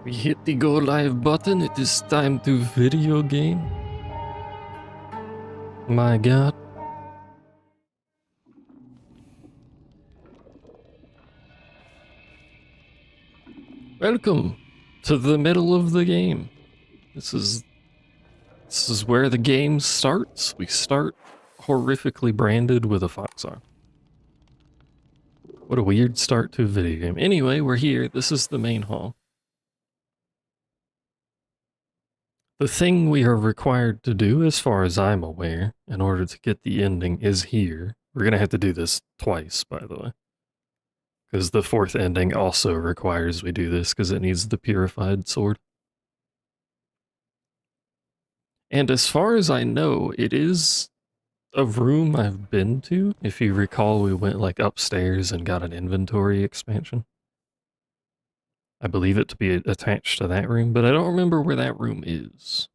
We hit the go live button. It is time to video game. My god. Welcome to the middle of the game. This is where the game starts. We start horrifically branded with a fox arm. What a weird start to a video game. Anyway, we're here. This is the main hall. The thing we are required to do, as far as I'm aware, in order to get the ending is here. We're gonna have to do this twice, by the way. Because the fourth ending also requires we do this because it needs the purified sword. And as far as I know, it is a room I've been to. If you recall, we went like upstairs and got an inventory expansion. I believe it to be attached to that room, but I don't remember where that room is.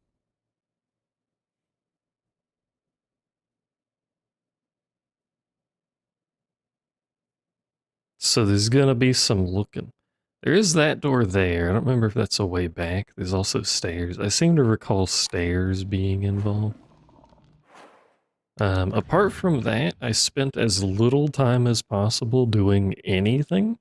So there's gonna be some looking. There is that door there. I don't remember if that's a way back. There's also stairs. I seem to recall stairs being involved. Apart from that, I spent as little time as possible doing anything.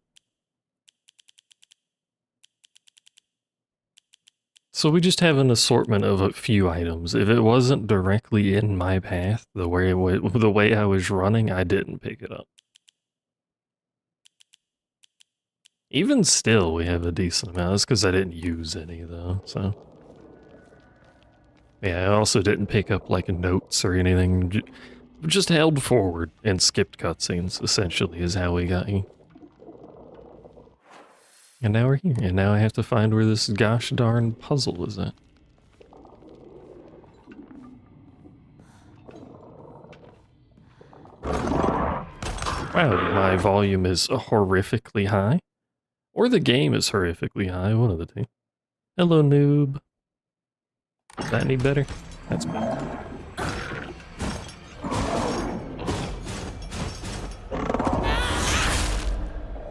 So we just have an assortment of a few items. If it wasn't directly in my path, the way I was running, I didn't pick it up. Even still, we have a decent amount. That's because I didn't use any, though, so... Yeah, I also didn't pick up, like, notes or anything. Just held forward and skipped cutscenes, essentially, is how we got here. And now we're here, and now I have to find where this gosh darn puzzle is at. Wow, my volume is horrifically high. Or the game is horrifically high, one of the two. Hello, noob. Is that any better? That's better.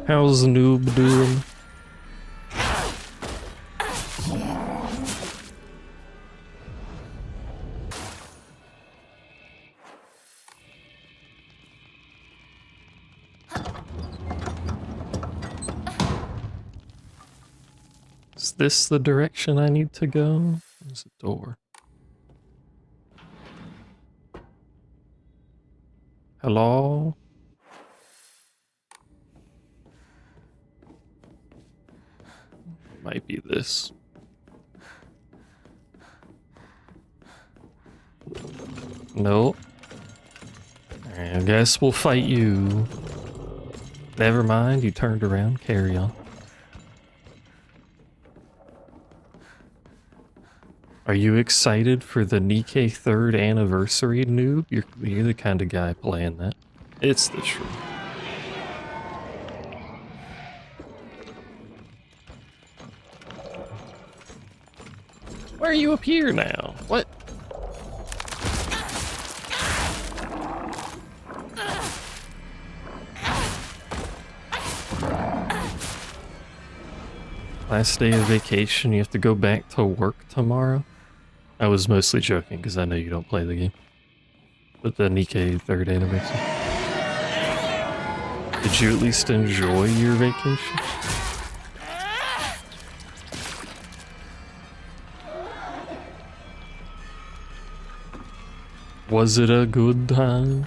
How's noob doing? Is this the direction I need to go? There's a door. Hello? Might be this. Nope. I guess we'll fight you. Never mind, you turned around. Carry on. Are you excited for the Nikkei 3rd anniversary, noob? You're the kind of guy playing that. It's the truth. Why are you up here now? What? Last day of vacation, you have to go back to work tomorrow? I was mostly joking because I know you don't play the game. But the Nikkei 3rd anniversary. Did you at least enjoy your vacation? Was it a good time?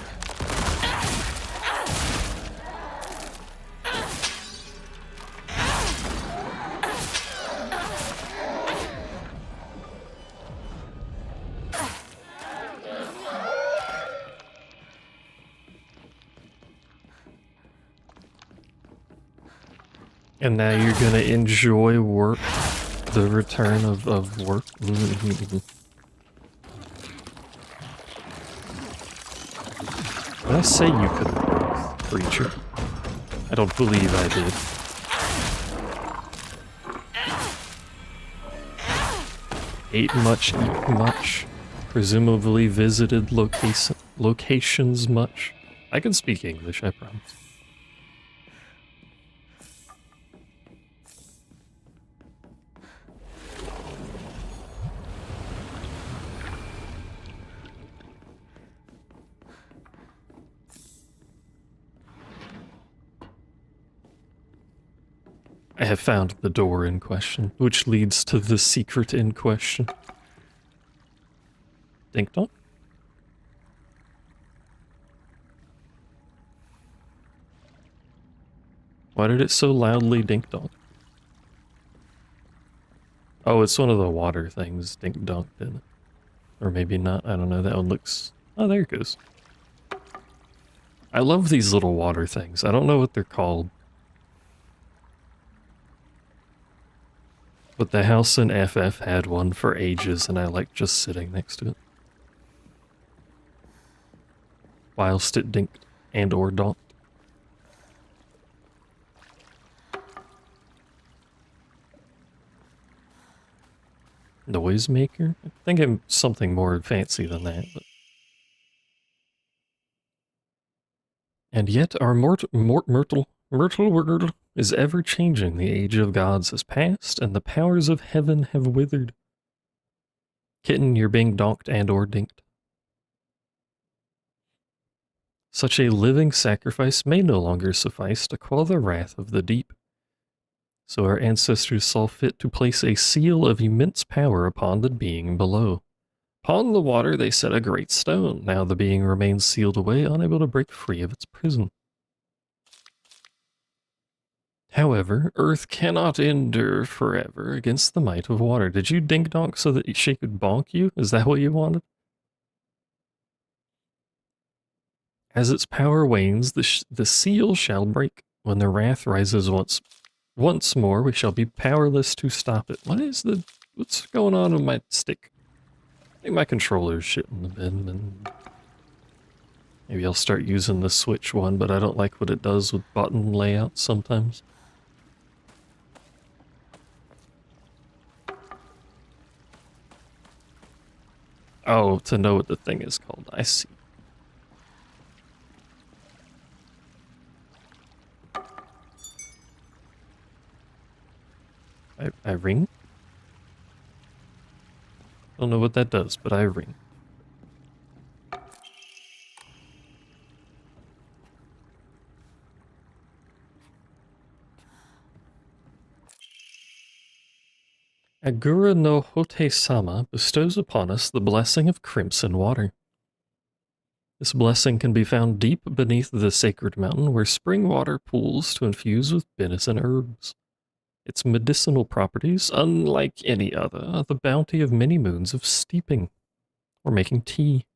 And now you're gonna enjoy work, the return of work. Did I say you could breathe, creature? I don't believe I did. Ate much, eat much. Presumably visited locations much. I can speak English, I promise. I have found the door in question, which leads to the secret in question. Dink dong? Why did it so loudly dink dong? Oh, it's one of the water things dink donked in it. Or maybe not, I don't know, that one looks... Oh, there it goes. I love these little water things. I don't know what they're called. But the house in FF had one for ages, and I like just sitting next to it. Whilst it dinked and or donked. Noisemaker? I think I'm something more fancy than that, but... And yet our Myrtle world is ever changing. The age of gods has passed, and the powers of heaven have withered. Kitten, you're being donked and or dinked. Such a living sacrifice may no longer suffice to quell the wrath of the deep. So our ancestors saw fit to place a seal of immense power upon the being below. Upon the water they set a great stone. Now the being remains sealed away, unable to break free of its prison. However, earth cannot endure forever against the might of water. Did you dink donk so that she could bonk you? Is that what you wanted? As its power wanes, the seal shall break. When the wrath rises once more, we shall be powerless to stop it. What's going on with my stick? I think my controller's shit in the bin, and maybe I'll start using the Switch one, but I don't like what it does with button layouts sometimes. Oh, to know what the thing is called. I see. I ring? Don't know what that does, but I ring. Agura no Hote-sama bestows upon us the blessing of crimson water. This blessing can be found deep beneath the sacred mountain where spring water pools to infuse with benison herbs. Its medicinal properties, unlike any other, are the bounty of many moons of steeping or making tea.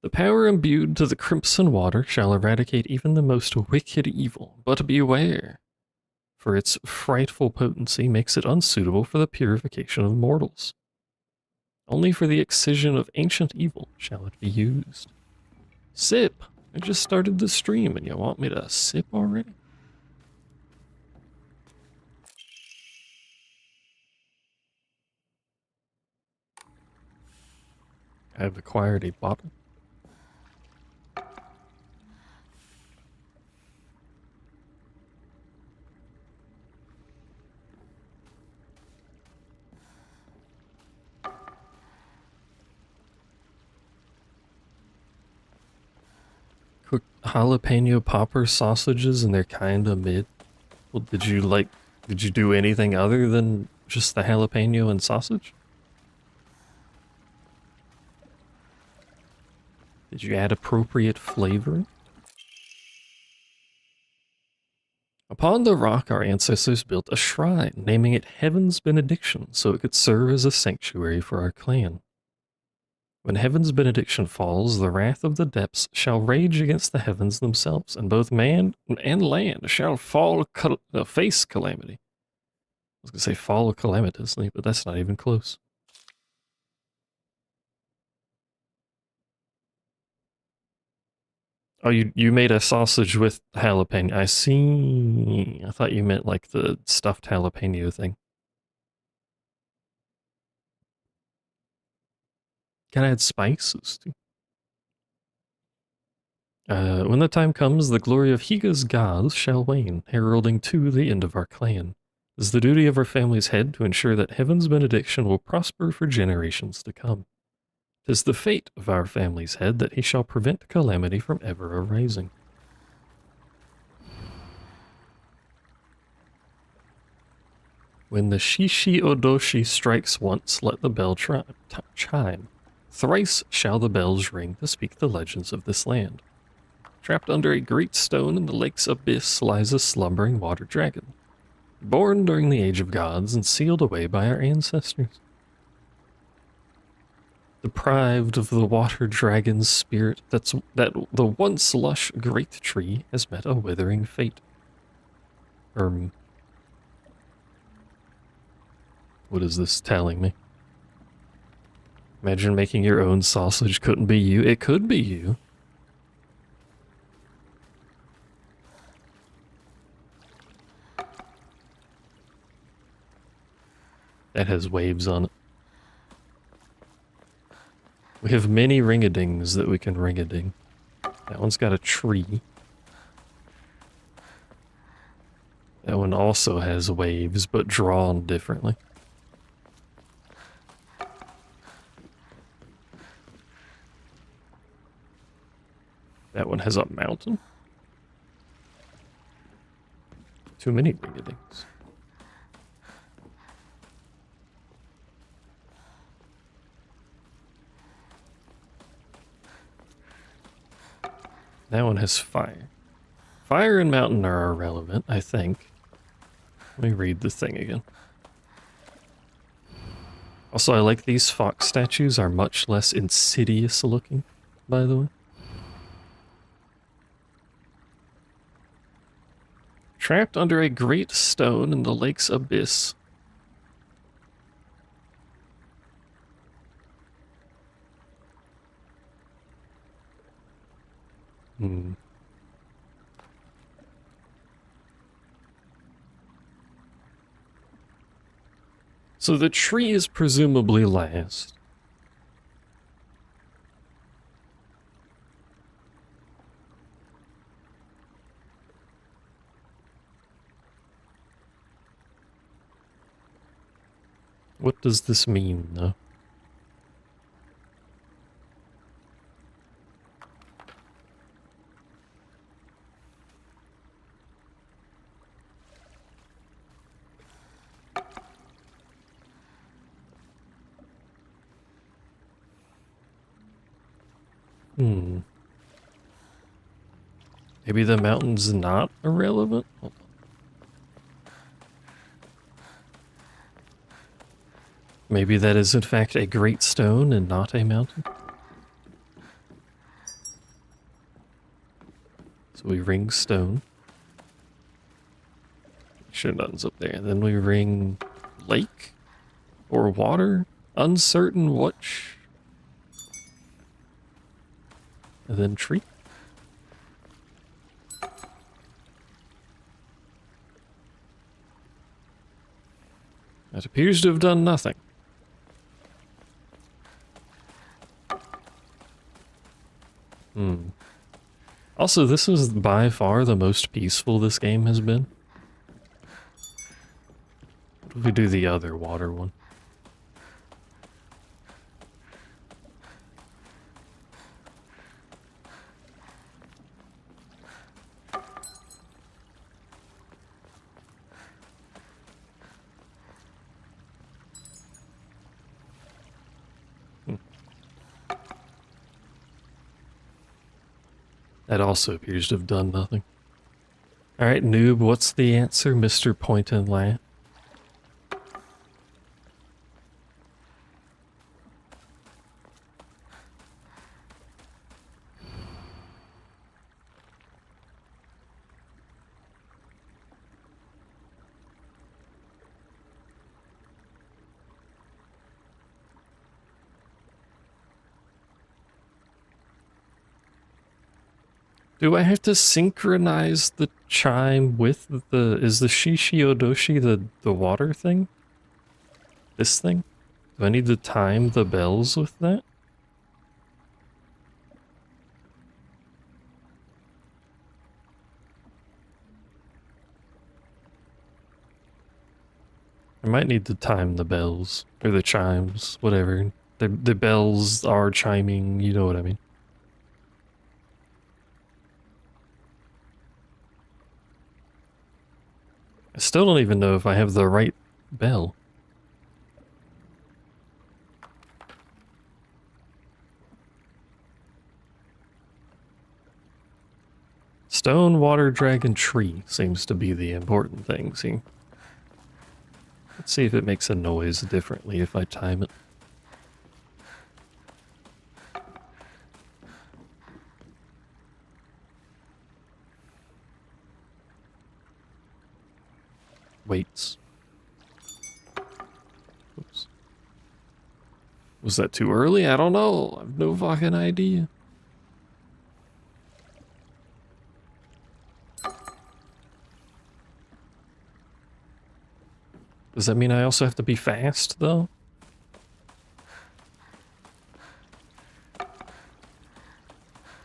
The power imbued to the crimson water shall eradicate even the most wicked evil, but beware, for its frightful potency makes it unsuitable for the purification of mortals. Only for the excision of ancient evil shall it be used. Sip! I just started the stream and you want me to sip already? I have acquired a bottle. Cooked jalapeno popper sausages and they're kinda mid. Well, did you do anything other than just the jalapeno and sausage? Did you add appropriate flavor? Upon the rock, our ancestors built a shrine, naming it Heaven's Benediction, so it could serve as a sanctuary for our clan. When Heaven's benediction falls, the wrath of the depths shall rage against the heavens themselves, and both man and land shall face calamity. I was going to say fall calamitously, but that's not even close. Oh, you made a sausage with jalapeno. I see. I thought you meant like the stuffed jalapeno thing. Gotta add spices too. When the time comes, the glory of Higa's gods shall wane, heralding to the end of our clan. It is the duty of our family's head to ensure that heaven's benediction will prosper for generations to come. 'Tis the fate of our family's head that he shall prevent calamity from ever arising. When the Shishi Odoshi strikes once, let the bell chime. Thrice shall the bells ring to speak the legends of this land. Trapped under a great stone in the lake's abyss lies a slumbering water dragon, born during the age of gods and sealed away by our ancestors. Deprived of the water dragon's spirit, that the once lush great tree has met a withering fate. What is this telling me? Imagine making your own sausage couldn't be you. It could be you. That has waves on it. We have many ring-a-dings that we can ring-a-ding. That one's got a tree. That one also has waves, but drawn differently. That one has a mountain. Too many ring-a-dings. That one has fire. Fire and mountain are irrelevant, I think. Let me read the thing again. Also, I like these fox statues are much less insidious looking, by the way. Trapped under a great stone in the lake's abyss. So the tree is presumably last. What does this mean, though? Maybe the mountain's not irrelevant? Hold on. Maybe that is in fact a great stone and not a mountain? So we ring stone. Sure nothing's up there. Then we ring lake or water. Uncertain which. And then tree. That appears to have done nothing. Also, this is by far the most peaceful this game has been. What if we do the other water one? That also appears to have done nothing. Alright, noob, what's the answer, Mr. Point and Laugh? Do I have to synchronize the chime with the... Is the Shishi Odoshi the water thing? This thing? Do I need to time the bells with that? I might need to time the bells. Or the chimes, whatever. The bells are chiming, you know what I mean. I still don't even know if I have the right Bell. Stone, water, dragon, tree seems to be the important things here. Let's see if it makes a noise differently if I time it. Waits. Oops. Was that too early? I don't know. I have no fucking idea. Does that mean I also have to be fast, though?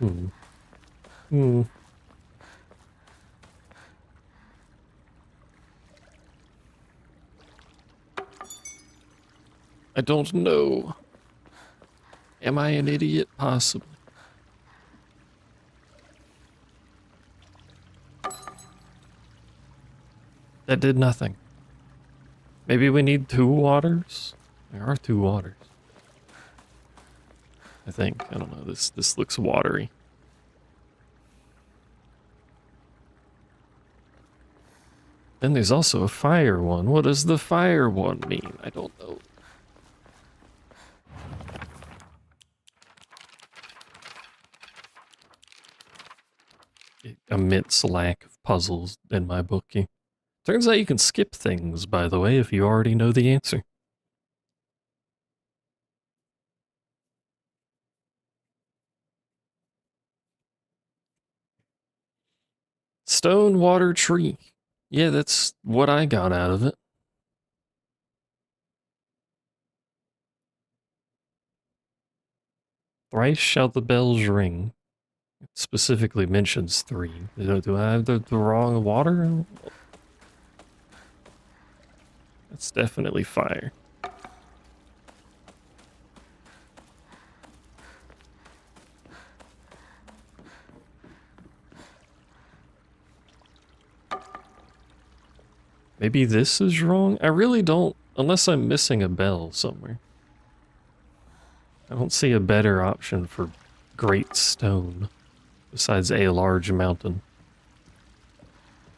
Hmm. I don't know. Am I an idiot? Possibly. That did nothing. Maybe we need 2 waters? There are 2 waters. I think. I don't know. This looks watery. Then there's also a fire one. What does the fire one mean? I don't know. Immense lack of puzzles in my bookie. Turns out you can skip things, by the way, if you already know the answer. Stone, water, tree. Yeah, that's what I got out of it. Thrice shall the bells ring. It specifically mentions 3. Do I have the wrong water? That's definitely fire. Maybe this is wrong? I really don't, unless I'm missing a bell somewhere. I don't see a better option for great stone besides a large mountain.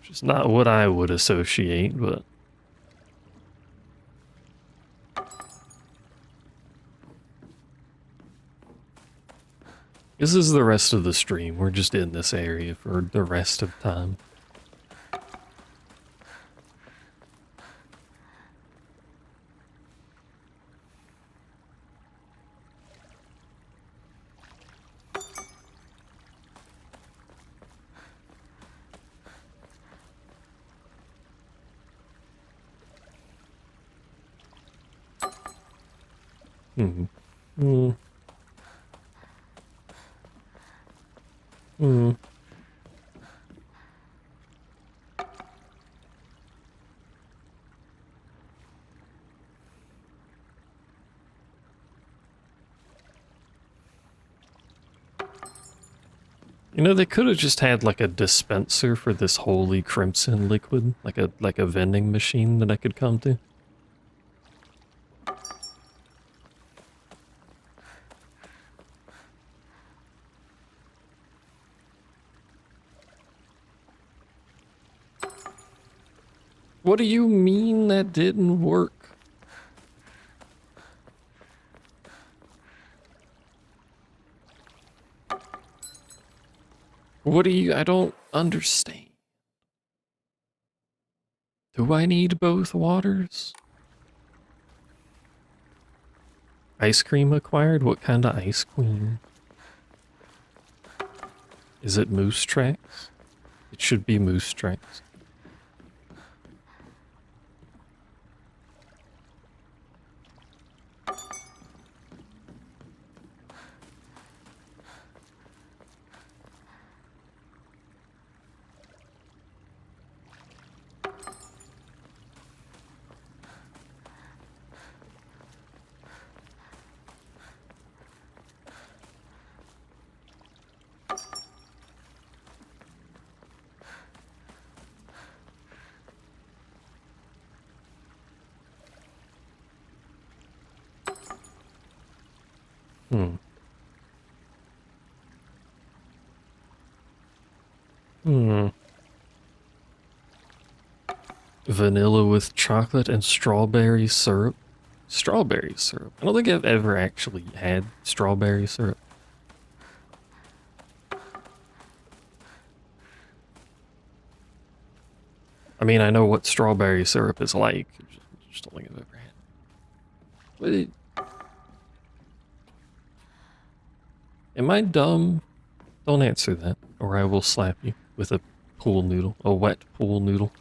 Which is not what I would associate, but... This is the rest of the stream. We're just in this area for the rest of time. Hmm. Hmm. Hmm. You know, they could have just had like a dispenser for this holy crimson liquid, like a vending machine that I could come to. What do you mean that didn't work? What do you... I don't understand. Do I need both waters? Ice cream acquired? What kind of ice cream? Is it moose tracks? It should be moose tracks. Hmm. Hmm. Vanilla with chocolate and strawberry syrup. Strawberry syrup. I don't think I've ever actually had strawberry syrup. I mean, I know what strawberry syrup is like. Just don't think I've ever had. Wait, am I dumb? Don't answer that, or I will slap you with a pool noodle, a wet pool noodle.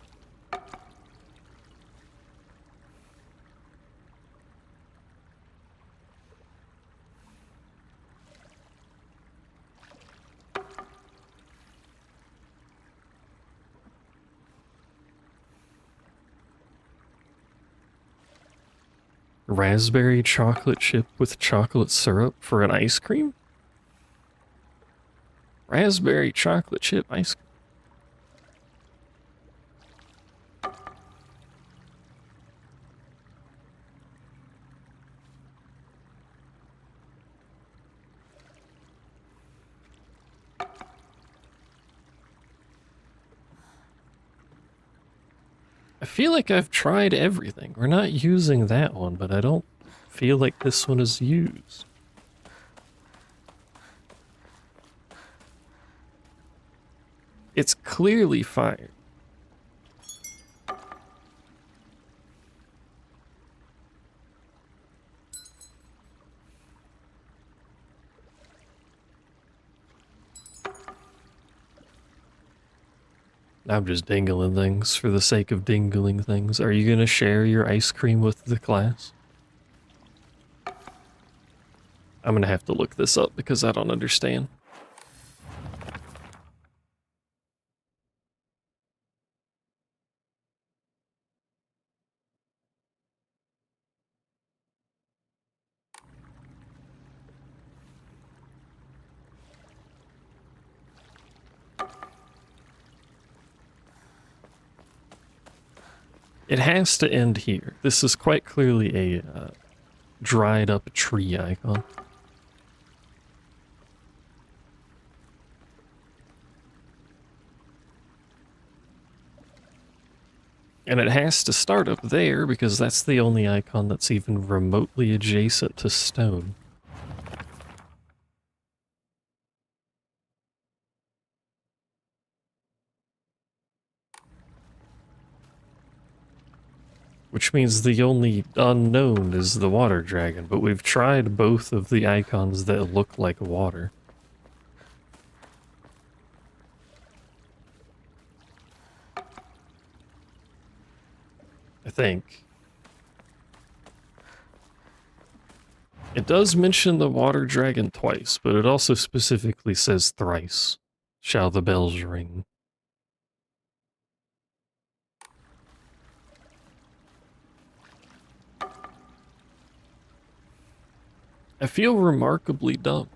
Raspberry chocolate chip with chocolate syrup for an ice cream? Raspberry chocolate chip ice cream. I feel like I've tried everything. We're not using that one, but I don't feel like this one is used. It's clearly fired. I'm just dingling things for the sake of dingling things. Are you gonna share your ice cream with the class? I'm gonna have to look this up because I don't understand. It has to end here. This is quite clearly a dried up tree icon. And it has to start up there because that's the only icon that's even remotely adjacent to stone. Which means the only unknown is the water dragon, but we've tried both of the icons that look like water. I think. It does mention the water dragon twice, but it also specifically says thrice. Shall the bells ring? I feel remarkably dumb.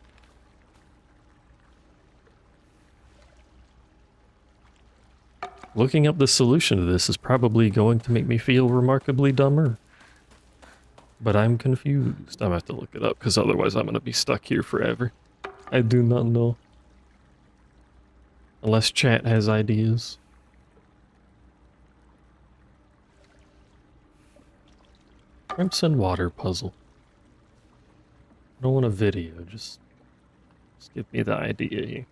Looking up the solution to this is probably going to make me feel remarkably dumber. But I'm confused. I'm gonna have to look it up because otherwise I'm gonna be stuck here forever. I do not know. Unless chat has ideas. Crimson water puzzle. I don't want a video, just give me the idea here.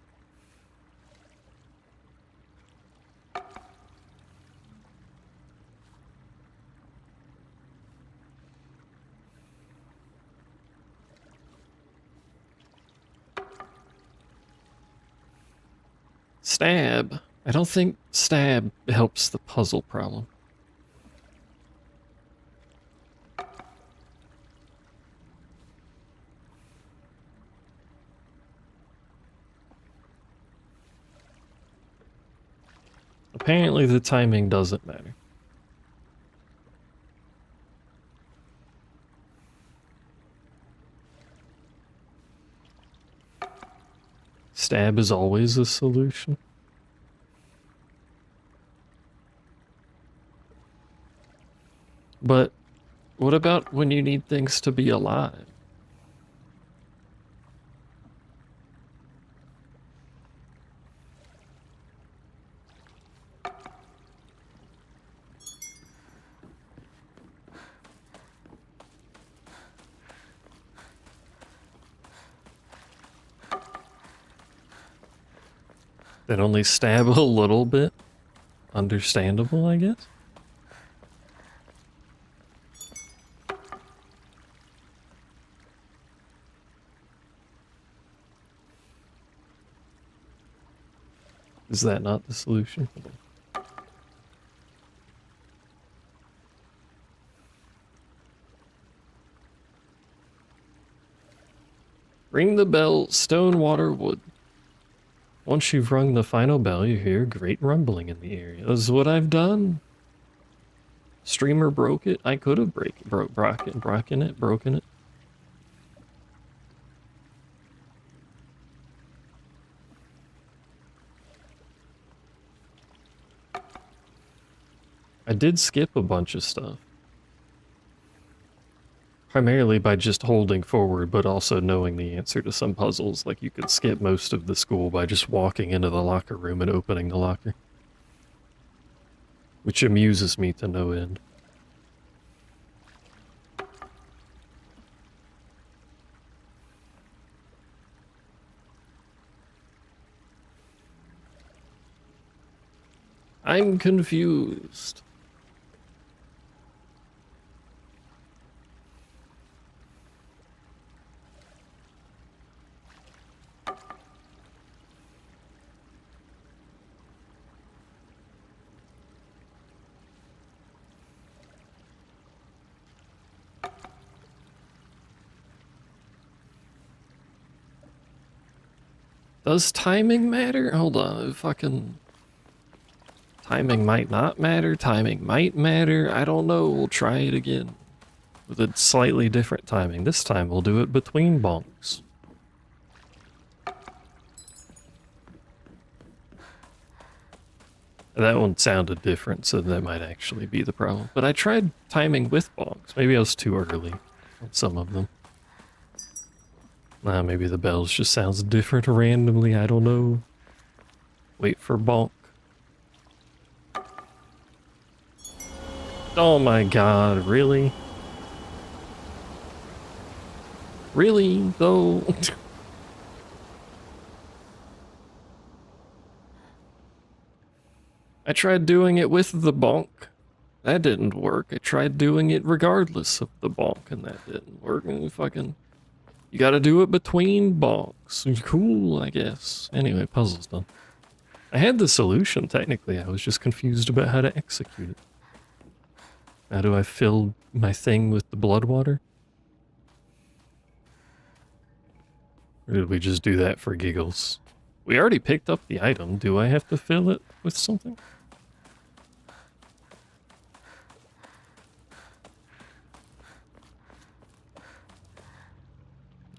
Stab. I don't think stab helps the puzzle problem. Apparently the timing doesn't matter. Stab is always a solution. But what about when you need things to be alive? That only stab a little bit. Understandable, I guess. Is that not the solution? Ring the bell, stone, water, wood. Once you've rung the final bell, you hear great rumbling in the area. This is what I've done. Streamer broke it. I could have broken it. I did skip a bunch of stuff. Primarily by just holding forward, but also knowing the answer to some puzzles. Like you could skip most of the school by just walking into the locker room and opening the locker. Which amuses me to no end. I'm confused. Does timing matter? Hold on, fucking... Timing might not matter, timing might matter, I don't know, we'll try it again. With a slightly different timing. This time we'll do it between bonks. That one sounded different, so that might actually be the problem. But I tried timing with bonks. Maybe I was too early on some of them. Maybe the bells just sounds different randomly, I don't know. Wait for bonk. Oh my god, really? Really, though? I tried doing it with the bonk. That didn't work. I tried doing it regardless of the bonk, and that didn't work. And fucking... You gotta do it between bonks. Cool, I guess. Anyway, puzzle's done. I had the solution, technically. I was just confused about how to execute it. How do I fill my thing with the blood water? Or did we just do that for giggles? We already picked up the item. Do I have to fill it with something?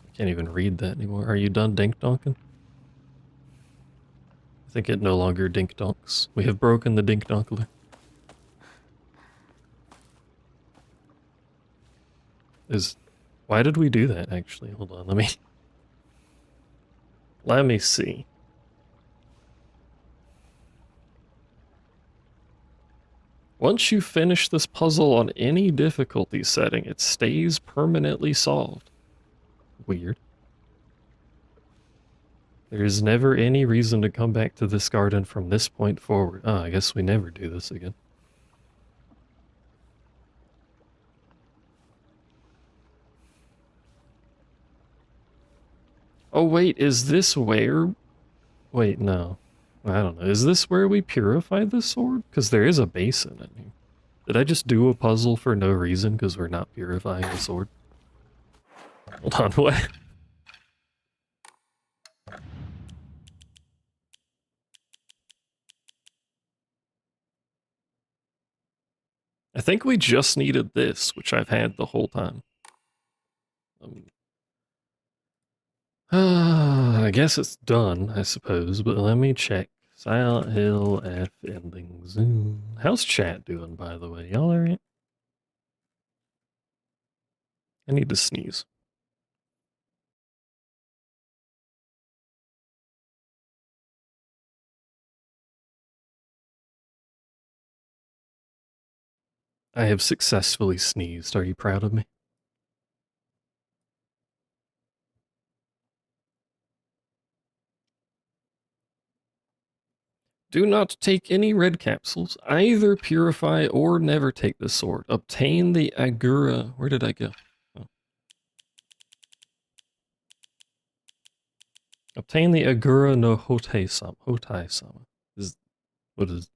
I can't even read that anymore. Are you done dink-donking? I think it no longer dink-donks. We have broken the dink-donkler. Why did we do that, actually? Hold on, let me see. Once you finish this puzzle on any difficulty setting, it stays permanently solved. Weird. There is never any reason to come back to this garden from this point forward. Oh, I guess we never do this again. Oh wait, is this where... Wait, no. I don't know. Is this where we purify the sword? Because there is a basin in here. Did I just do a puzzle for no reason because we're not purifying the sword? Hold on, what? I think we just needed this, which I've had the whole time. I guess it's done, I suppose, but let me check. Silent Hill F endings. How's chat doing, by the way? Y'all alright? I need to sneeze. I have successfully sneezed. Are you proud of me? Do not take any red capsules. Either purify or never take the sword. Obtain the Agura. Where did I go? Oh. Obtain the Agura no Hotai-sama. Hotai-sama. What is...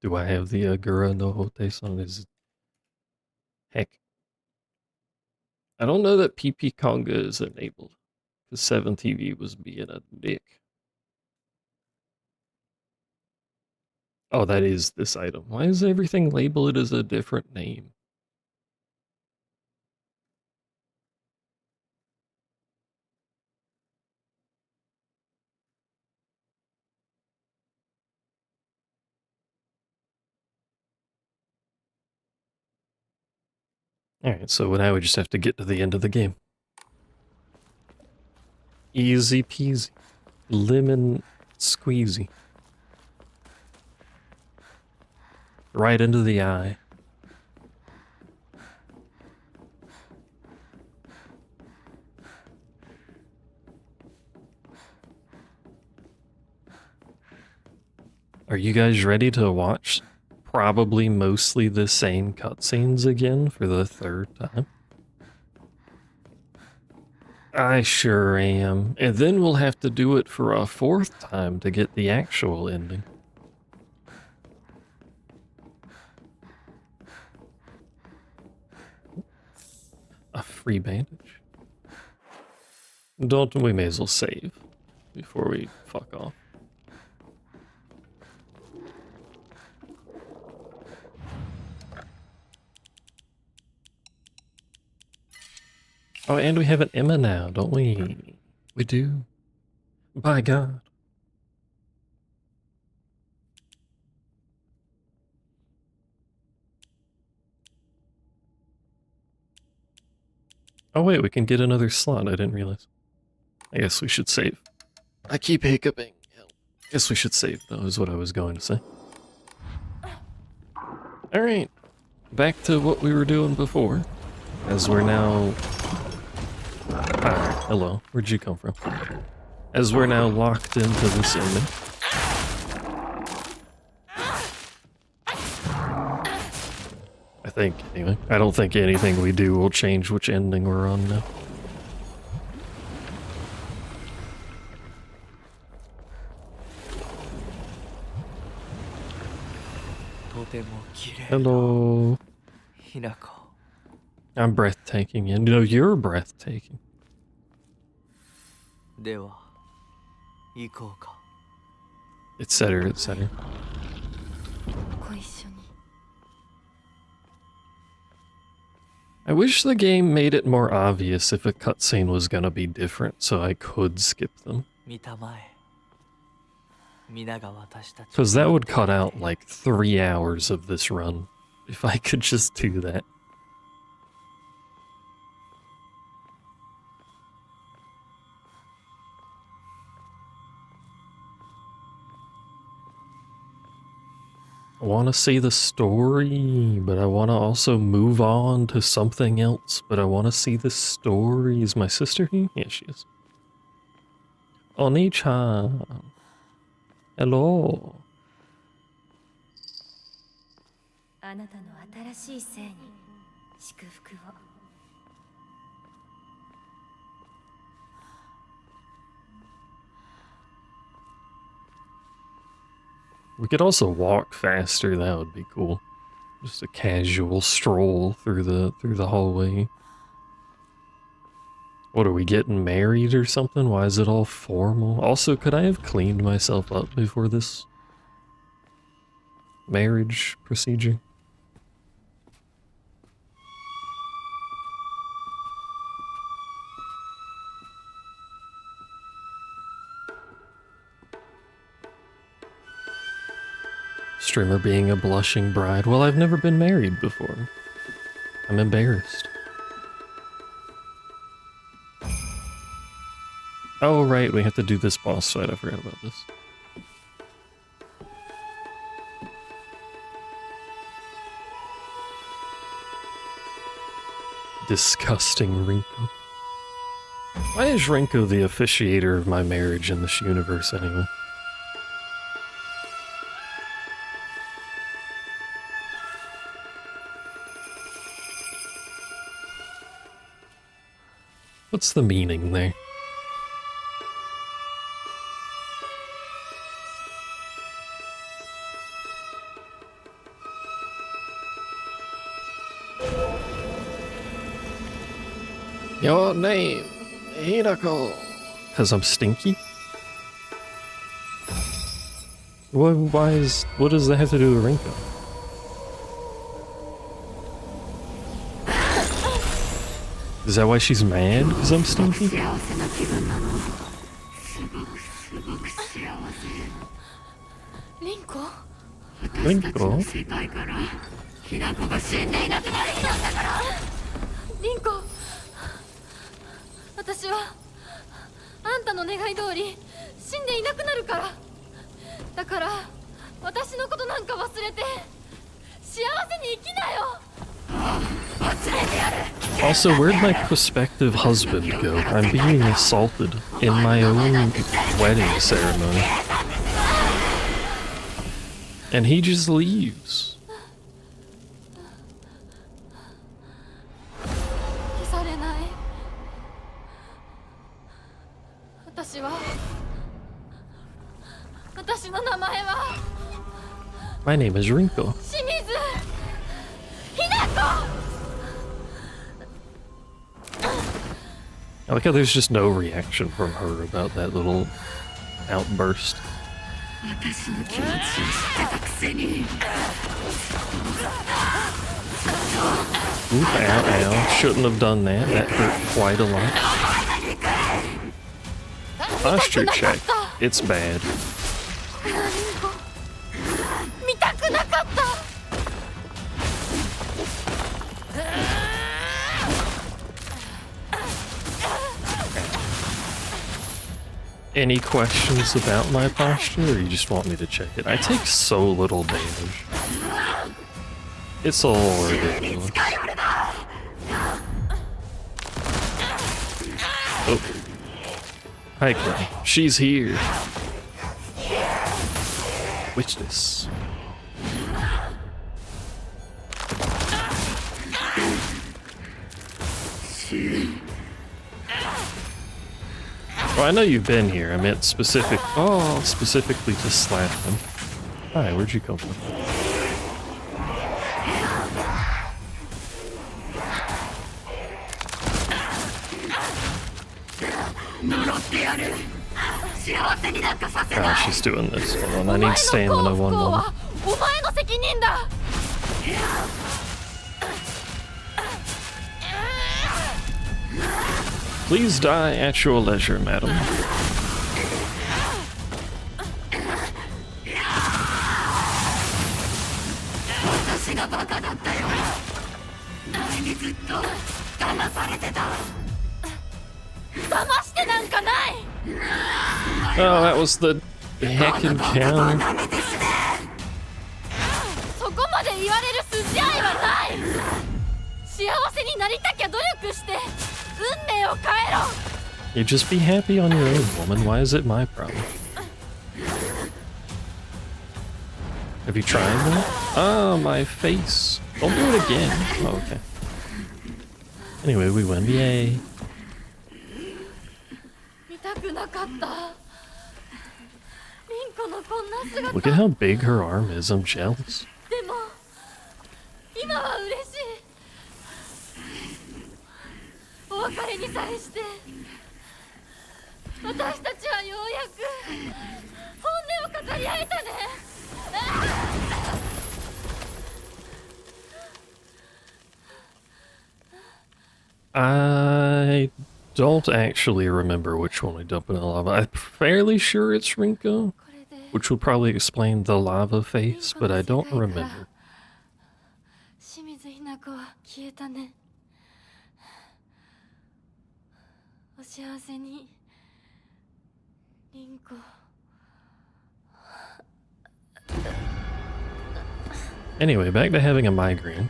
Do I have the Agura no Hotai-sama? Heck. I don't know that PP Conga is enabled. Because 7TV was being a dick. Oh, that is this item. Why is everything labeled as a different name? Alright, so now we just have to get to the end of the game. Easy peasy. Lemon squeezy. Right into the eye. Are you guys ready to watch probably mostly the same cutscenes again for the third time? I sure am. And then we'll have to do it for a fourth time to get the actual ending. A free bandage? Don't we may as well save before we fuck off. Oh, and we have an Emma now, don't we? We do. By God. Oh wait, we can get another slot, I didn't realize. I guess we should save. I keep hiccuping. I guess we should save, though, is what I was going to say. Alright, back to what we were doing before. As we're now... Hi, hello, where'd you come from? As we're now locked into this ending. I think, anyway. I don't think anything we do will change which ending we're on now. Hello. I'm breathtaking, and no, you're breathtaking. Etc., etc. I wish the game made it more obvious if a cutscene was gonna be different, so I could skip them. Because that would cut out like 3 hours of this run, if I could just do that. I want to see the story, but I want to also move on to something else, but I want to see the story. Is my sister here? Yeah, she is. Oni-chan. Hello. We could also walk faster, that would be cool. Just a casual stroll through the hallway. What, are we getting married or something? Why is it all formal? Also, could I have cleaned myself up before this marriage procedure? Streamer being a blushing bride. Well, I've never been married before. I'm embarrassed. Oh, right, we have to do this boss fight. I forgot about this. Disgusting Rinko. Why is Rinko the officiator of my marriage in this universe anyway? What's the meaning there? Your name, Hinako. Because I'm stinky? What does that have to do with Rinko? Is that why she's mad? Because I'm stinky? Rinko? Rinko? Rinko! 私はあんたの願い通り死んでいなくなるから。だから私のことなんか忘れて幸せに生きなよ。 Also, where'd my prospective husband go? I'm being assaulted in my own wedding ceremony. And he just leaves. 消されない。私の名前は My name is Rinko. 清水ひなこ。 I like how there's just no reaction from her about that little outburst. Oop, ow, ow. Shouldn't have done that. That hurt quite a lot. Posture check. It's bad. 見たくなかった。 Any questions about my posture, or you just want me to check it? I take so little damage. It's a little ridiculous. Oh. Hiker. She's here. Witness. Well, I know you've been here. I meant specifically to slap him. Hi, where'd you come from? Oh, she's doing this. Hold on, I need stamina one moment. Please die at your leisure, madam. Oh, that was the heckin' counter. そこまで言われる筋合いはない。幸せになりたきゃ努力して運命を変えろ。 You just be happy on your own, woman. Why is it my problem? Have you tried that? Oh, my face. Don't do it again. Oh, okay. Anyway, we win. Yay. 見たくなかった。リンコのこんな姿。 Look at how big her arm is. I'm jealous. でも今は嬉しい。お別れに際して私たちはようやく本音を語り合えたね。 I don't actually remember which one we dumped in the lava. I'm fairly sure it's Rinko, which will probably explain the lava face, but I don't remember. 清水ひな子は消えたね。お幸せに、リンコ。 Anyway, back to having a migraine.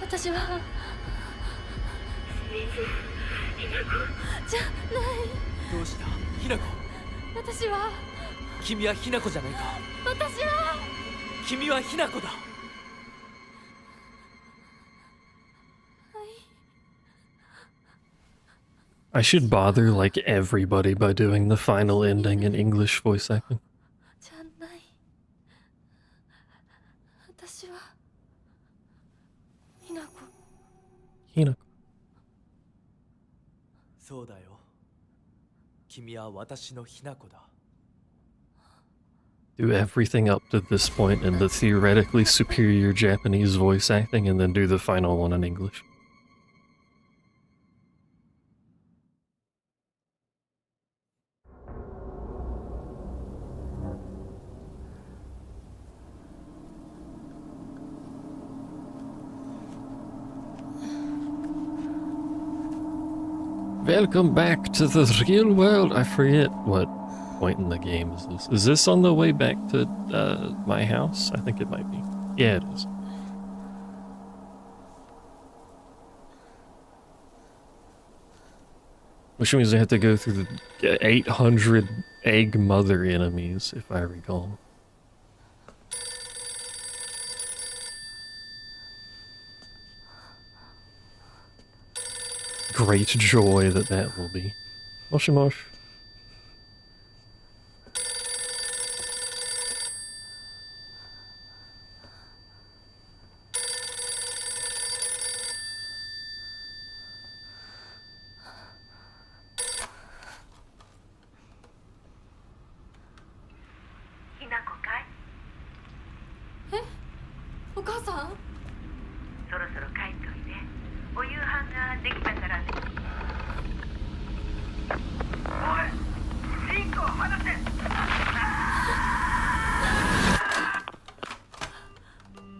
私はじゃない。どうしたひなこ。私は君はひなこじゃないか。私は君はひなこだ。I should bother like everybody by doing the final ending in English voice acting. じゃない。私はひなこ。Hinako. そうだよ。君は私のひなこだ。Do everything up to this point in the theoretically superior Japanese voice acting and then do the final one in English. Welcome back to the real world. I forget what point in the game is this. Is this on the way back to my house? I think it might be. Yeah, it is. Which means I have to go through the 800 egg mother enemies, if I recall. Great joy that will be. Moshimosh.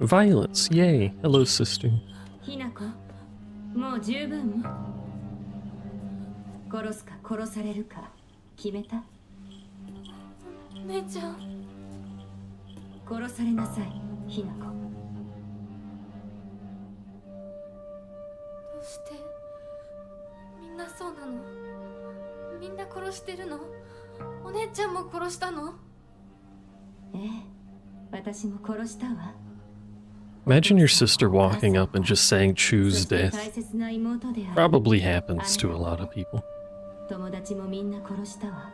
Violence, yay. Hello, sister. ひなこ、もう十分。殺すか殺されるか決めた？お姉ちゃん。殺されなさい、ひなこ。どうしてみんなそうなの？みんな殺してるの？お姉ちゃんも殺したの？ええ、私も殺したわ。Imagine your sister walking up and just saying choose death. Probably happens to a lot of people. 友達もみんな殺したわ。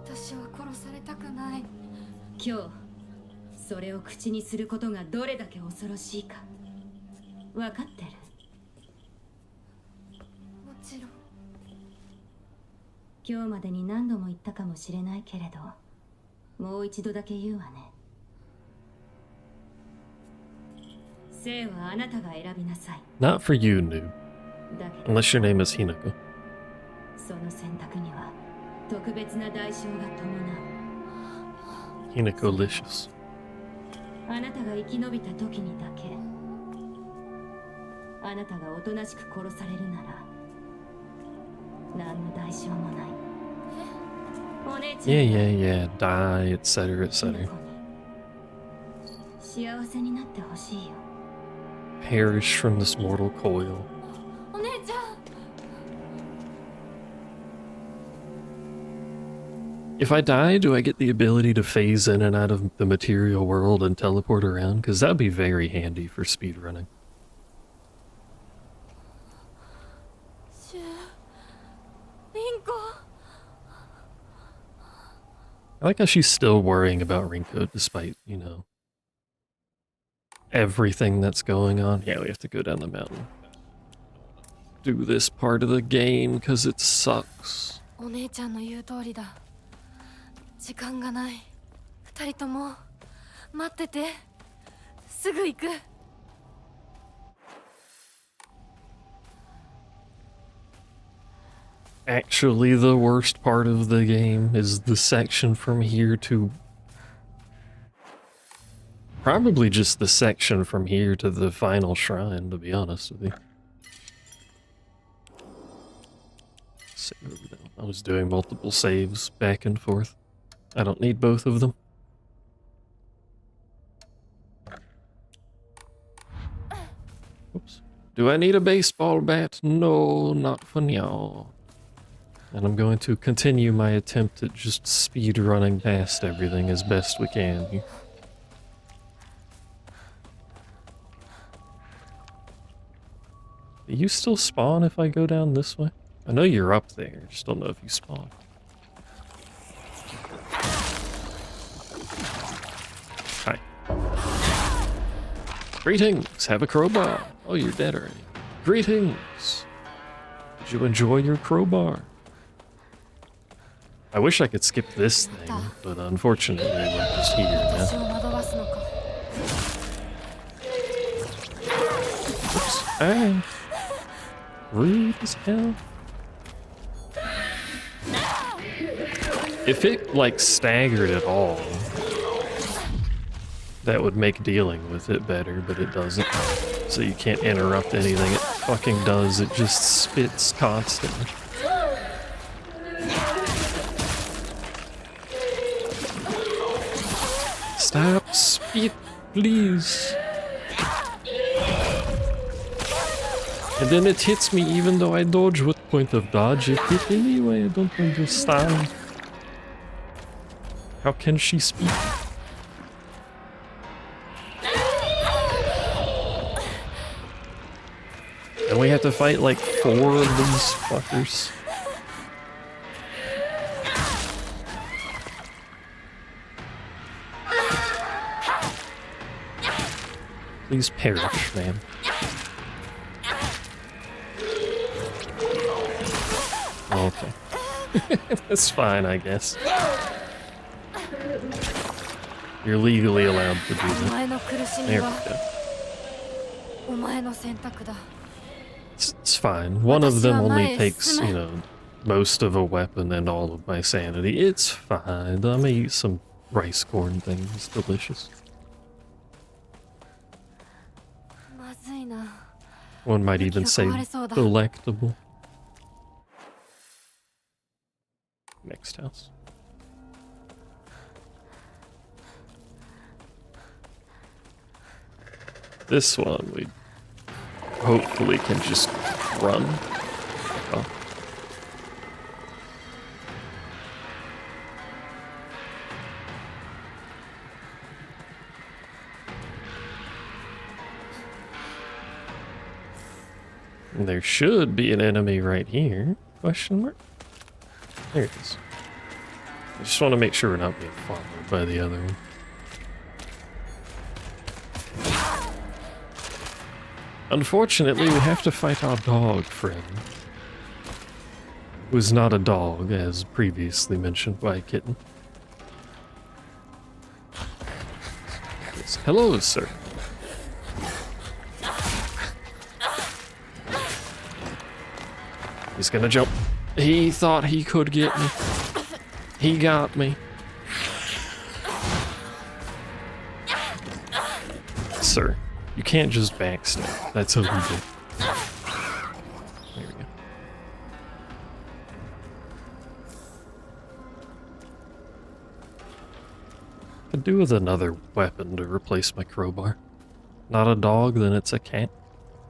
私は殺されたくない。今日それを口にすることがどれだけ恐ろしいか分かってる？もちろん。今日までに何度も言ったかもしれないけれど、もう一度だけ言うわね。生はあなたが選びなさい。 Not for you, noob. だけど Unless your name is Hinako. その選択には特別な代償が伴う。 Hinako-licious. あなたが生き延びた時にだけ、あなたがおとなしく殺されるなら何の代償もない。お姉ちゃん Yeah, die, etc., etc. 幸せになってほしいよ。 Perish from this mortal coil. お姉ちゃん。 If I die, do I get the ability to phase in and out of the material world and teleport around? Because that'd be very handy for speedrunning. リンコ。 I like how she's still worrying about Rinko despite, you know, everything that's going on. Yeah, we have to go down the mountain. Do this part of the game because it sucks. お姉ちゃんの言う通りだ。時間がない。二人とも待ってて。すぐ行く。Actually, the worst part of the game is the section from here to... Probably just the section from here to the final shrine, to be honest with you. I was doing multiple saves back and forth. I don't need both of them. Do I need a baseball bat? No, not for now. And I'm going to continue my attempt at just speed running past everything as best we can here. Do you still spawn if I go down this way? I know you're up there, I just don't know if you spawn. Hi. Greetings, have a crowbar. Oh, you're dead already. Greetings. Did you enjoy your crowbar? I wish I could skip this thing, but unfortunately we're just here now. Oops. Ah. Rude as hell. If it, like, staggered at all, that would make dealing with it better, but it doesn't. So you can't interrupt anything it fucking does, it just spits constantly. Stop, spit, please. And then it hits me even though I dodge. What point of dodge it hit anyway? I don't understand. How can she speak? And we have to fight like 4 of these fuckers. Please perish, man. Okay. That's fine, I guess. You're legally allowed to do that. There we go. It's fine. One of them only takes, you know, most of a weapon and all of my sanity. It's fine. I'm gonna eat some rice corn things. It's delicious. One might even say delectable. Next house. This one we hopefully can just run. Oh. There should be an enemy right here. Question mark? There it is. I just want to make sure we're not being followed by the other one. Unfortunately, we have to fight our dog friend. Who's not a dog, as previously mentioned by Kitten. Yes. Hello, sir. He's gonna jump. He thought he could get me. He got me. Sir, you can't just backstab. That's illegal. There we go. Could do with another weapon to replace my crowbar. Not a dog, then it's a cat.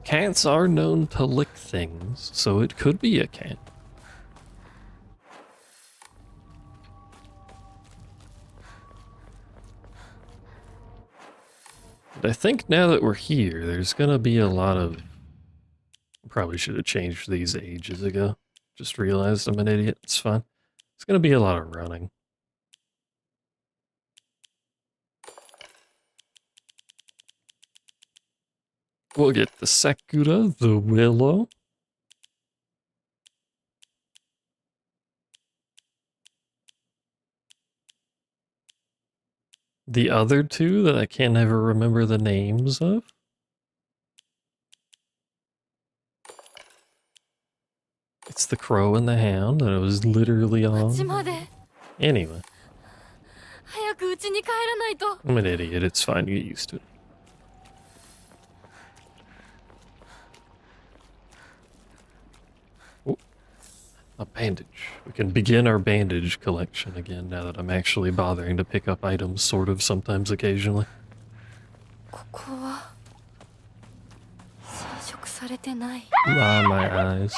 Cats are known to lick things, so it could be a cat. But I think now that we're here, there's gonna be a lot of... Probably should have changed these ages ago. Just realized I'm an idiot. It's fine. It's gonna be a lot of running. We'll get the Sakura, the Willow. The other two that I can't ever remember the names of. It's the Crow and the Hound that I was literally on. Anyway. I'm an idiot, it's fine, you get used to it. Oh, a bandage. We can begin our bandage collection again now that I'm actually bothering to pick up items sort of sometimes occasionally. されてない。 Ah, my eyes.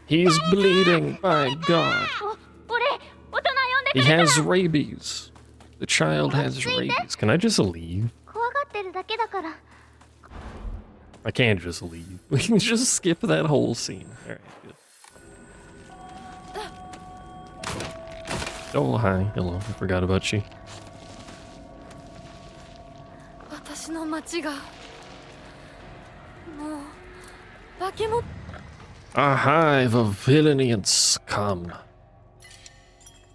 He's bleeding, my god. 俺、大人呼んで He has rabies. The child has rabies. Can I just leave? 怖がってるだけだから。 I can't just leave. We can just skip that whole scene. Alright, good. Oh, hi. Hello. I forgot about you. 私の町がもう化け物。 A hive of villainy and scum.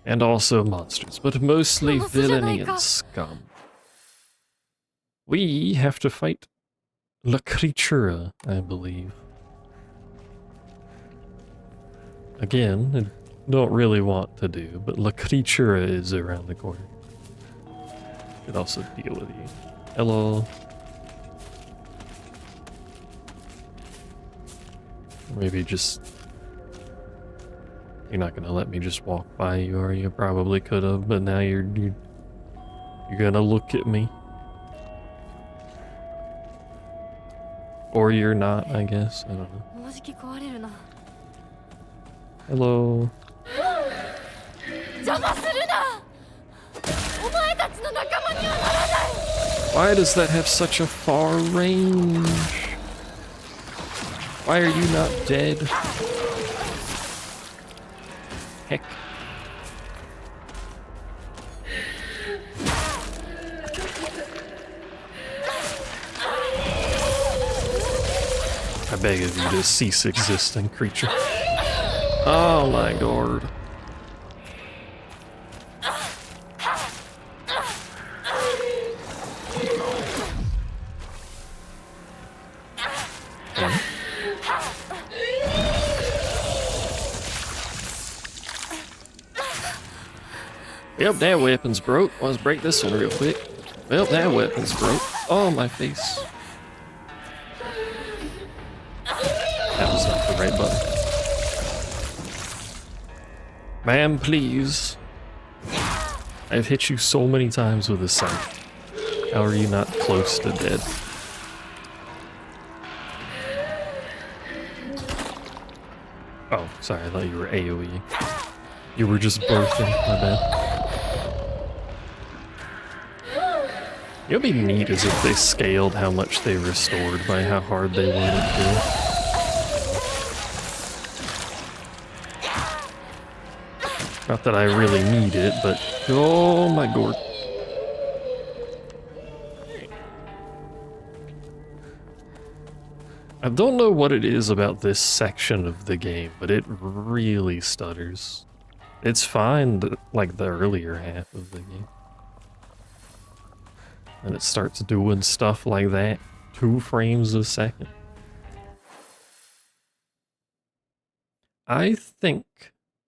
And also monsters, but mostly villainy and scum. We have to fight La Creatura, I believe. Again, I don't really want to do, but La Creatura is around the corner. Could also deal with you. Hello. Maybe just... You're not gonna let me just walk by you, or you probably could have, but now you're gonna look at me. Or you're not, I guess. I don't know. もうじき壊れるな。 Hello. 邪魔するな。お前たちの仲間にはならない。 Why does that have such a far range? Why are you not dead? Heck. I beg of you to cease existing, creature. Oh my god. Yep, that weapon's broke. Let's break this one real quick. Well, that weapon's broke. Oh, my face. That was not the right button. Ma'am, please. I've hit you so many times with a scythe. How are you not close to dead? Oh, sorry, I thought you were AoE. You were just birthing, my bad. It would be neat as if they scaled how much they restored by how hard they were to kill. Not that I really need it, but oh my god. I don't know what it is about this section of the game, but it really stutters. It's fine, like the earlier half of the game. And it starts doing stuff like that, 2 frames a second. I think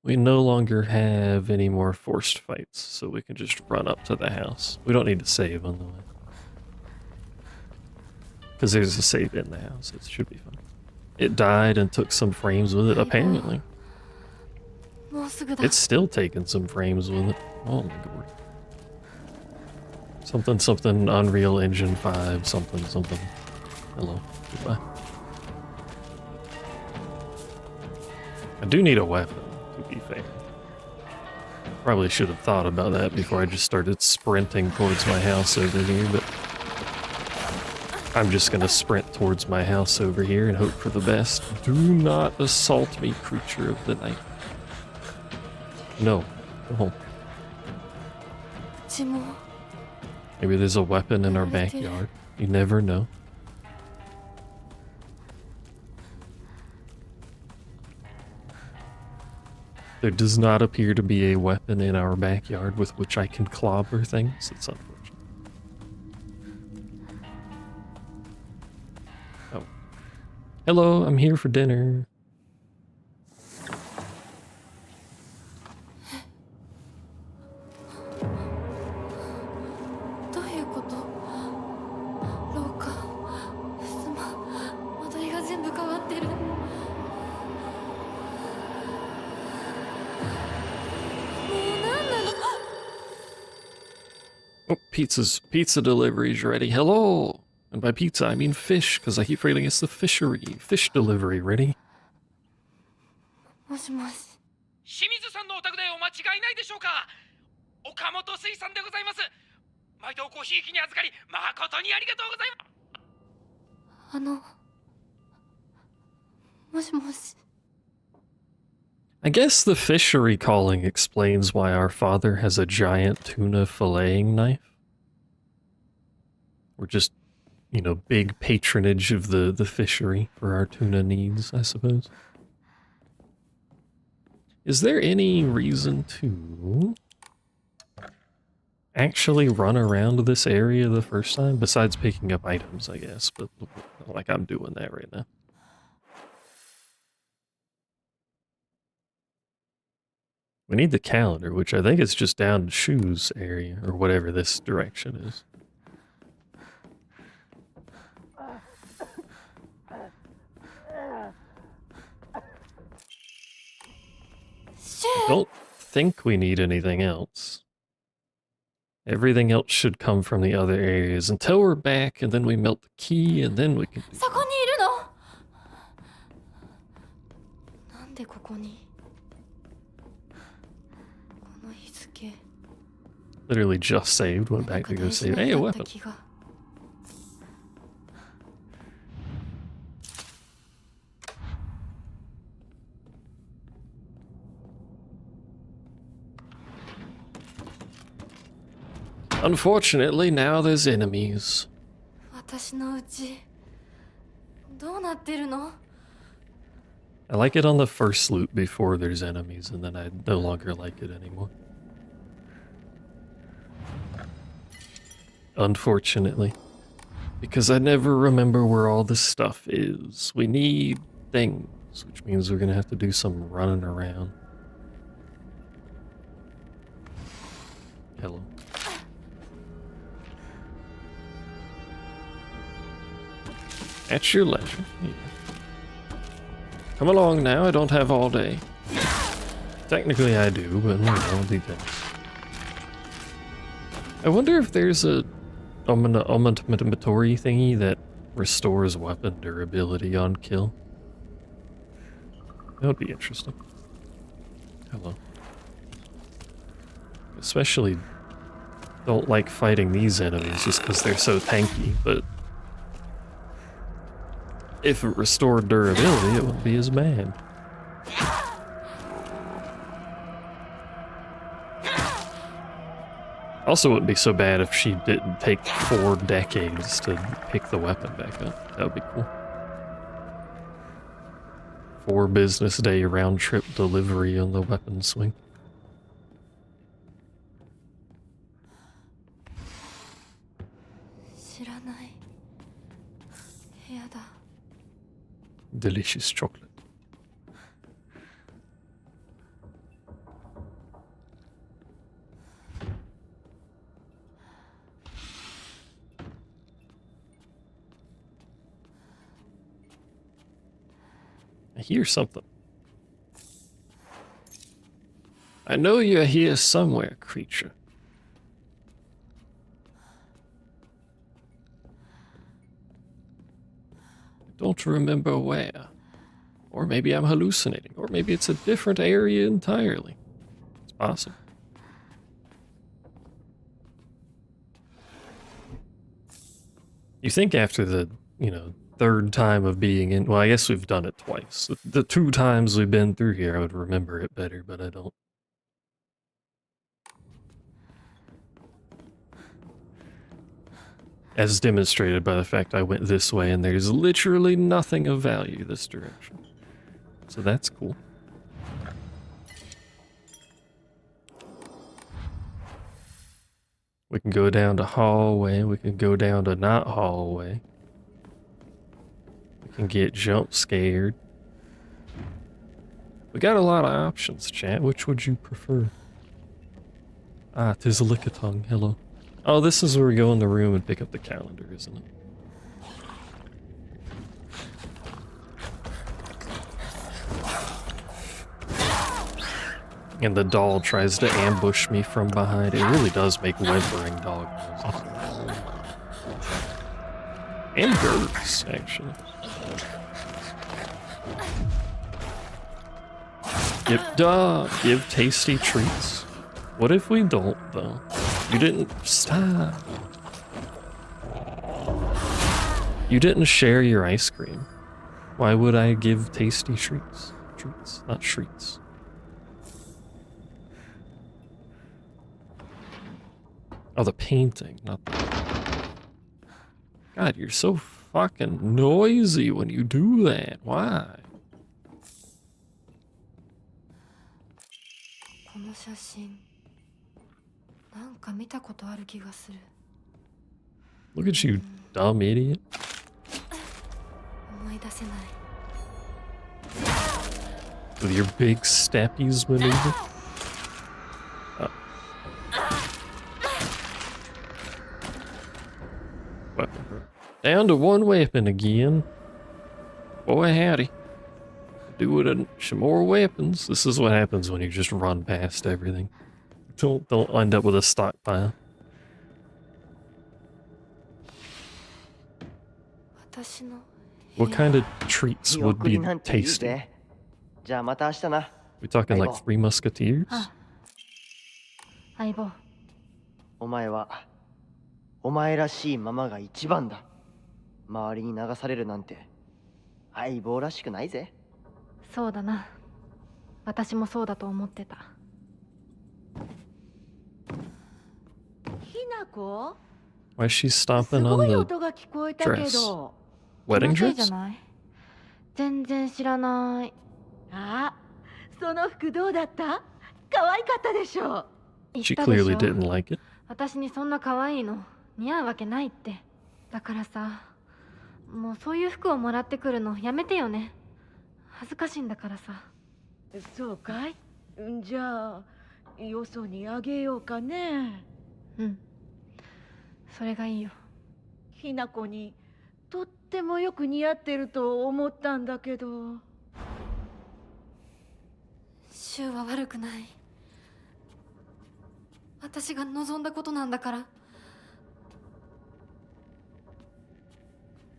we no longer have any more forced fights, so we can just run up to the house. We don't need to save on the way. Because there's a save in the house, it should be fine. It died and took some frames with it, apparently. It's still taking some frames with it. Oh my god. Something, something, Unreal Engine 5, something, something. Hello, goodbye. I do need a weapon, to be fair. Probably should have thought about that before I just started sprinting towards my house over here, but... I'm just gonna sprint towards my house over here and hope for the best. Do not assault me, creature of the night. No, go home. Maybe there's a weapon in our backyard. You never know. There does not appear to be a weapon in our backyard with which I can clobber things. It's unfortunate. Oh. Hello, I'm here for dinner. Oh, pizza delivery's ready. Hello. And by pizza, I mean fish, because I keep forgetting it's the fishery. Fish delivery, ready? もしもし。清水さんのお宅でお間違いないでしょうか。岡本水産でございます。毎度ごひいきに預かり誠にありがとうございます。もしもし。I guess the fishery calling explains why our father has a giant tuna filleting knife. We're just, you know, big patronage of the fishery for our tuna needs, I suppose. Is there any reason to actually run around this area the first time? Besides picking up items, I guess, but like I'm doing that right now. We need the calendar, which I think is just down to shoes area, or whatever this direction is. I don't think we need anything else. Everything else should come from the other areas until we're back, and then we melt the key, and then we can... そこにいるの？なんでここに？ Literally just saved, went back to go save. Hey, a weapon. Unfortunately, now there's enemies. 私のうちどうなってるの？ I like it on the first loot before there's enemies, and then I no longer like it anymore. Unfortunately. Because I never remember where all this stuff is. We need things, which means we're gonna have to do some running around. Hello. At your leisure. Yeah. Come along now, I don't have all day. Technically I do, but no, I'll do that. I wonder if there's a omentory thingy that restores weapon durability on kill. That would be interesting. Hello. Especially don't like fighting these enemies just because they're so tanky, but if it restored durability, it wouldn't be as bad. Also, it wouldn't be so bad if she didn't take 4 decades to pick the weapon back up. That would be cool. 4 business day round trip delivery on the weapon swing. Delicious chocolate. I hear something. I know you're here somewhere, creature. I don't remember where. Or maybe I'm hallucinating. Or maybe it's a different area entirely. It's possible. You think after the, you know, 3rd time of being in... Well, I guess we've done it twice. The 2 times we've been through here, I would remember it better, but I don't. As demonstrated by the fact I went this way and there's literally nothing of value this direction. So that's cool. We can go down to hallway, we can go down to not hallway. We can get jump scared. We got a lot of options, chat. Which would you prefer? Ah, 'tis a lick-a-tongue. Hello. Oh, this is where we go in the room and pick up the calendar, isn't it? And the doll tries to ambush me from behind. It really does make whimpering dog noises. And birds, actually. Give tasty treats. What if we don't, though? You didn't stop. You didn't share your ice cream. Why would I give tasty treats? Treats, not treats. Oh, the painting, not the... God, you're so fucking noisy when you do that. Why? この写真なんか見たことある気がする Look at you, dumb idiot. 思い出せない With your big steppies maneuver. Oh. Weapon. Down to one weapon again. Boy howdy. Do it some more weapons. This is what happens when you just run past everything. Don't end up with a stockpile. 私の What kind of treats would be tasty? じゃあまた明日な。 We talking like Three Musketeers? 相棒お前はお前らしいままが一番だ。周りに流されるなんて相棒らしくないぜ。そうだな私もそうだと思ってたひなこ Why is she す stomping ご on い the 音が聞こえたけ dress? ど Wedding 気のせいじゃ dress? ない全然知らないあその服どうだった可愛かったでしょ言っ She たでし clearly ょ didn't like it. 私にそんな可愛いの似合うわけないってだからさもうそういう服をもらってくるのやめてよね恥ずかしいんだからさそうかいじゃあよそにあげようかねうんそれがいいよひなこにとってもよく似合ってると思ったんだけどシュウは悪くない私が望んだことなんだから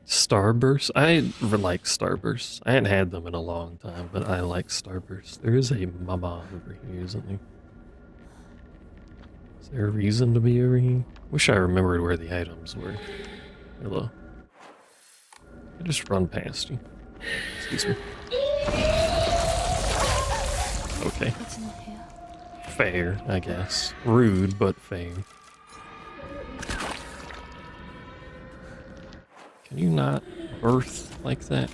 Starburst? I like Starburst. I hadn't had them in a long time, but I like Starburst. There is a mama over here, isn't there? Is there a reason to be over here? Wish I remembered where the items were. Hello. I just run past you. Excuse me. Okay. 別の部屋 Fair, I guess. Rude, but fair. Can you not birth like that?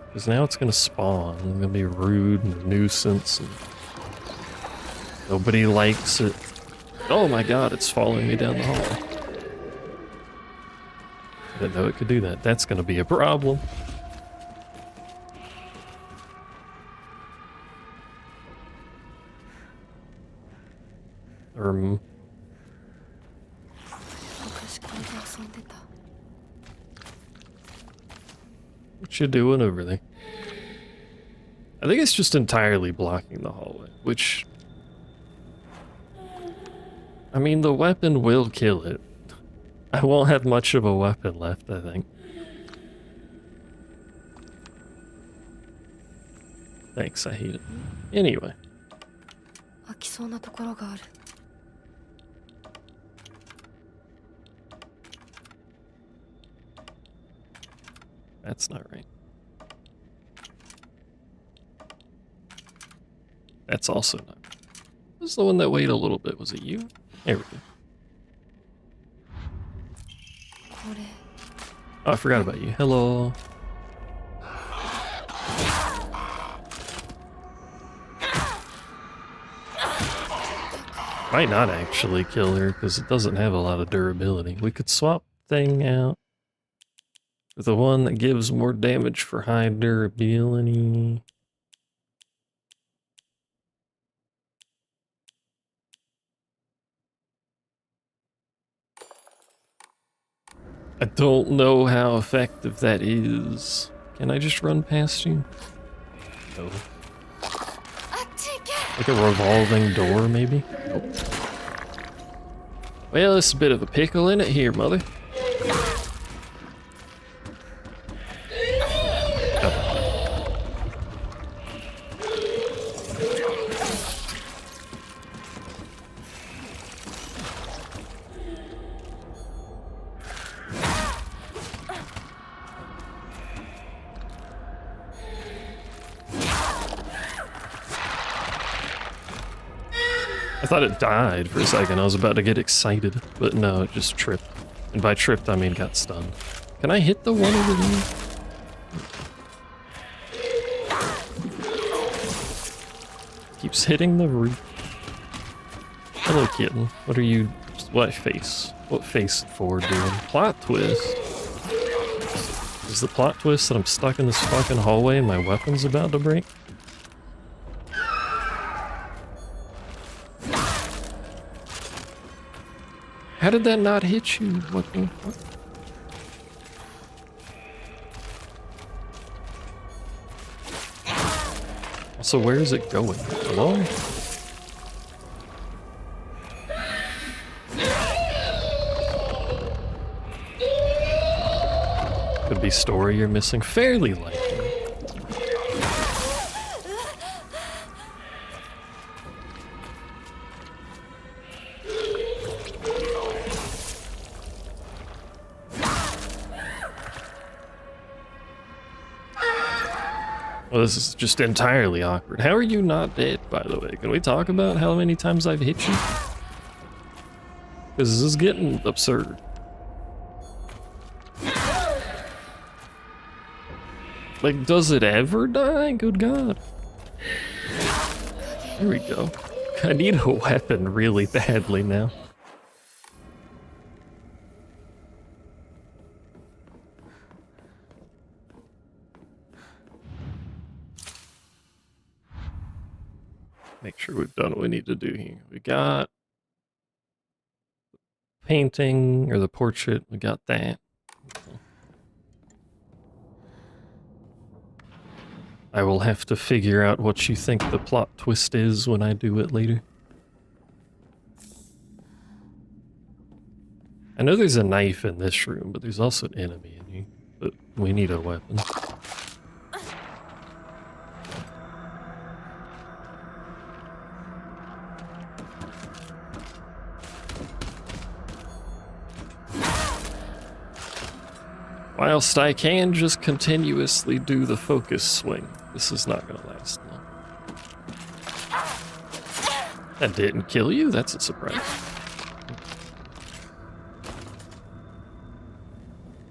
Because now it's gonna spawn. I'm gonna be rude and a nuisance and nobody likes it. Oh my god, it's following me down the hall. I didn't know it could do that. That's gonna be a problem. Um, 昔これで遊んでた what you doing over there? I think it's just entirely blocking the hallway, which... I mean, the weapon will kill it. I won't have much of a weapon left, I think. Thanks, I hate it. Anyway. 飽きそうなところがある That's not right. That's also not right. Who's the one that weighed a little bit? Was it you? There we go. これ Oh, I forgot about you. Hello. Might not actually kill her because it doesn't have a lot of durability. We could swap thing out with the one that gives more damage for high durability. I don't know how effective that is. Can I just run past you? No. あっち行け Like a revolving door, maybe? Nope. Well, it's a bit of a pickle in it here, mother. I thought it died for a second. I was about to get excited, but no, it just tripped. And by tripped, I mean got stunned. Can I hit the one over there? Keeps hitting the roof. Hello, kitten. What are you... What face? What face for doing? Plot twist. Is the plot twist that I'm stuck in this fucking hallway and my weapon's about to break? How did that not hit you? What the fuck? So where is it going? Hello? Could be story you're missing. Fairly likely. Well, this is just entirely awkward. How are you not dead, by the way? Can we talk about how many times I've hit you? Because this is getting absurd. Like, does it ever die? Good God. Here we go. I need a weapon really badly now. Make sure we've done what we need to do here. We got painting, or the portrait, we got that. I will have to figure out what you think the plot twist is when I do it later. I know there's a knife in this room, but there's also an enemy in here. But we need a weapon. Whilst I can just continuously do the focus swing, this is not gonna last long. That didn't kill you? That's a surprise.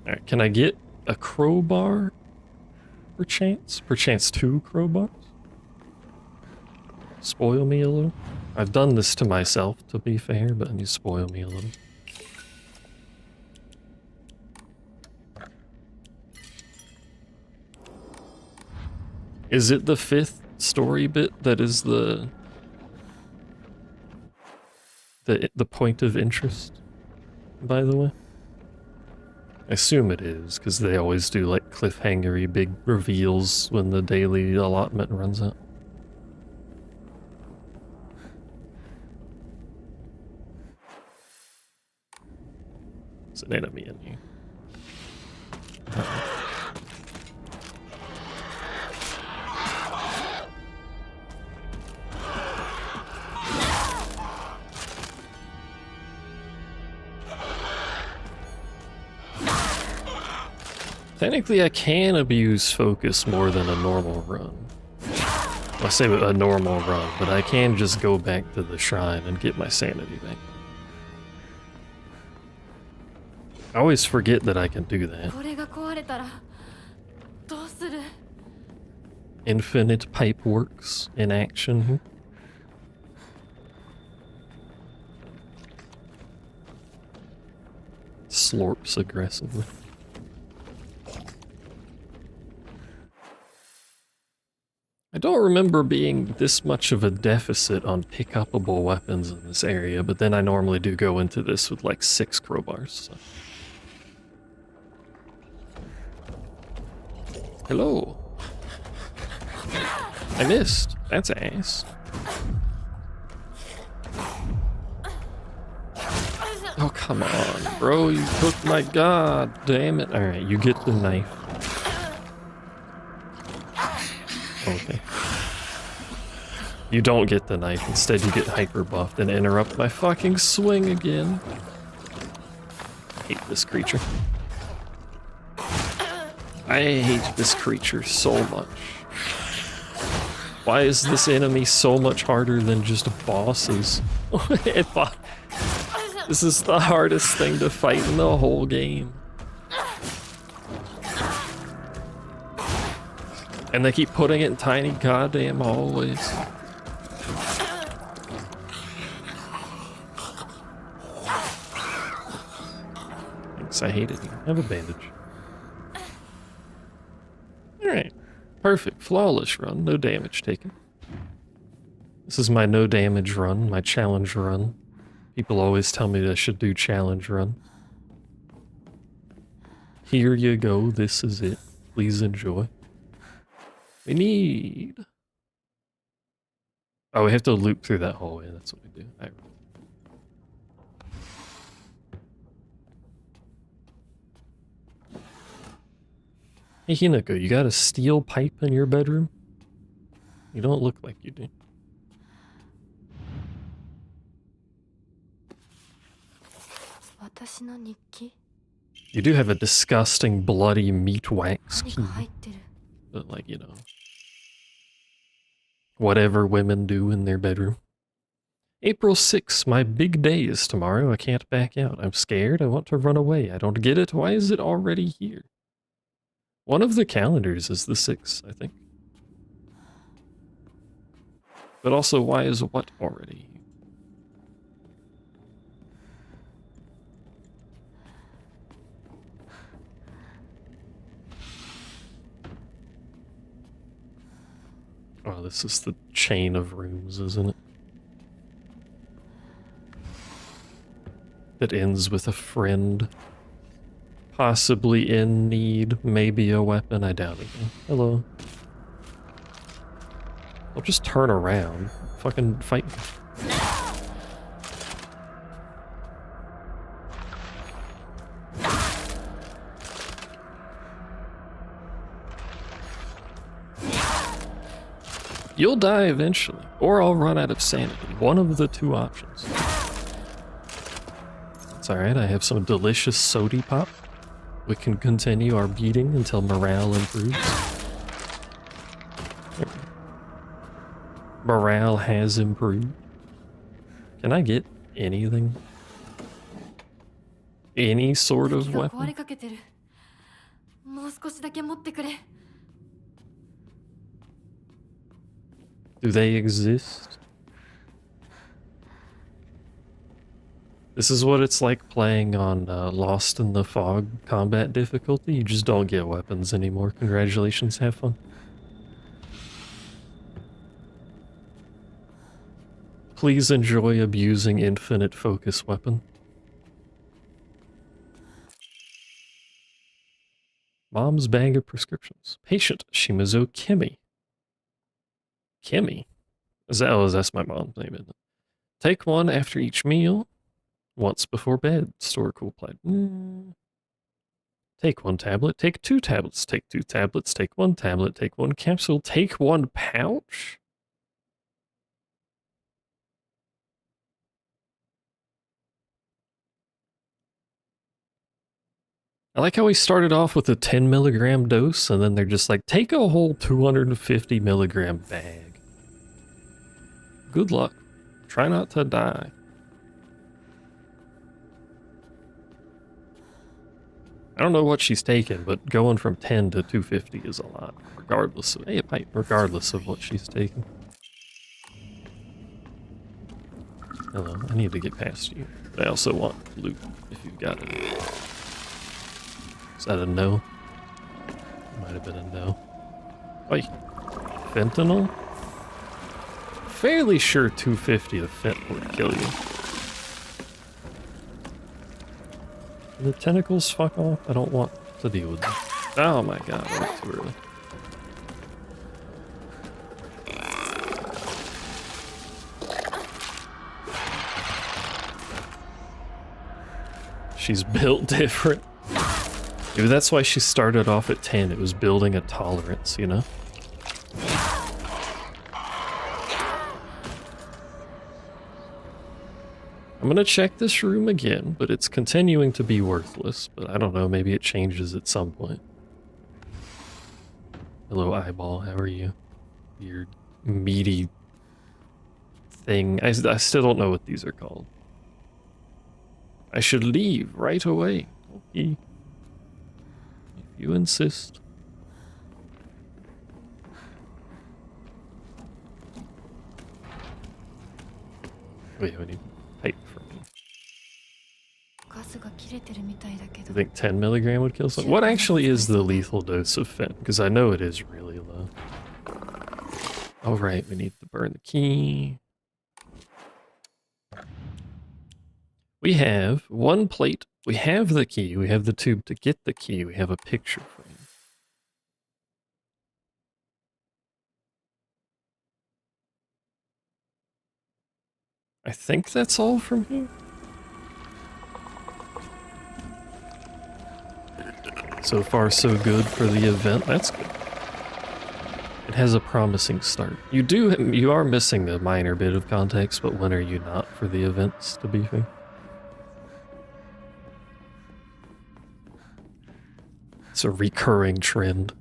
Alright, can I get a crowbar? Perchance? Perchance 2 crowbars? Spoil me a little? I've done this to myself, to be fair, but you spoil me a little. Is it the 5th story bit that is the point of interest, by the way? I assume it is, because they always do like cliffhangery big reveals when the daily allotment runs out. There's an enemy in here. Technically, I can abuse focus more than a normal run. I say a normal run, but I can just go back to the shrine and get my sanity back. I always forget that I can do that. Infinite pipe works in action. Slurps aggressively. I don't remember being this much of a deficit on pick-upable weapons in this area, but then I normally do go into this with like 6 crowbars. So. Hello. I missed. That's ass. Oh, come on, bro. You took my god damn it. Alright, you get the knife. Okay. You don't get the knife, instead you get hyper buffed and interrupt my fucking swing again. I hate this creature. I hate this creature so much. Why is this enemy so much harder than just bosses? This is the hardest thing to fight in the whole game. And they keep putting it in tiny goddamn hallways. Thanks, I hated you. Have a bandage. Alright. Perfect. Flawless run. No damage taken. This is my no damage run, my challenge run. People always tell me that I should do challenge run. Here you go. This is it. Please enjoy. We need... Oh, we have to loop through that hallway. That's what we do. All right. Hey, Hinako, you got a steel pipe in your bedroom? You don't look like you do. You do have a disgusting, bloody meat wax key. But, like, you know, whatever women do in their bedroom. April 6th, my big day is tomorrow. I can't back out. I'm scared. I want to run away. I don't get it. Why is it already here? One of the calendars is the 6th, I think. But also, why is what already? Oh, this is the chain of rooms, isn't it? That ends with a friend. Possibly in need, maybe a weapon, I doubt it. Hello. I'll just turn around. Fucking fight me. You'll die eventually, or I'll run out of sanity. One of the two options. It's alright, I have some delicious sody pop. We can continue our beating until morale improves. Morale has improved. Can I get anything? Any sort of weapon? Do they exist? This is what it's like playing on Lost in the Fog combat difficulty. You just don't get weapons anymore. Congratulations, have fun. Please enjoy abusing infinite focus weapon. Mom's bag of prescriptions. Patient Shimazo Kimi. Kimmy? Is that, oh, that's my mom's name, isn't it? Take one after each meal. Once before bed. Store cool plaid. Take one tablet. Take two tablets. Take two tablets. Take one tablet. Take one capsule. Take one pouch? I like how we started off with a 10 milligram dose, and then they're just like, take a whole 250 milligram bag. Good luck. Try not to die. I don't know what she's taking, but going from 10 to 250 is a lot, regardless of, hey, it might, regardless of what she's taking. Hello, I need to get past you. But I also want loot, if you've got it. Is that a no? Might have been a no. Wait, fentanyl? Fairly sure 250 of fent would kill you. The tentacles fuck off? I don't want to deal with them. Oh my god, I went too early. She's built different. Maybe that's why she started off at 10. It was building a tolerance, you know? I'm gonna check this room again, but it's continuing to be worthless. But I don't know, maybe it changes at some point. Hello, eyeball, how are you? Weird meaty thing. I still don't know what these are called. I should leave right away. Okay. If you insist. Wait, we need pipe for me. I think 10 milligram would kill someone. What actually is the lethal dose of fent? Because I know it is really low. All right, we need to burn the key. We have one plate. We have the key. We have the tube to get the key. We have a picture frame. I think that's all from here. So far, so good for the event. That's good. It has a promising start. You are missing a minor bit of context, but when are you not for the events, to be fair? It's a recurring trend.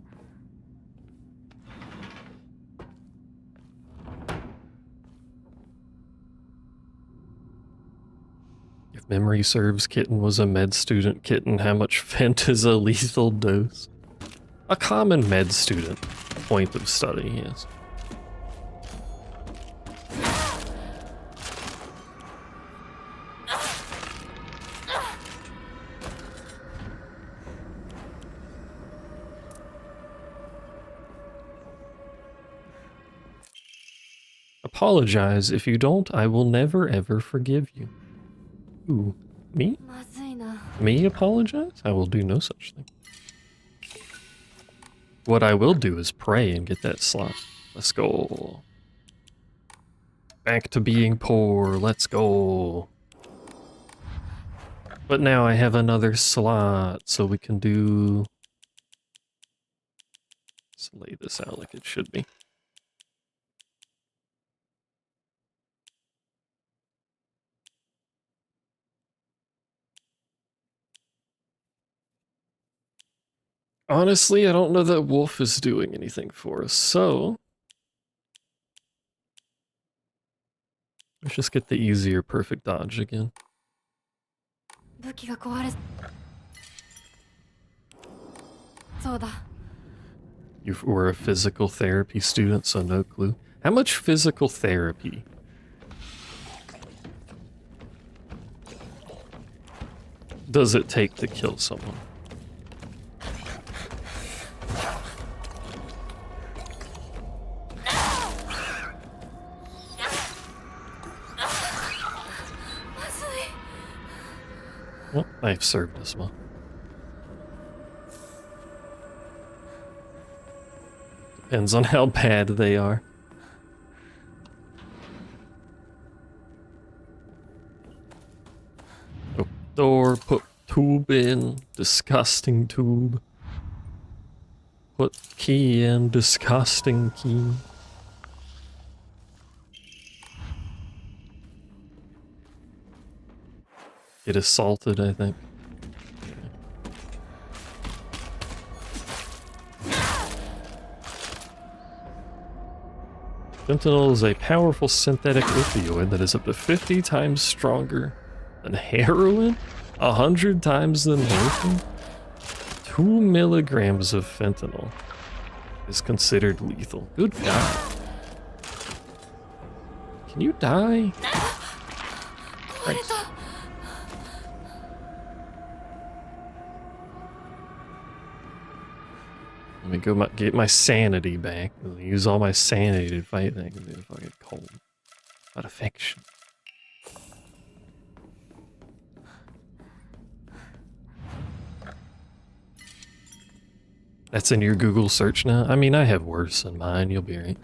If memory serves, Kitten was a med student. Kitten, how much fent is a lethal dose? A common med student point of study, yes. Apologize. If you don't, I will never ever forgive you. Ooh, me? Me apologize? I will do no such thing. What I will do is pray and get that slot. Let's go. Back to being poor. Let's go. But now I have another slot, so we can do... Let's lay this out like it should be. Honestly, I don't know that Wolf is doing anything for us, so... Let's just get the easier perfect dodge again. You were a physical therapy student, so no clue. How much physical therapy does it take to kill someone? Well, I've served as well. Depends on how bad they are. Open door, put tube in, disgusting tube. Put key in, disgusting key. Get assaulted, I think. Fentanyl is a powerful synthetic opioid that is up to 50 times stronger than heroin, 100 times than morphine. 2 milligrams of fentanyl is considered lethal. Good God. Can you die? Christ. Let me go get my sanity back. I'll use all my sanity to fight that. Gonna be fucking cold. Not affection. That's in your Google search now? I mean, I have worse than mine. You'll be right.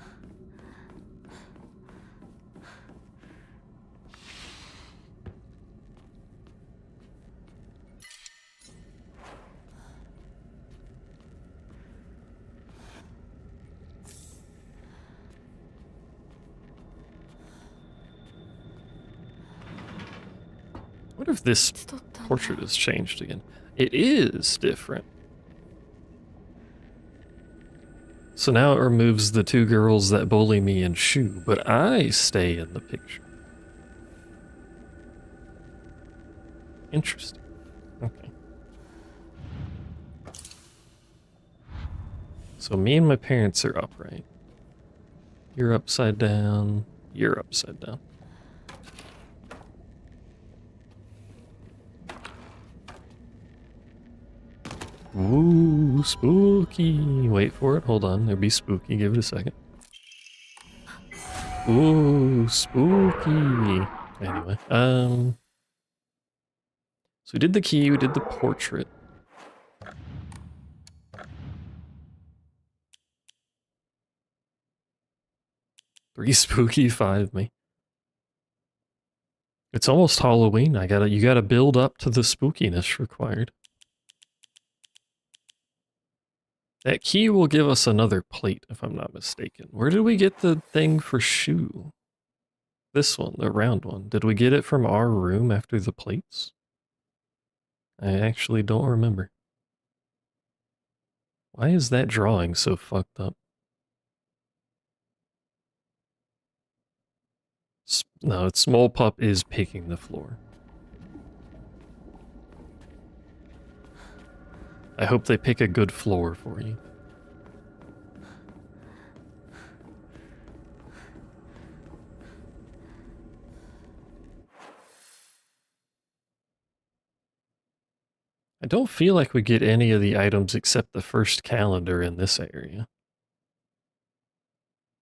What if this portrait has changed again? It is different. So now it removes the two girls that bully me in Shu, but I stay in the picture. Interesting. Okay. So me and my parents are upright. You're upside down. You're upside down. Ooh, spooky. Wait for it. Hold on. It'll be spooky. Give it a second. Ooh, spooky. Anyway, so we did the key, we did the portrait. Three spooky, five me. It's almost Halloween. You gotta build up to the spookiness required. That key will give us another plate, if I'm not mistaken. Where did we get the thing for Shu? This one, the round one. Did we get it from our room after the plates? I actually don't remember. Why is that drawing so fucked up? No, it's Small Pup is picking the floor. I hope they pick a good floor for you. I don't feel like we get any of the items except the first calendar in this area.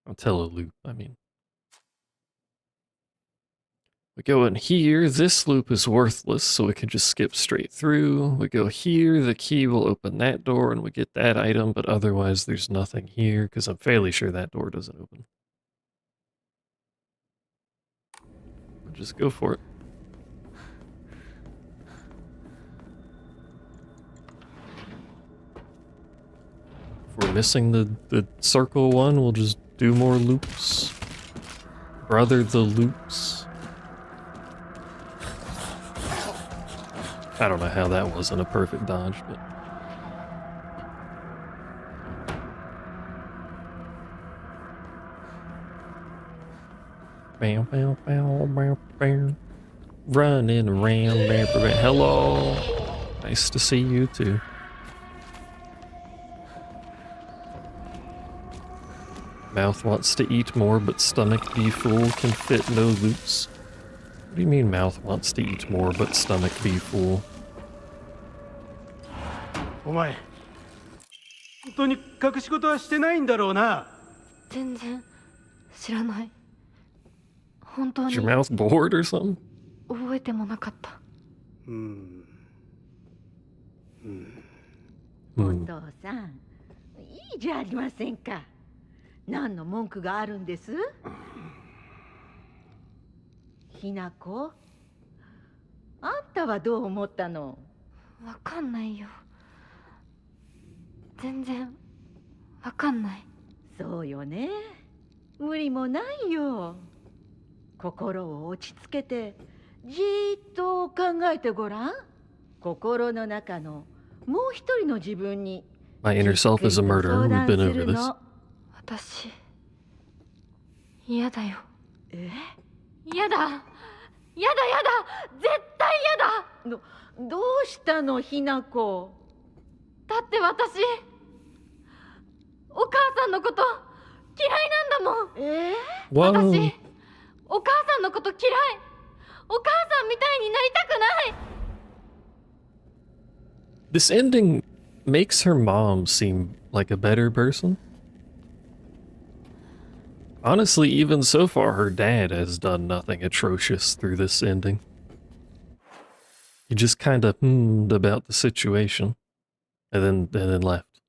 I'll tell a loop, I mean. We go in here, this loop is worthless, so we can just skip straight through. We go here, the key will open that door and we get that item, but otherwise there's nothing here, because I'm fairly sure that door doesn't open. We'll just go for it. If we're missing the circle one, we'll just do more loops. Brother the loops. I don't know how that wasn't a perfect dodge, but... Bow, bow, bow, bow, bow. Running around, hello! Nice to see you too. Mouth wants to eat more, but stomach be full, can fit no loops. What do you mean mouth wants to eat more, but stomach be full? お前本当に隠し事はしてないんだろうな。全然知らない。本当 Is に your mouth bored or something? 覚えてもなかった。お父さん、いいじゃありませんか。何の文句があるんです？ひなこ、あんたはどう思ったの？わかんないよ。全然わかんない。そうよね。無理もないよ。心を落ち着けてじーっと考えてごらん。心の中のもう一人の自分に My inner self is a murderer. We've been over this. 私嫌だよ。え？嫌だ。やだやだ。絶対嫌だ。どうしたの、ひなこ？だって私お母さんのこと嫌いなんだもん。私お母さんのこと嫌い。お母さんみたいになりたくない。This ending makes her mom seem like a better person. Honestly, even so far, her dad has done nothing atrocious through this ending. He just kind of hummed about the situation, and then left.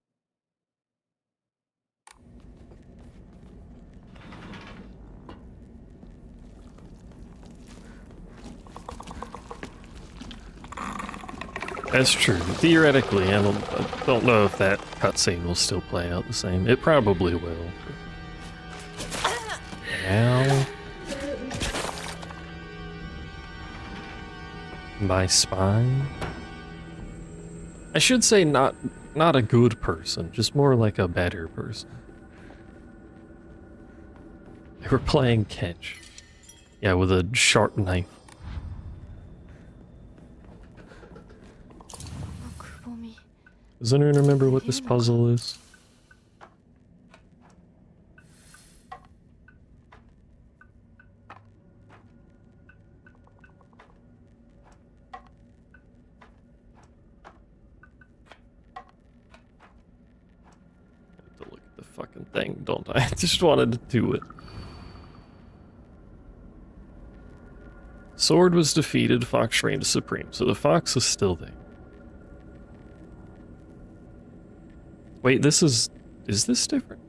That's true. Theoretically, I don't know if that cutscene will still play out the same. It probably will. Ow. My spine? I should say not a good person, just more like a better person. They were playing catch. Yeah, with a sharp knife. Does anyone remember what this puzzle is? I have to look at the fucking thing, don't I? I just wanted to do it. Sword was defeated, Fox reigned supreme, so the fox is still there. Wait, this is this different?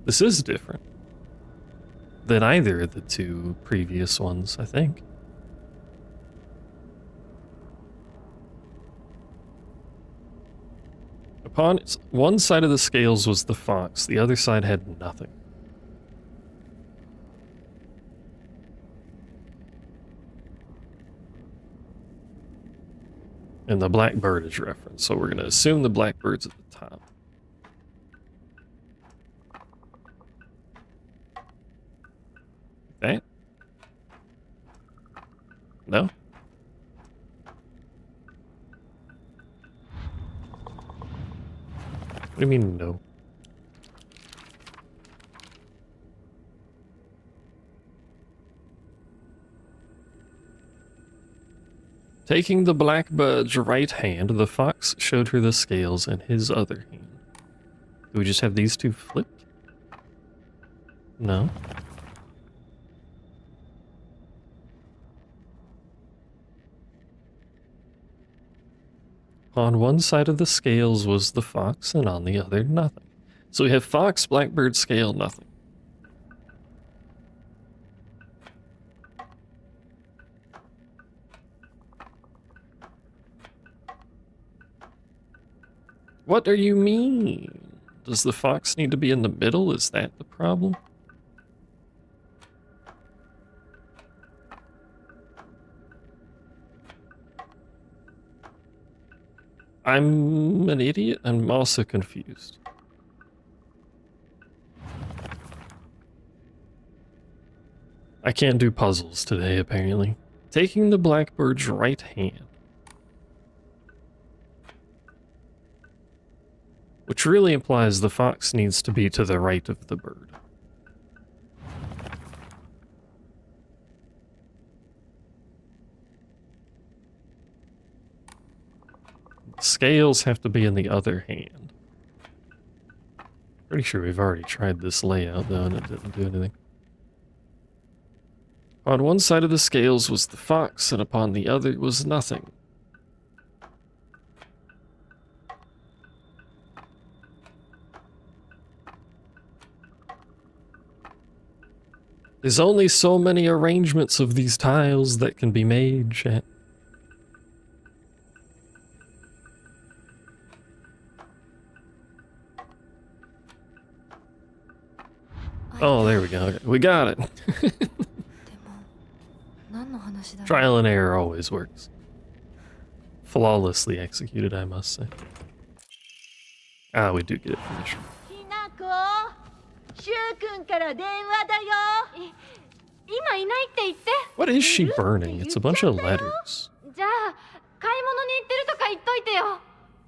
This is different than either of the two previous ones, I think. Upon one side of the scales was the fox, the other side had nothing. And the blackbird is referenced, so we're going to assume the blackbird's at the top. Okay. No? What do you mean, no? Taking the blackbird's right hand, the fox showed her the scales in his other hand. Do we just have these two flipped? No. On one side of the scales was the fox, and on the other, nothing. So we have fox, blackbird, scale, nothing. What do you mean? Does the fox need to be in the middle? Is that the problem? I'm an idiot. I'm also confused. I can't do puzzles today, apparently. Taking the blackbird's right hand. Which really implies the fox needs to be to the right of the bird. Scales have to be in the other hand. Pretty sure we've already tried this layout though and it didn't do anything. On one side of the scales was the fox and upon the other was nothing. There's only so many arrangements of these tiles that can be made, chat. Oh, there we go. We got it. Trial and error always works. Flawlessly executed, I must say. Ah, we do get it from the shore. シュウ君から電話だよ。今いないって言って。 What is she burning? It's a bunch of letters. じゃあ買い物に行ってるとか言っといてよ。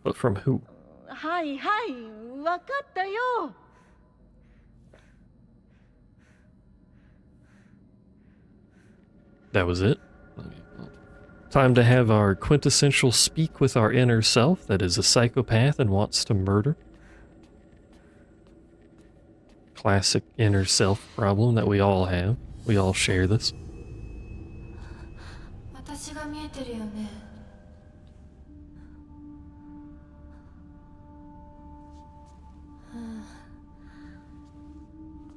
But from who? はいはい、わかったよ。That was it? Time to have our quintessential speak with our inner self that is a psychopath and wants to murder. Classic inner self problem that we all have. We all share this. 私が見えてるよね。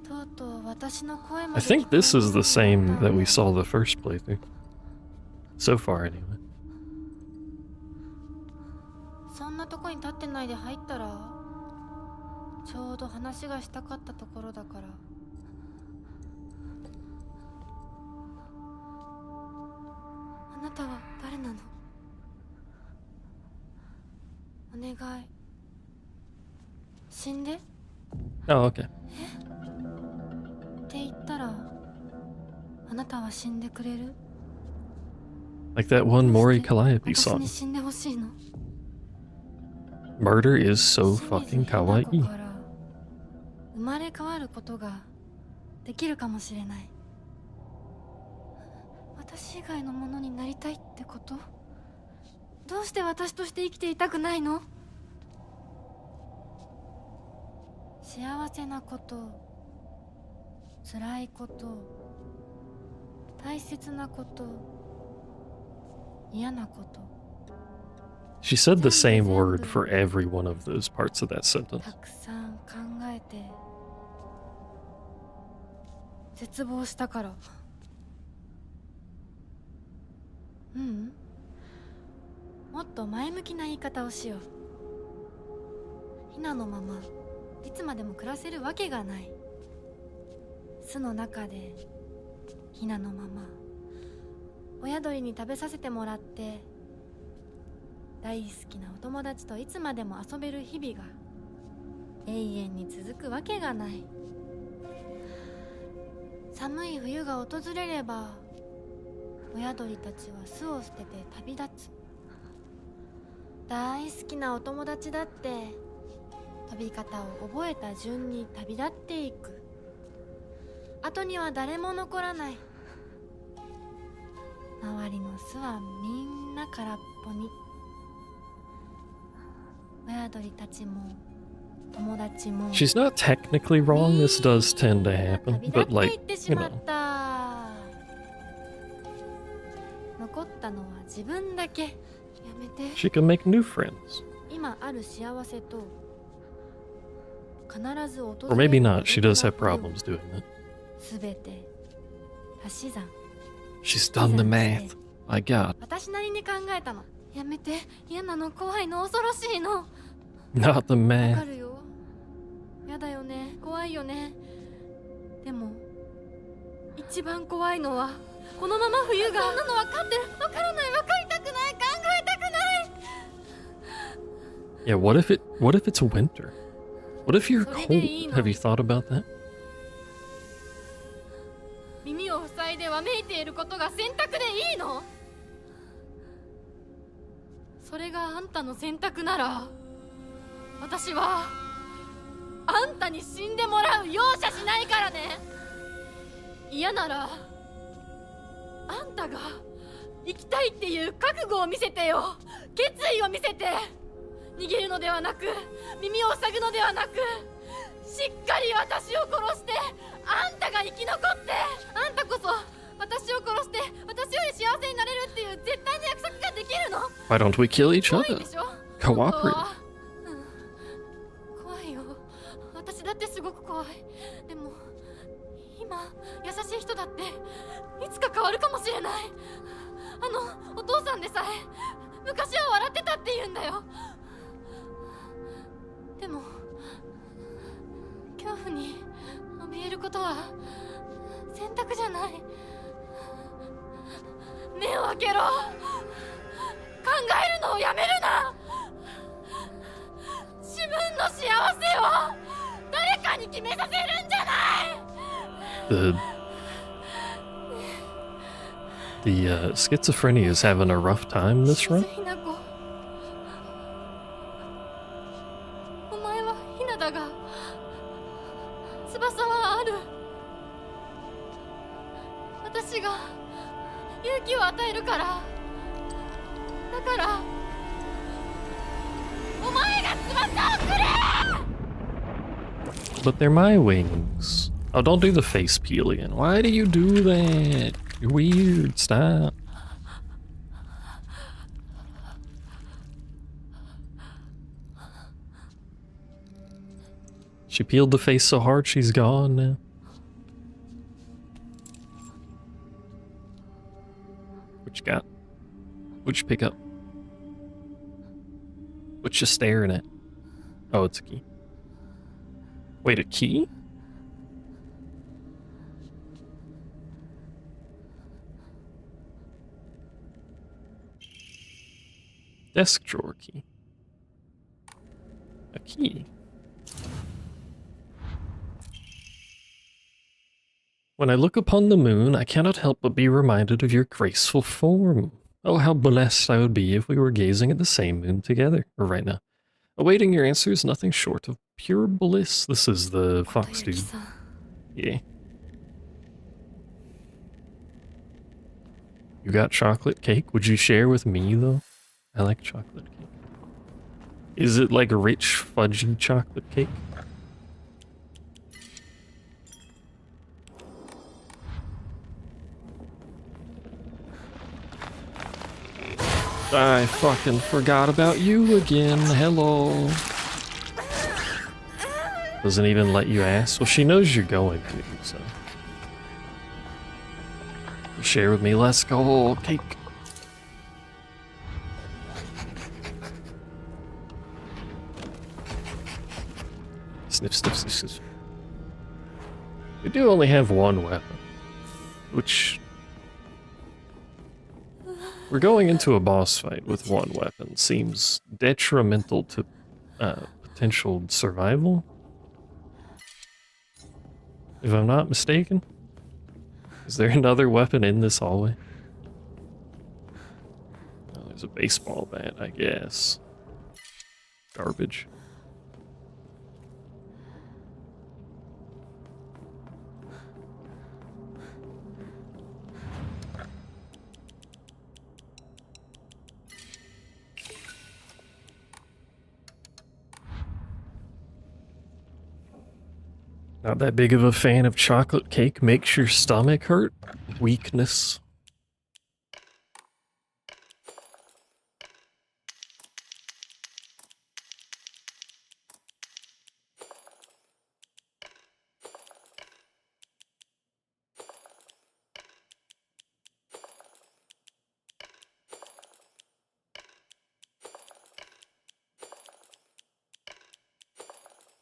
とうとう私の声ま I で think this is the same that we saw the first playthrough. So far, anyway. そんなとこに立ってないで入ったらちょうど話がしたかったところだから。あなたは誰なの？お願い死んで。Oh, okay. って言ったらあなたは死んでくれる？ Like that one どう Mori して Calliope 私に song. 死んでほしいの？ Murder is so 清水 fucking ひな子 kawaii. から生まれ変わることができるかもしれない。私以外のものになりたいってこと？どうして私として生きていたくないの？幸せなこと、辛いこと、大切なこと、嫌なこと。 She said the same word for every one of those parts of that sentence. たくさん考えて絶望したから。ううん、もっと前向きな言い方をしよう。ひなのままいつまでも暮らせるわけがない。巣の中でひなのまま親鳥に食べさせてもらって大好きなお友達といつまでも遊べる日々が永遠に続くわけがない。寒い冬が訪れれば親鳥たちは巣を捨てて旅立つ。大好きなお友達だって飛び方を覚えた順に旅立っていく。後には誰も残らない。周りの巣はみんな空っぽに。親鳥たちも友達も She's not technically wrong, this does tend to happen, but like, you know. 残ったのは自分だけ。やめて。 She can make new friends. 今ある幸せと必ず訪れる。 Or maybe not, she does have problems doing that. すべて足し算。 She's done the math. My god. 私なりに考えたの。やめて。嫌なの、怖いの、恐ろしいの。 Not the わか math. るよ。やだよね。怖いよね。でも一番怖いのはこのまま冬が。そんなの分かってる。分からない。分かりたくない。考えたくない。 Yeah, what if it's winter? What if you're cold? Have you thought about that? 耳を塞いでわめいていることが選択でいいの？それがあんたの選択なら私はあんたに死んでもらう。容赦しないからね。嫌ならあんたが生きたいっていう覚悟を見せてよ。決意を見せて。逃げるのではなく耳を塞ぐのではなくしっかり私を殺してあんたが生き残って。あんたこそ私を殺して私より幸せになれるっていう絶対の約束ができるの？ Why don't we kill each 怖い other? でしょ？ Cooperate. 怖いよ。私だってすごく怖い。でも今優しい人だっていつか変わるかもしれない。お父さんでさえ昔は笑ってたって言うんだよ。でも恐怖に怯えることは選択じゃない。目を開けろ。考えるのをやめるな。自分の幸せを誰かに決めさせるんじゃない。 The schizophrenia is having a rough time this run. ひな子、お前はひなだが翼はある。私が勇気を与えるから。だからお前が翼をくれ。 But they're my wings. Oh, don't do the face peel again. Why do you do that? You're weird. Stop. She peeled the face so hard she's gone now. What you got? What'd you pick up? What you staring at? Oh, it's a key. Wait, a key? Desk drawer key. A key. When I look upon the moon, I cannot help but be reminded of your graceful form. Oh, how blessed I would be if we were gazing at the same moon together, right now. Awaiting your answer is nothing short of pure bliss. This is the fox dude. Yeah. You got chocolate cake? Would you share with me, though? I like chocolate cake. Is it like rich, fudgy chocolate cake? I fucking forgot about you again. Hello. Doesn't even let you ask. Well, she knows you're going to, so. Share with me. Let's go. Cake. Sniff, sniff, sniff, sniff. We do only have one weapon, which... We're going into a boss fight with one weapon. Seems detrimental to potential survival. If I'm not mistaken. Is there another weapon in this hallway? Oh, there's a baseball bat, I guess. Garbage. Not that big of a fan of chocolate cake. Makes your stomach hurt. Weakness.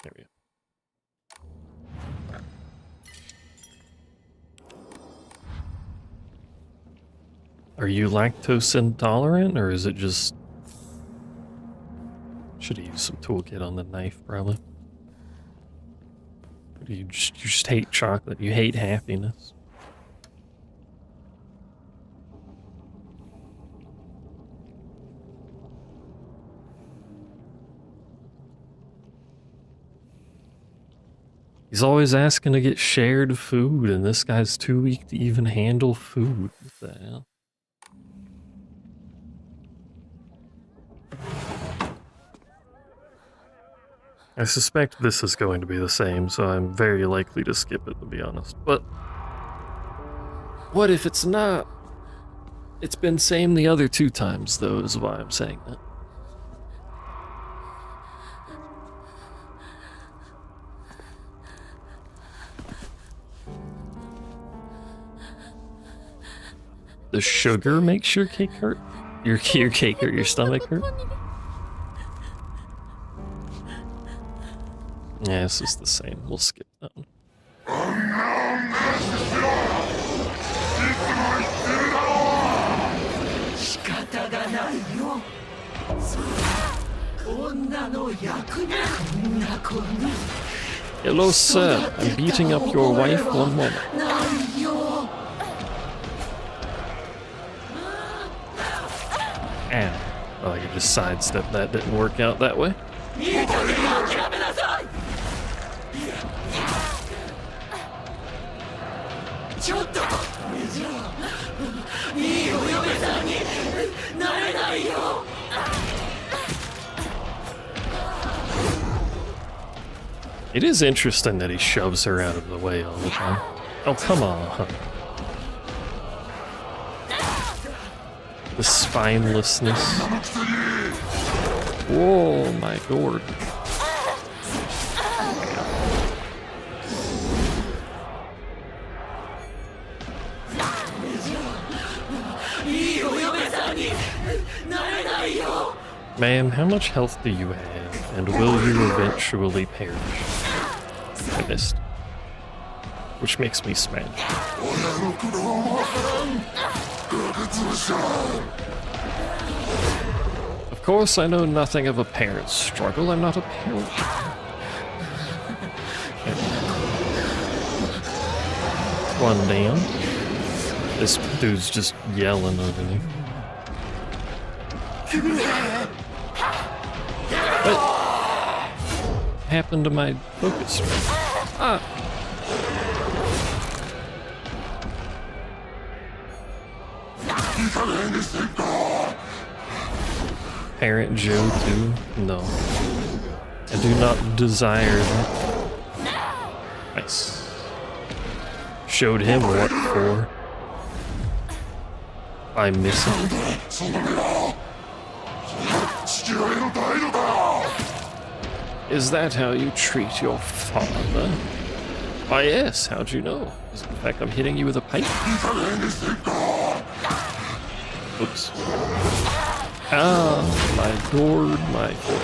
There we go. Are you lactose intolerant, or is it just... Should have used some toolkit on the knife, probably. Or do you just hate chocolate? You hate happiness? He's always asking to get shared food, and this guy's too weak to even handle food. What the hell? I suspect this is going to be the same, so I'm very likely to skip it, to be honest. But what if it's not? It's been same the other 2 times, though, is why I'm saying that. The sugar makes your cake hurt? Your cake hurt, your stomach hurt? Yeah, this is the same. We'll skip that one. Hello, sir. I'm beating up your wife. One moment. Ow. Well, I could just sidestep that. Didn't work out that way. It is interesting that he shoves her out of the way all the time. Oh, come on. The spinelessness. Whoa, my god. Ma'am, how much health do you have, and will you eventually perish? I missed. Which makes me smash. Of course, I know nothing of a parent's struggle. I'm not a parent. one down. This dude's just yelling over there. What happened to my focus? Ah! Parent Joe too? No. I do not desire that. Nice. Showed him what for. By missing. Is that how you treat your father? Why yes, how'd you know? In fact, I'm hitting you with a pipe. Oops. Ah, my gourd, my foot.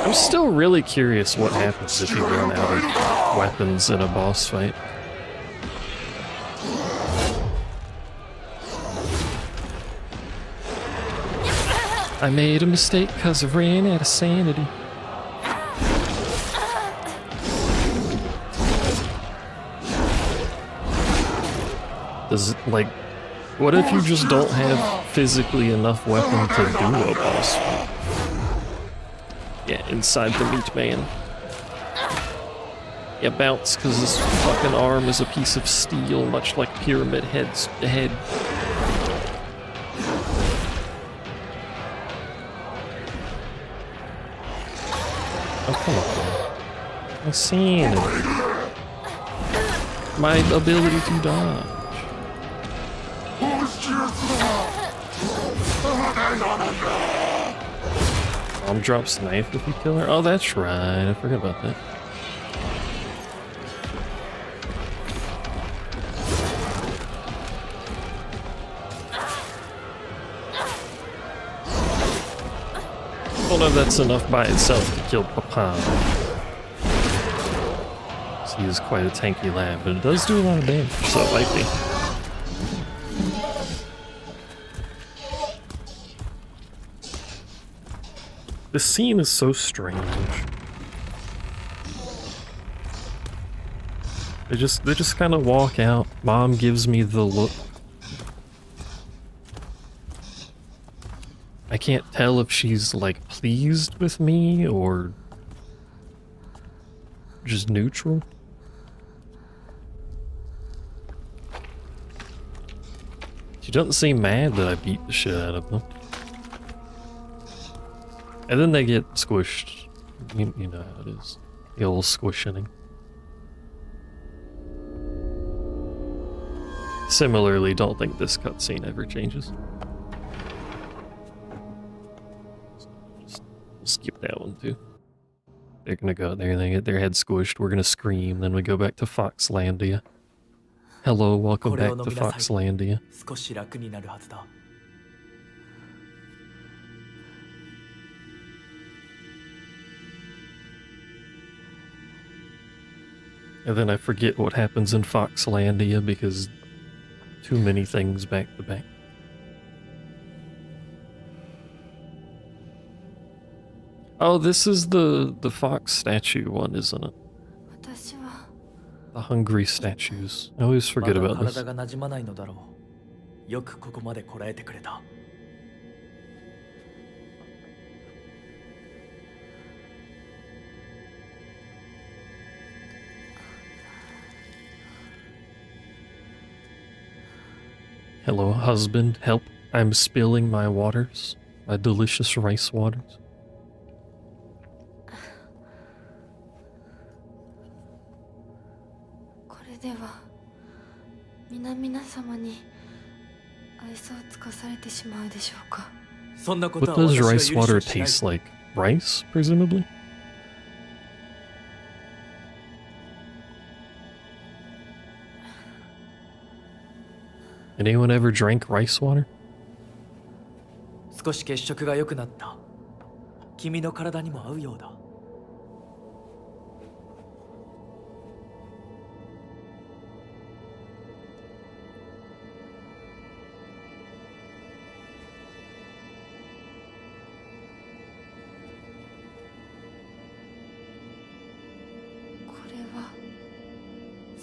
I'm still really curious what happens if you run out of weapons in a boss fight. I made a mistake because I ran out of sanity. Does it, like, what if you just don't have physically enough weapon to do a boss fight? Yeah, inside the meat man. Yeah, bounce, because this fucking arm is a piece of steel, much like Pyramid Head's head. Oh, come on. I'm seeing it. My ability to dodge. Mom drops knife if you kill her? Oh, that's right. I forgot about that. I don't know if that's enough by itself to kill Papa. He is quite a tanky lad, but it does do a lot of damage, so it might be. This scene is so strange. They just kind of walk out. Mom gives me the look. I can't tell if she's like pleased with me or just neutral. She doesn't seem mad that I beat the shit out of them. And then they get squished. You know how it is. The old squishing. Similarly, don't think this cutscene ever changes. Just skip that one too. They're gonna go out there and they get their head squished. We're gonna scream, then we go back to Foxlandia. Hello, welcome back to Foxlandia. And then I forget what happens in Foxlandia because too many things back to back. Oh, this is the fox statue one, isn't it? The hungry statues. I always forget about this. Hello, husband. Help. I'm spilling my waters. My delicious rice waters. What does rice water taste like? Rice, presumably? Anyone ever drank rice water? 少し血色が良くなった。君の体にも合うようだ。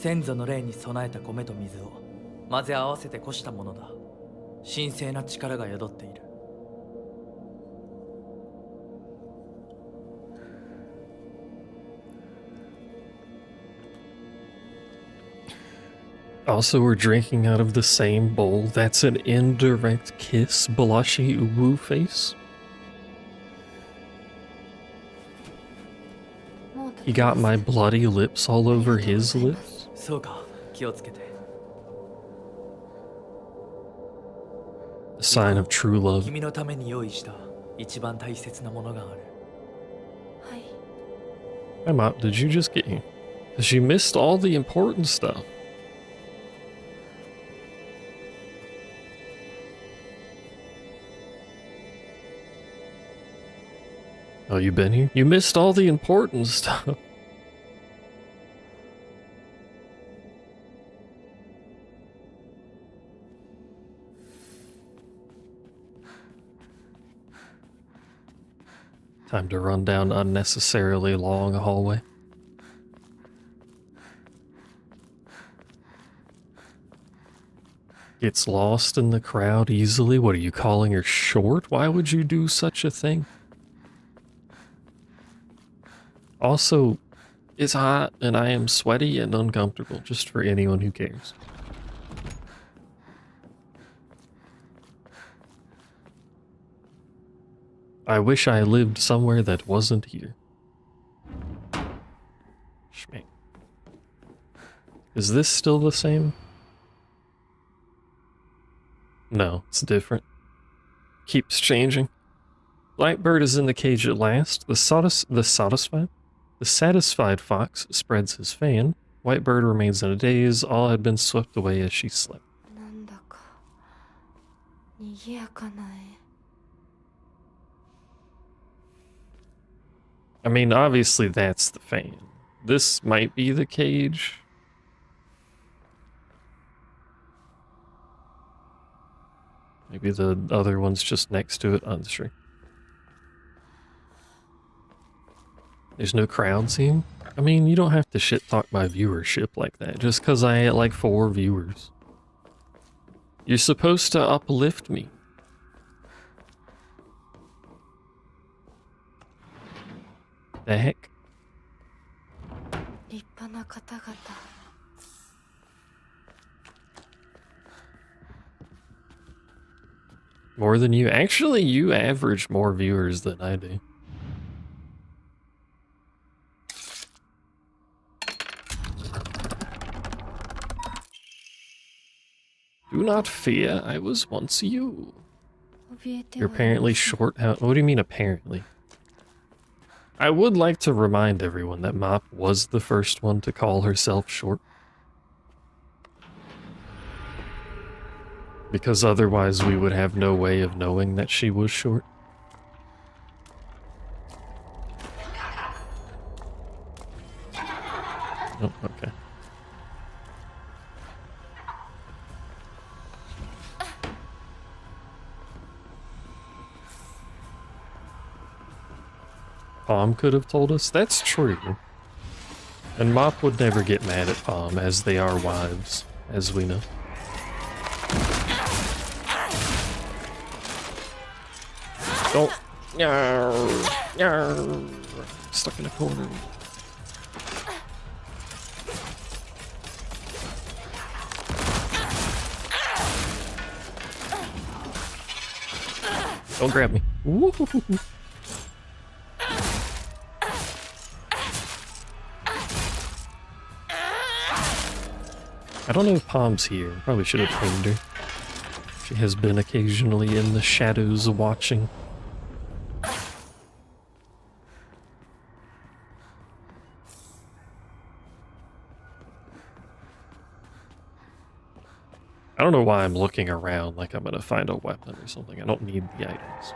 先祖の霊に備えた米と水を混ぜ合わせてこしたものだ。神聖な力が宿っている。Also, we're drinking out of the same bowl. That's an indirect kiss, blushy uwu face. He got my bloody lips all over his lips. そうか、気をつけて。A sign of true love. 君のために用意した一番大切なものがある。Hi, Mop, did you just get here? Because you missed all the important stuff. Oh, you been here? You missed all the important stuff. Time to run down unnecessarily long hallway. Gets lost in the crowd easily. What are you calling her short? Why would you do such a thing? Also, it's hot and I am sweaty and uncomfortable, just for anyone who cares. I wish I lived somewhere that wasn't here. Schmeck. Is this still the same? No, it's different. Keeps changing. Blackbird is in the cage at last. The satisfied fox spreads his fan. Whitebird remains in a daze. All had been swept away as she slept. I mean, obviously that's the fan. This might be the cage. Maybe the other one's just next to it. Unsure. There's no crowds here? I mean, you don't have to shit-talk my viewership like that, just because I had like 4 viewers. You're supposed to uplift me. The heck? More than you? Actually, you average more viewers than I do. Do not fear, I was once you. You're apparently short. What do you mean apparently? I would like to remind everyone that Mop was the first one to call herself short. Because otherwise we would have no way of knowing that she was short. Oh, okay. Palm could have told us. That's true. And Mop would never get mad at Palm, as they are wives, as we know. Don't. Stuck in a corner. Don't grab me. Woo-hoo-hoo-hoo. I don't know if Palm's here. Probably should have pinged her. She has been occasionally in the shadows watching. I don't know why I'm looking around like I'm gonna find a weapon or something. I don't need the items.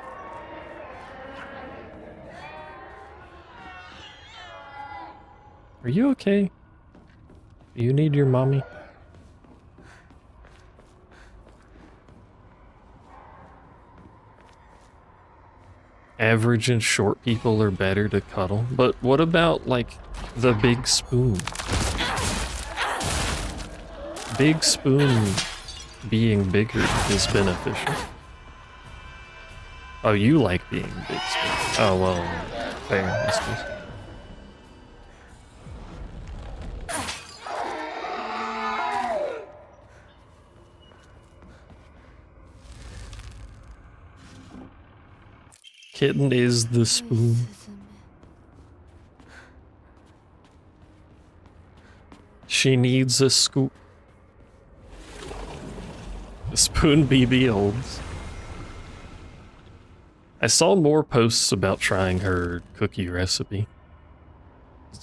Are you okay? Do you need your mommy? Average and short people are better to cuddle, but what about, like, the big spoon? big spoon being bigger is beneficial. Oh, you like being big spoon. Oh, well, fair, I suppose. Kitten is the spoon. She needs a scoop. The spoon BB holds. I saw more posts about trying her cookie recipe.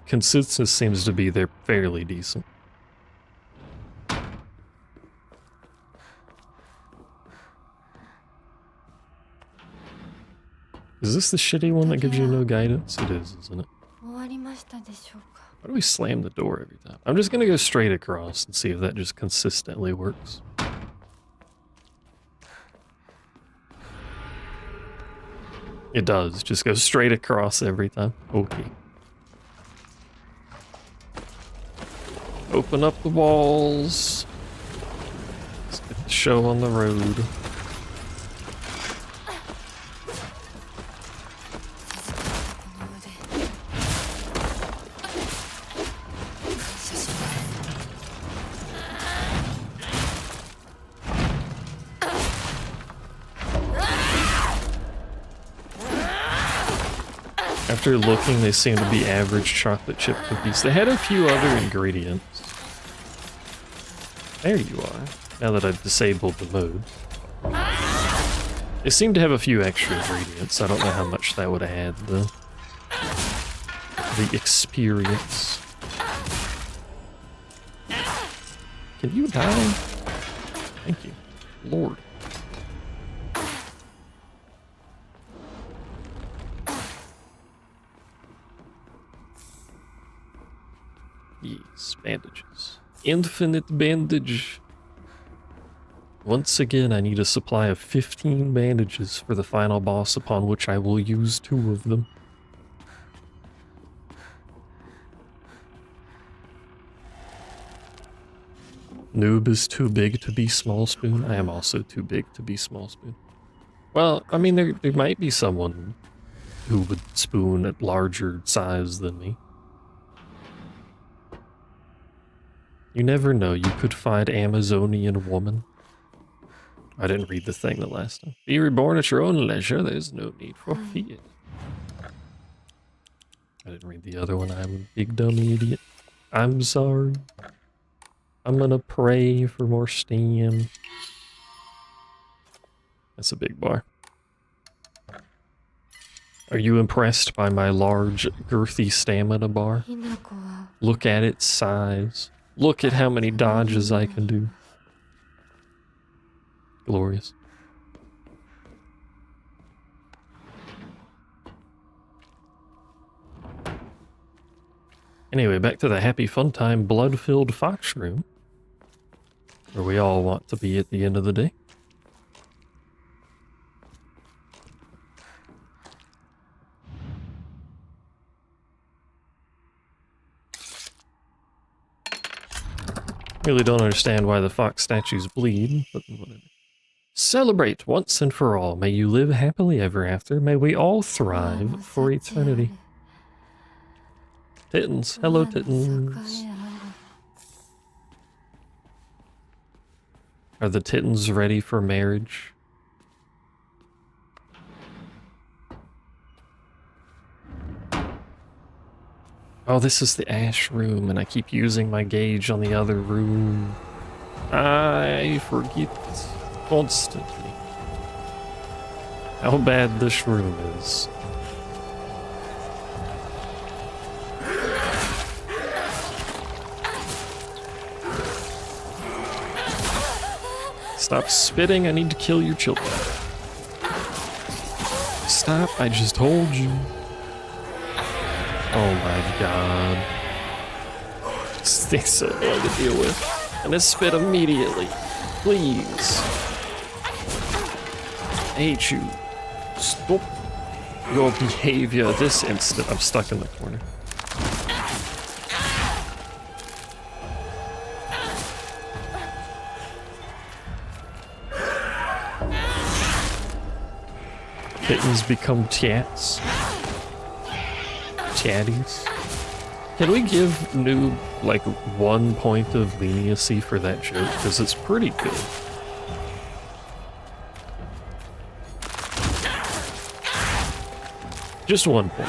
Consensus seems to be they're fairly decent. Is this the shitty one that gives you no guidance? It is, isn't it? Why do we slam the door every time? I'm just gonna go straight across and see if that just consistently works. It does, just go straight across every time. Okay. Open up the walls. Let's get the show on the road. After looking, they seem to be average chocolate chip cookies. They had a few other ingredients. There you are, now that I've disabled the mode. They seem to have a few extra ingredients. I don't know how much that would add the experience. Can you die? Thank you. Lord. Yes, bandages. Infinite bandage. Once again, I need a supply of 15 bandages for the final boss, upon which I will use 2 of them. Noob is too big to be small spoon. I am also too big to be small spoon. Well, I mean, there might be someone who would spoon at larger size than me. You never know, you could find Amazonian woman. I didn't read the thing the last time. Be reborn at your own leisure, there's no need for fear. I didn't read the other one, I'm a big dumb idiot. I'm sorry. I'm gonna pray for more steam. That's a big bar. Are you impressed by my large, girthy stamina bar? Look at its size. Look at how many dodges I can do. Glorious. Anyway, back to the happy fun time blood-filled fox room, where we all want to be at the end of the day. Really don't understand why the fox statues bleed, but whatever. Celebrate once and for all. May you live happily ever after. May we all thrive for eternity. Tittens. Hello, Tittens. Are the Tittens ready for marriage? Oh, this is the ash room, and I keep using my gauge on the other room. I forget constantly how bad this room is. Stop spitting, I need to kill your children. Stop, I just told you. Oh my god. This thing's so annoying to deal with. And it's spit immediately. Please. I hate you. Stop your behavior this instant. I'm stuck in the corner. Kittens become chats. Chatties. Can we give Noob like 1 point of leniency for that joke? Because it's pretty good. Just 1 point.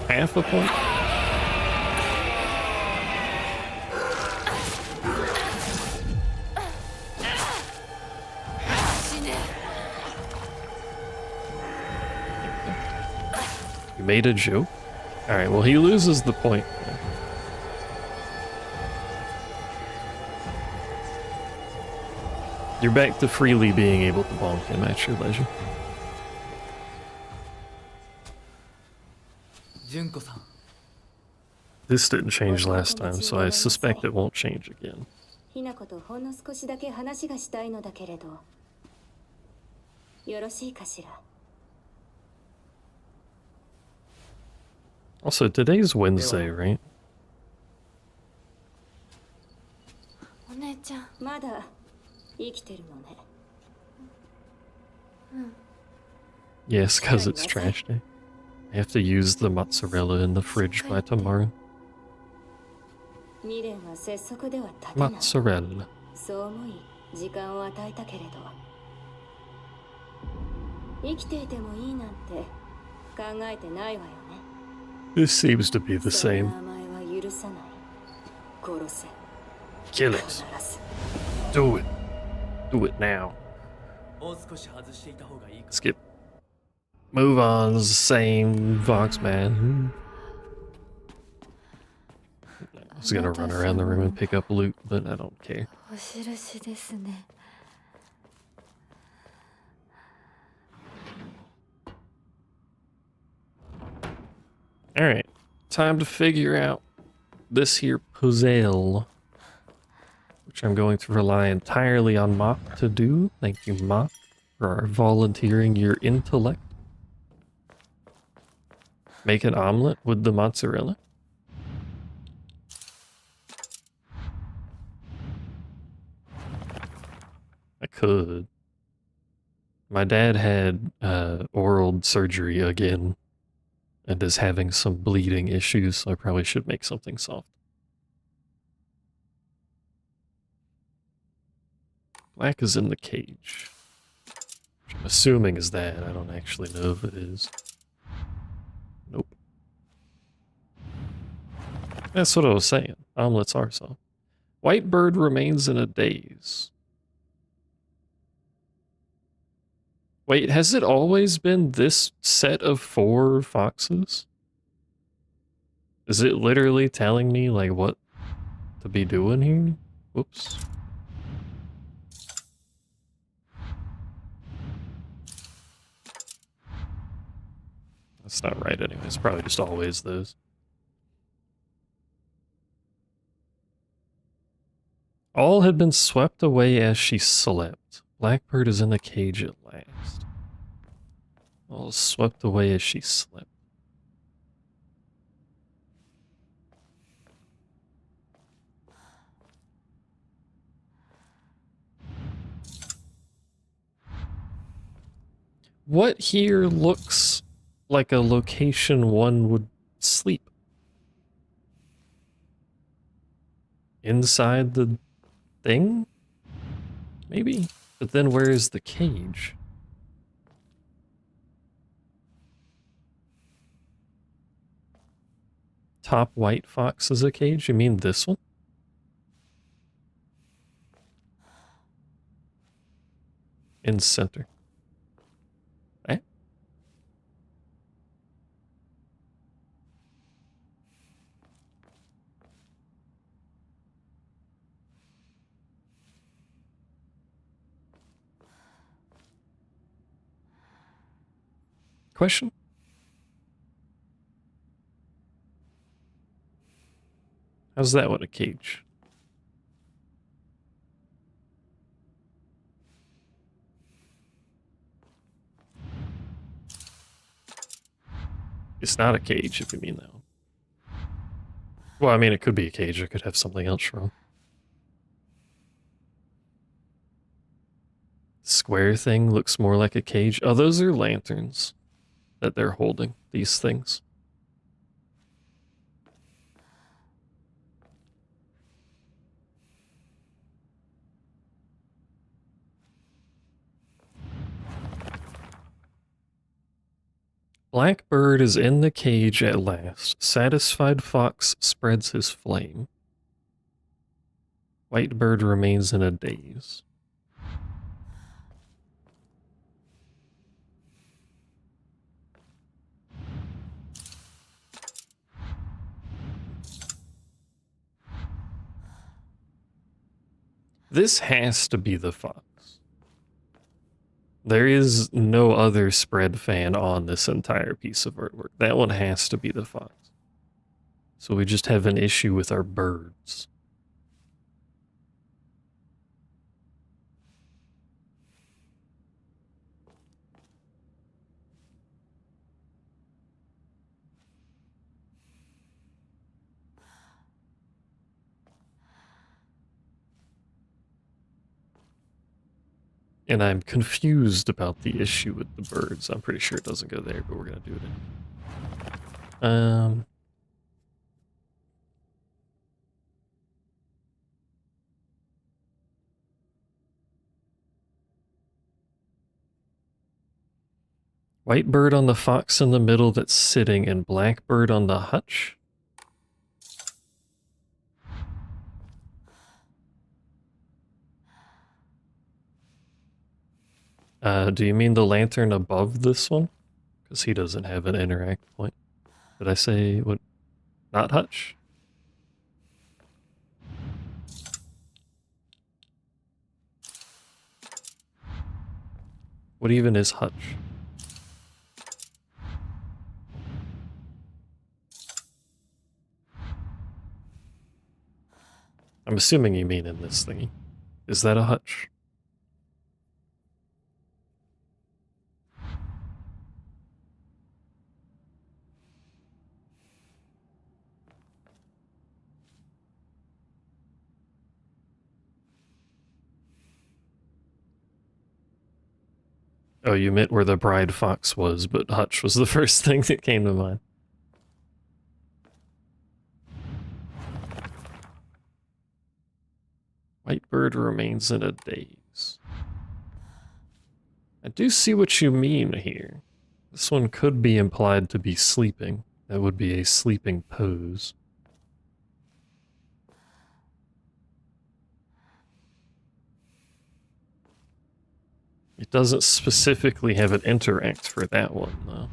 Half a point? You made a joke? Alright, well he loses the point. You're back to freely being able to bonk him at your leisure. 純子さん This didn't change last time, so I suspect it won't change again. ひなことほんの少しだけ話がしたいのだけれど、よろしいかしら。 Also, today's Wednesday, right? お姉ちゃん。まだ生きてるのね。Yes, because it's trash day. I have to use the mozzarella in the fridge by tomorrow. 未練は拙速では立てない。 Mozzarella. そう思い時間を与えたけれど、生きていてもいいなんて考えてないわよね。 This seems to be the そん same. な甘えは許さない。殺せ。 Kill it. 必ず。 Do it. Do it now. もう少し外していた方がいいか Skip. Move on. It's the same Vox man. I was gonna run around the room and pick up loot, but I don't care. お印ですね。 Alright, time to figure out this here puzzle, which I'm going to rely entirely on Mop to do. Thank you, Mop, for volunteering your intellect. Make an omelet with the mozzarella. I could. My dad had oral surgery again and is having some bleeding issues, so I probably should make something soft. Black is in the cage. Which I'm assuming is that. I don't actually know if it is. Nope. That's what I was saying. Omelets are soft. White bird remains in a daze. Wait, has it always been this set of 4 foxes? Is it literally telling me, like, what to be doing here? Whoops. That's not right anyway. It's probably just always those. All had been swept away as she slept. Blackbird is in the cage at last. All swept away as she slept. What here looks like a location one would sleep? Inside the thing? Maybe? But then where is the cage? Top white fox is a cage? You mean this one? In center. Eh? Question? How's that with a cage? It's not a cage, if you mean that one. Well, I mean, it could be a cage. It could have something else wrong. square thing looks more like a cage. Oh, those are lanterns that they're holding, these things. Blackbird is in the cage at last. Satisfied fox spreads his flame. Whitebird remains in a daze. This has to be the fox. There is no other spread fan on this entire piece of artwork. That one has to be the fox. So we just have an issue with our birds. And I'm confused about the issue with the birds. I'm pretty sure it doesn't go there, but we're gonna do it anyway. Whitebird on the fox in the middle that's sitting, and Blackbird on the hutch. Do you mean the lantern above this one? Because he doesn't have an interact point. Did I say what? Not hutch? What even is hutch? I'm assuming you mean in this thingy. Is that a hutch? Oh, you meant where the bride fox was, but hutch was the first thing that came to mind. Whitebird remains in a daze. I do see what you mean here. This one could be implied to be sleeping. That would be a sleeping pose. It doesn't specifically have an interact for that one, though.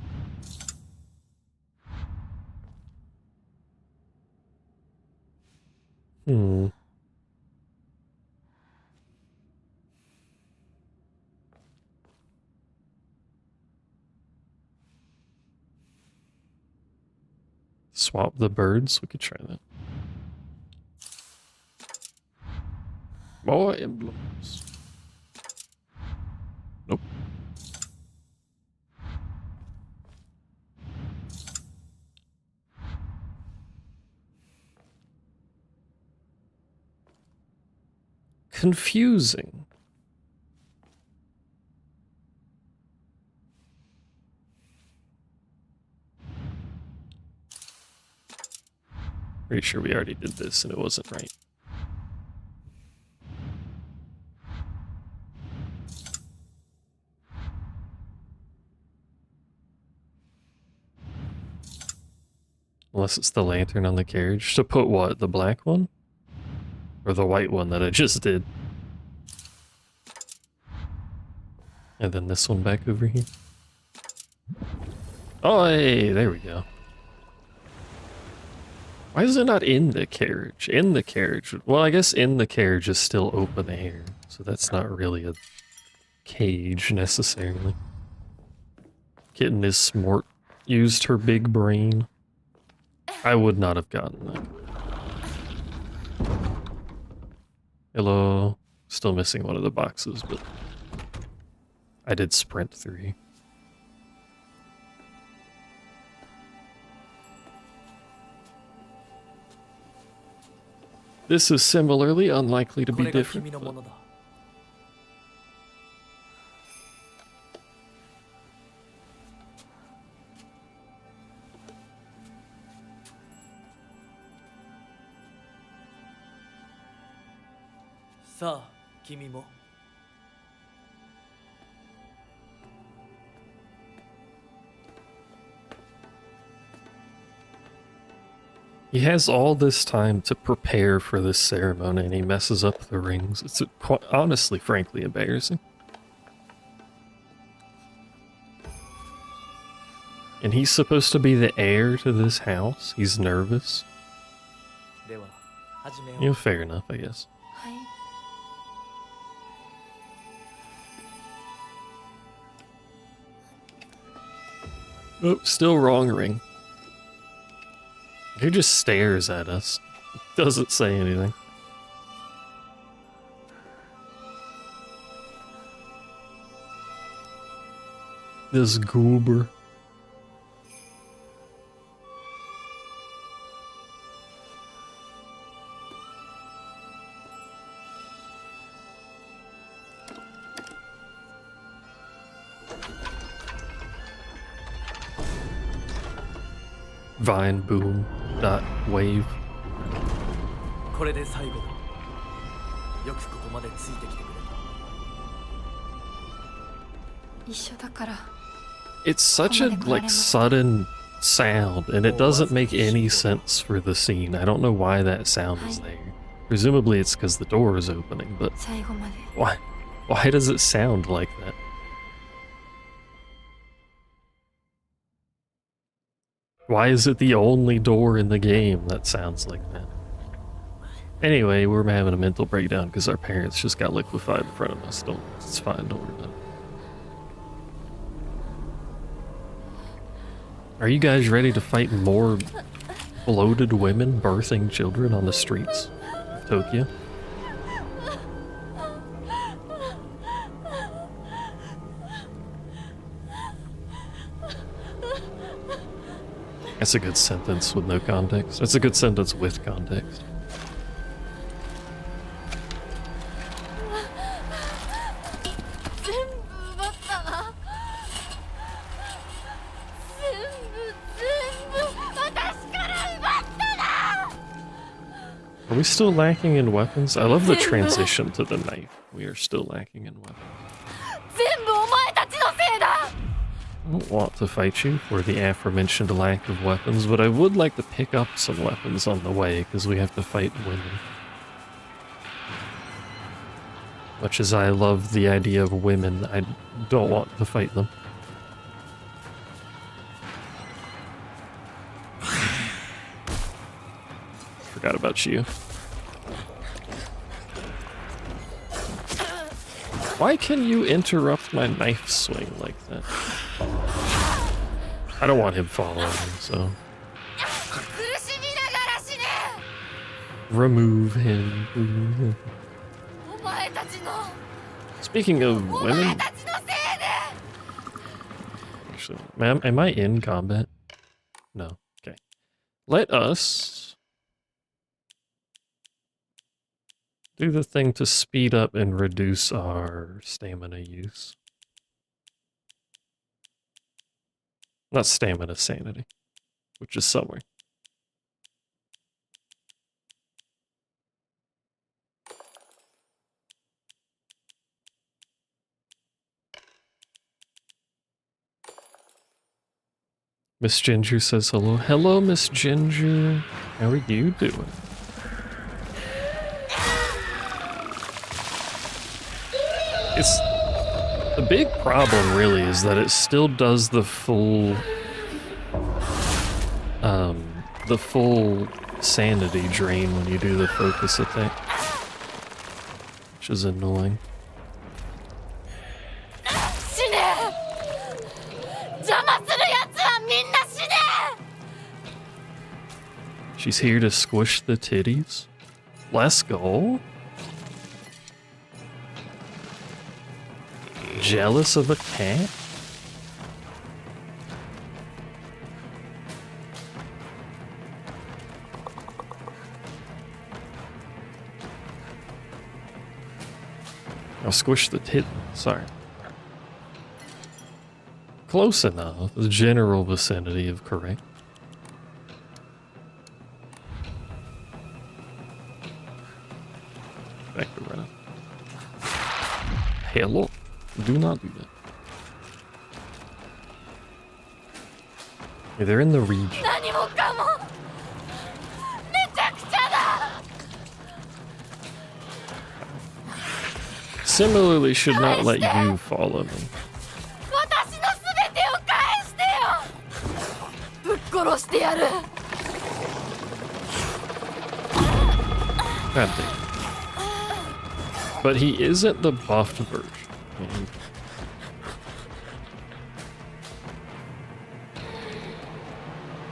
Swap the birds? We could try that. More emblems. Nope. Confusing. Pretty sure we already did this and it wasn't right. Unless it's the lantern on the carriage. To put what? The black one? Or the white one that I just did? And then this one back over here. Oh, hey, there we go. Why is it not in the carriage? In the carriage. Well, I guess in the carriage is still open air, so that's not really a cage necessarily. Kitten is smart. Used her big brain. I would not have gotten that. Hello. Still missing one of the boxes, but I did sprint through. This is similarly unlikely to be different. さあ君も He has all this time to prepare for this ceremony and he messes up the rings. It's quite, honestly, frankly, embarrassing. And he's supposed to be the heir to this house. He's nervous. では始めよう You know, fair enough, I guess. はい Oh, still wrong ring. He just stares at us. Doesn't say anything. This goober. Vine boom dot wave. これで最後だよくここまでついてきてくれた 一緒だから It's such a like sudden sound and it doesn't make any sense for the scene. I don't know why that sound is there. Presumably it's because the door is opening, but 最後まで why does it sound like that? Why is it the only door in the game that sounds like that? Anyway, we're having a mental breakdown because our parents just got liquefied in front of us. It's fine, don't worry about it. Are you guys ready to fight more bloated women birthing children on the streets of Tokyo? That's a good sentence with no context. That's a good sentence with context. Are we still lacking in weapons? I love the transition to the knife. We are still lacking in weapons. 全部お前たちのせいだ I don't want to fight you for the aforementioned lack of weapons, but I would like to pick up some weapons on the way, because we have to fight women. Much as I love the idea of women, I don't want to fight them. Forgot about you. Why can you interrupt my knife swing like that? I don't want him following me, so... Remove him. Speaking of women... Actually, am I in combat? No. Okay. Let us... do the thing to speed up and reduce our stamina use. Not stamina, sanity, which is somewhere. Miss Ginger says hello. Hello, Miss Ginger. How are you doing? It's the big problem really is that it still does the full sanity drain when you do the focus attack, which is annoying. She's here to squish the titties. Let's go. Jealous of a cat? I'll squish the tit. Sorry. Close enough. The general vicinity of correct. Back to running. Hello. Do not do that. Yeah, they're in the region. 何もかもめちゃくちゃだ Similarly, should not let you follow me. 私のすべてを返してよぶっ殺してやる God damn. But he isn't the buffed version.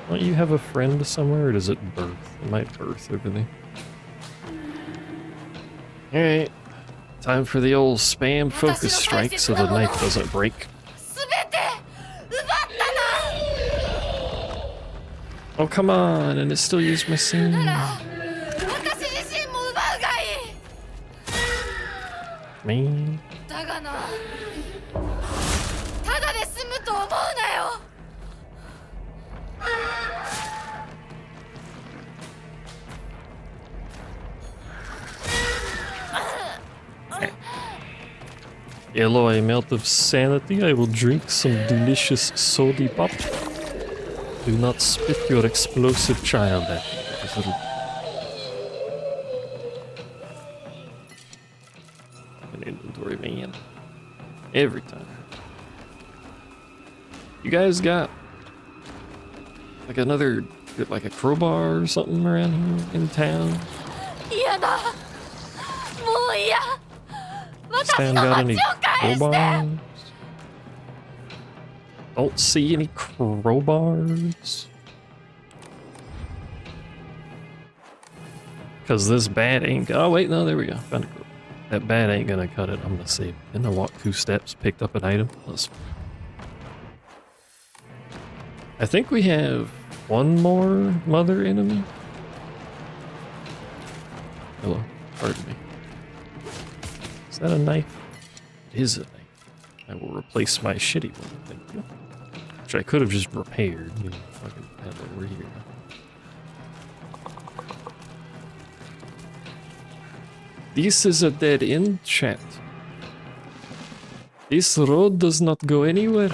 Don't you have a friend somewhere, or does it birth? It might birth over there. Alright. Time for the old spam focus strike so the knife doesn't break. すべて奪ったな Oh, come on, and it still used my scene. なら私自身も奪うがいい Man. だがなただで済むと思うなよ Yellow, I melt of sanity. I will drink some delicious sody pop. Do not spit your explosive child at me. This little... An inventory man. Every time. You guys got like another, like a crowbar or something around here in town? 嫌だもう嫌 This town got any crowbars? Don't see any crowbars. Cause this bat ain't. Oh wait, no, there we go. Found a crowbar. That bat ain't gonna cut it. I'm gonna save. Then I walked 2 steps, picked up an item. I think we have one more mother enemy. Hello, pardon me. Is that a knife? It is a knife. I will replace my shitty one, thank you. Which I could have just repaired. You know, fucking hell, we're here now. This is a dead end, chat. This road does not go anywhere.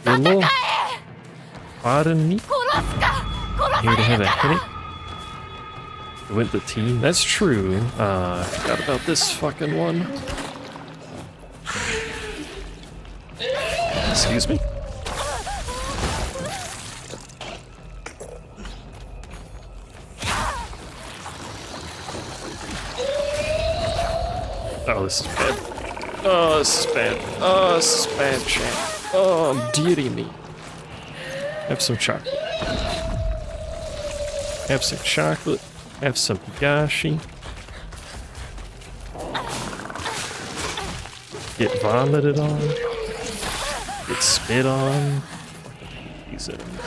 Hello? Pardon me? Here to have a headache? Went the team? That's true. I forgot about this fucking one. Excuse me? Oh, this is bad. Oh, this is bad. Oh, this is bad, chat. Oh, dearie me. Have some chocolate. Have some chocolate. Have some higashi. Get vomited on. Get spit on. These enemies.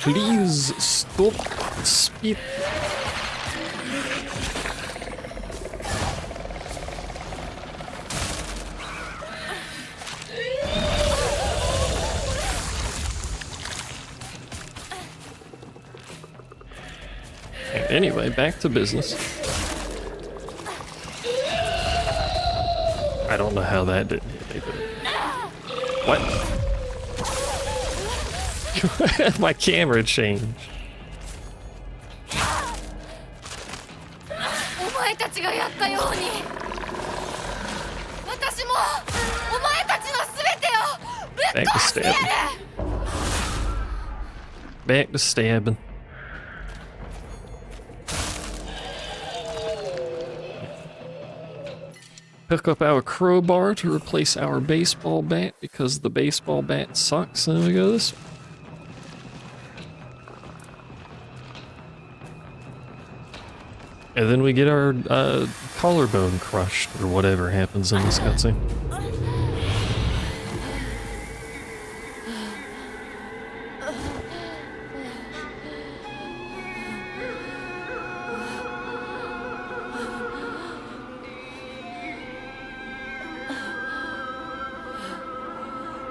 Please stop spit. Anyway, back to business. I don't know how that didn't hit me, but... What? My camera changed. お前たちがやったように私もお前たちのすべてをぶっ壊してやる Back to stabbing. Pick up our crowbar to replace our baseball bat because the baseball bat sucks. And then we go this way. And then we get our collarbone crushed or whatever happens in this cutscene.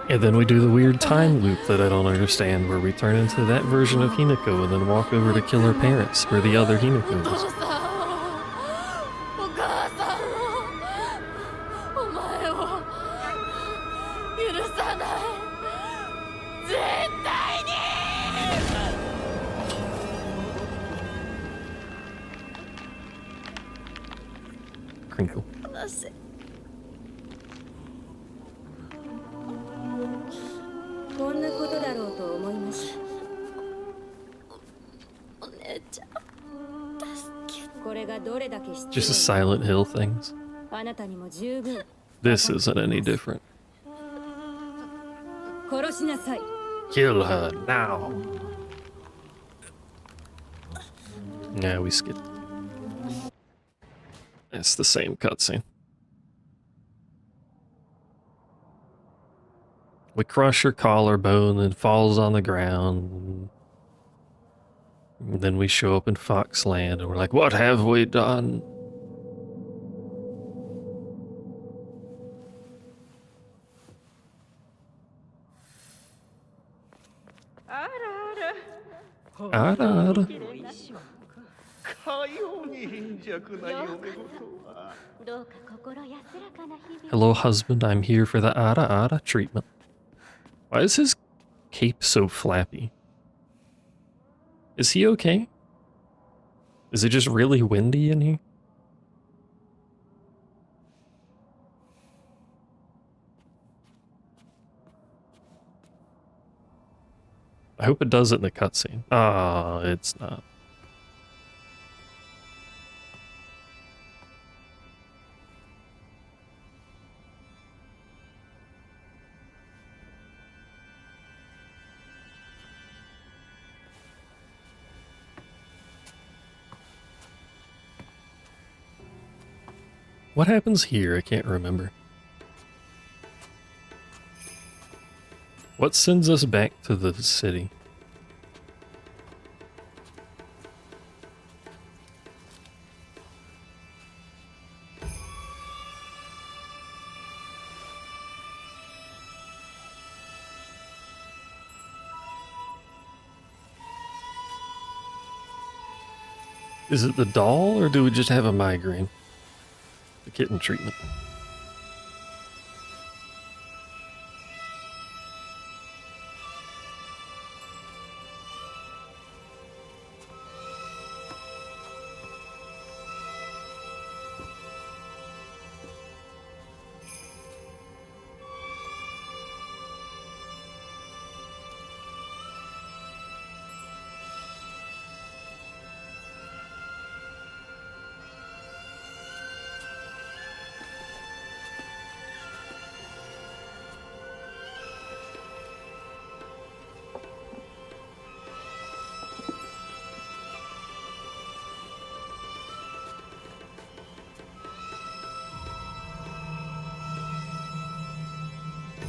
And then we do the weird time loop that I don't understand, where we turn into that version of Hinako and then walk over to kill her parents, where the other Hinako is. お母さんをお前を許さない絶対に Crinkle. こんなことだろうと思いました。お姉ちゃん助けて。これがどれだけ必要 Just Silent Hill things. あなたにも十分 This isn't any different. 殺しなさい。 Kill her now. Yeah, we skipped. It's the same cutscene. We crush her collarbone and falls on the ground. And then we show up in Foxland and we're like, what have we done? Ara. かように貧弱な嫁ごとは。どうか心安らかな日々 Hello, husband. I'm here for the Ara Ara treatment. Why is his cape so flappy? Is he okay? Is it just really windy in here? I hope it does it in the cutscene. Ah, it's not. What happens here? I can't remember. What sends us back to the city? Is it the doll, or do we just have a migraine? The kitten treatment.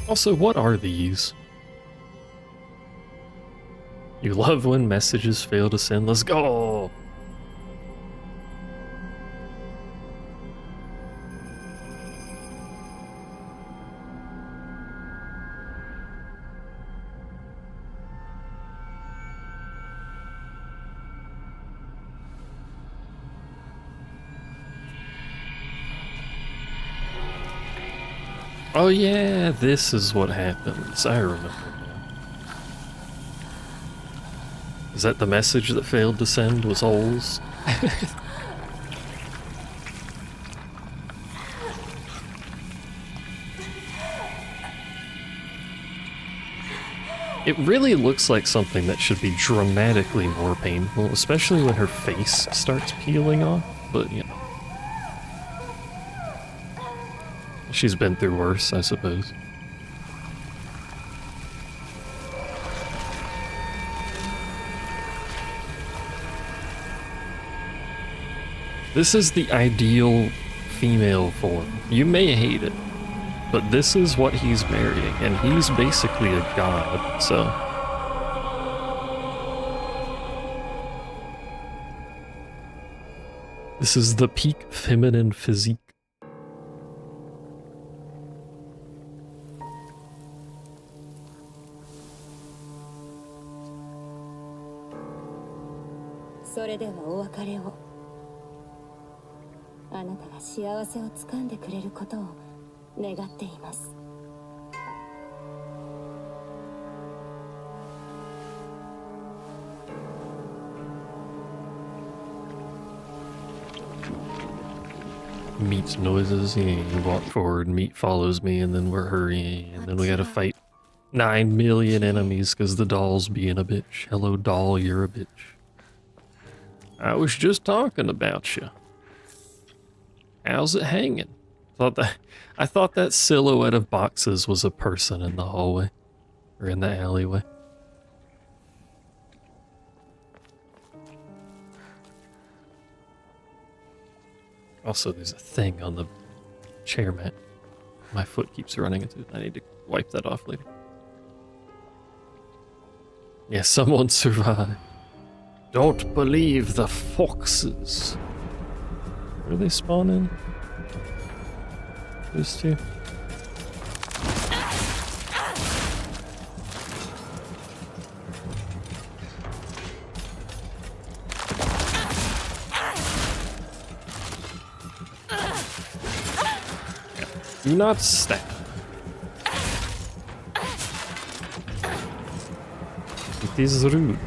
Also, what are these? You love when messages fail to send. Let's go! Oh yeah, this is what happens. I remember now. Is that the message that failed to send was holes? It really looks like something that should be dramatically more painful, especially when her face starts peeling off, but you know. She's been through worse, I suppose. This is the ideal female form. You may hate it, but this is what he's marrying, and he's basically a god, so... This is the peak feminine physique. それではお別れを。あなたが幸せをつかんでくれることを願っています。Meat's noises. You walk forward, Meat follows me, and then we're hurrying, and then we gotta fight 9 million enemies because the doll's being a bitch. Hello, doll, you're a bitch. I was just talking about you. How's it hanging? I thought that silhouette of boxes was a person in the hallway or in the alleyway. Also, there's a thing on the chair mat. My foot keeps running into it. I need to wipe that off later. Yeah, someone survived. Don't believe the foxes. Where do they spawn in? These two? Do not stab. It is rude.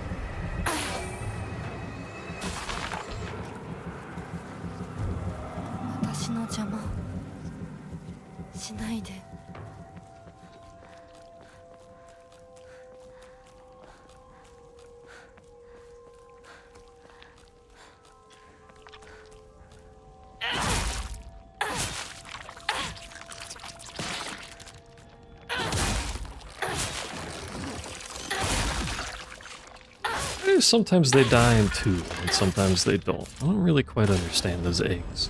Sometimes they die in two, and sometimes they don't. I don't really quite understand those eggs.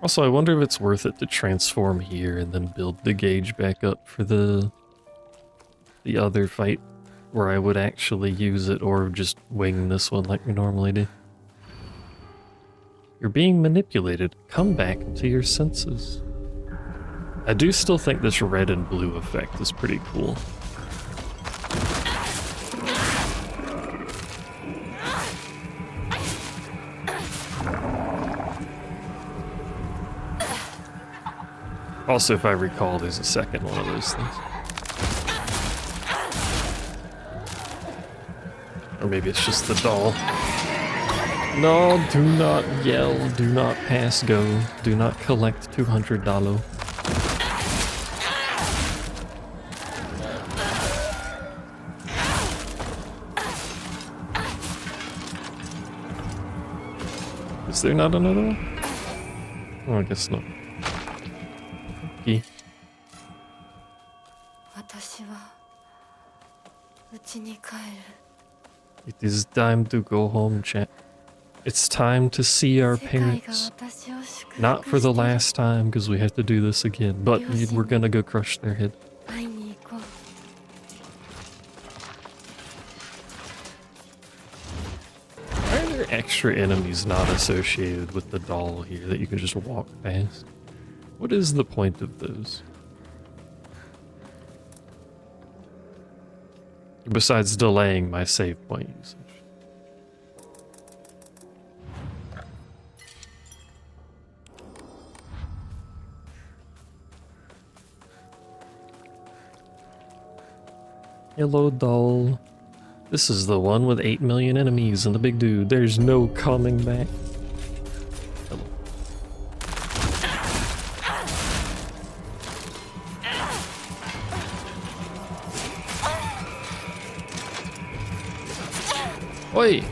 Also, I wonder if it's worth it to transform here and then build the gauge back up for the other fight where I would actually use it, or just wing this one like we normally do. You're being manipulated. Come back to your senses. I do still think this red and blue effect is pretty cool. Also, if I recall, there's a second one of those things. Or maybe it's just the doll. No, do not yell, do not pass go, do not collect $200. Is there not another one? Oh, I guess not. Okay. It is time to go home, chat. It's time to see our parents. Not for the last time, because we have to do this again, but we're gonna go crush their head. Why are there extra enemies not associated with the doll here that you can just walk past? What is the point of those? Besides delaying my save point usage. Hello, doll. This is the one with 8 million enemies and the big dude. There's no coming back. Hello. Oi!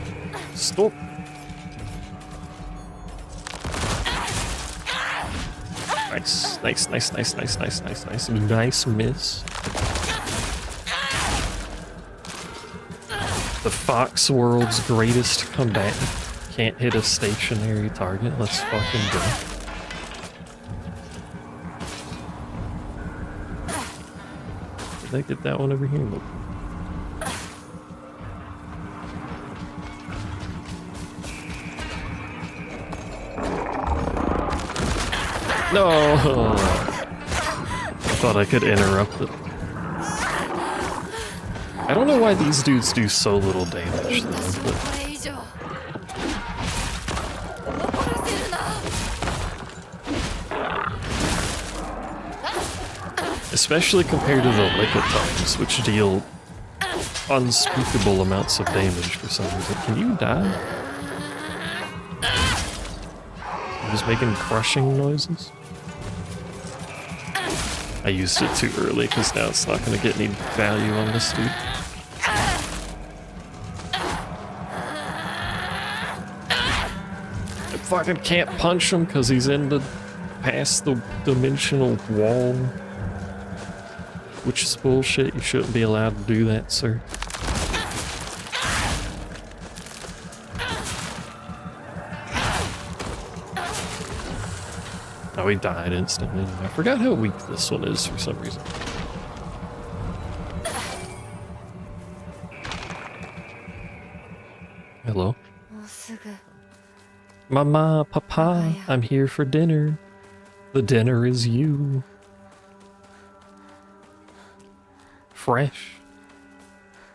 Stop! Nice, nice, nice, nice, nice, nice, nice, nice. Nice miss. The Fox World's greatest combatant can't hit a stationary target. Let's fucking go. Did I get that one over here? Nope. No! I thought I could interrupt it. I don't know why these dudes do so little damage, though. but especially compared to the liquid tongues, which deal unspeakable amounts of damage for some reason. Can you die? I'm just making crushing noises. I used it too early because now it's not going to get any value on this dude. I fucking can't punch him because he's in the past the dimensional wall. Which is bullshit. You shouldn't be allowed to do that, sir. Oh, he died instantly. I forgot how weak this one is for some reason. Hello? Mama, Papa, I'm here for dinner. The dinner is you. Fresh.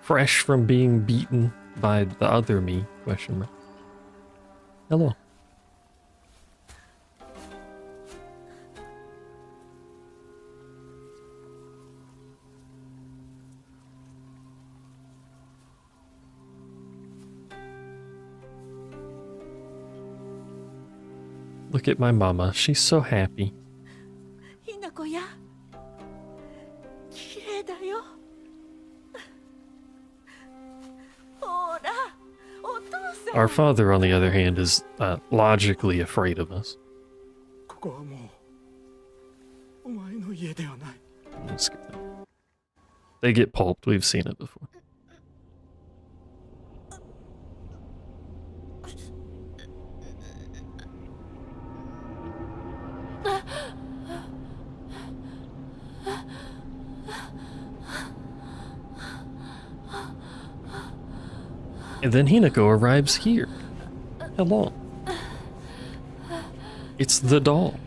Fresh from being beaten by the other me, question mark. Hello. Look at my mama, she's so happy. ひなこや綺麗だよほらお父さん Our father, on the other hand, is logically afraid of us. ここはもうお前の家ではない。 Let's skip that. They get pulped, we've seen it before. And then Hinako arrives here. Hello. It's the doll.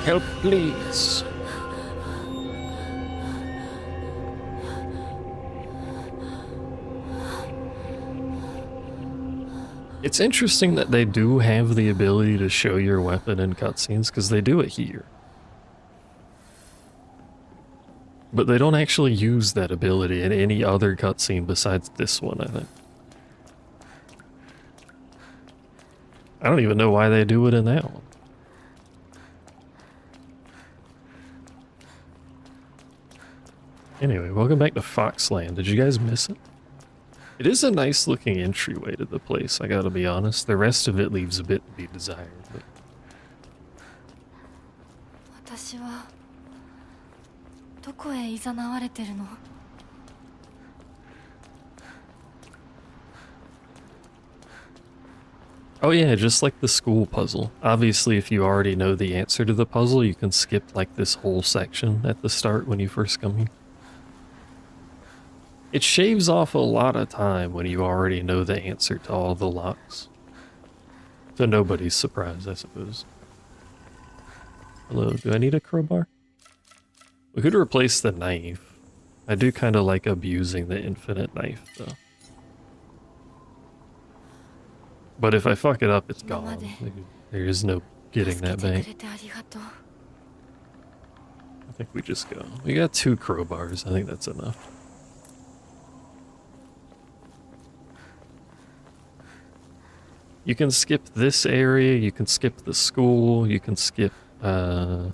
Help, please. It's interesting that they do have the ability to show your weapon in cutscenes, because they do it here. But they don't actually use that ability in any other cutscene besides this one, I think. I don't even know why they do it in that one. Anyway, welcome back to Foxland. Did you guys miss it? It is a nice looking entryway to the place, I gotta be honest. The rest of it leaves a bit to be desired, but... 私はどこへ誘われてるの? Oh yeah, just like the school puzzle. Obviously, if you already know the answer to the puzzle, you can skip like this whole section at the start when you first come here. It shaves off a lot of time when you already know the answer to all the locks. To nobody's surprise, I suppose. Hello, do I need a crowbar? We could replace the knife. I do kind of like abusing the infinite knife, though. But if I fuck it up, it's gone. There is no getting that back. I think we just go. We got 2 crowbars. I think that's enough. You can skip this area, you can skip the school, you can skip, I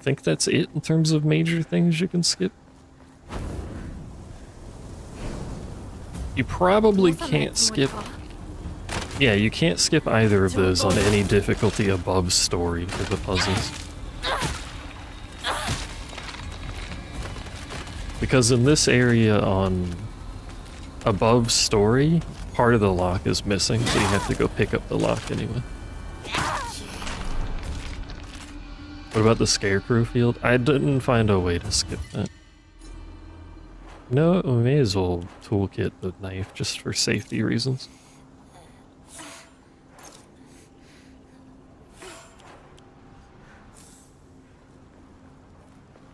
think that's it in terms of major things you can skip. You probably can't skip... Yeah, you can't skip either of those on any difficulty above story for the puzzles. Because in this area on above story, part of the lock is missing, so you have to go pick up the lock anyway. What about the scarecrow field? I didn't find a way to skip that. No, we may as well toolkit the knife just for safety reasons.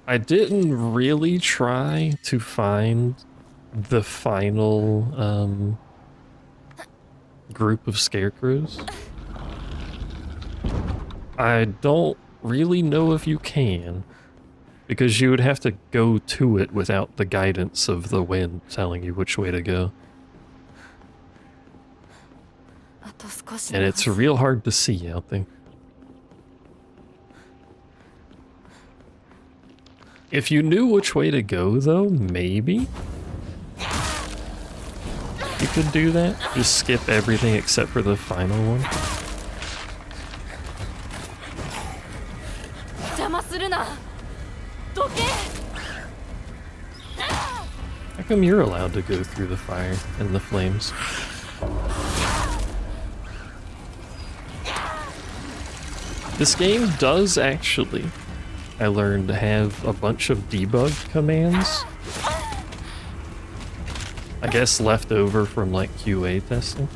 I didn't really try to find the final group of scarecrows. I don't really know if you can, because you would have to go to it without the guidance of the wind telling you which way to go. And it's real hard to see out there. If you knew which way to go, though, maybe you could do that. Just skip everything except for the final one. How come you're allowed to go through the fire and the flames? This game does actually, I learned, to have a bunch of debug commands. I guess left over from like QA testing.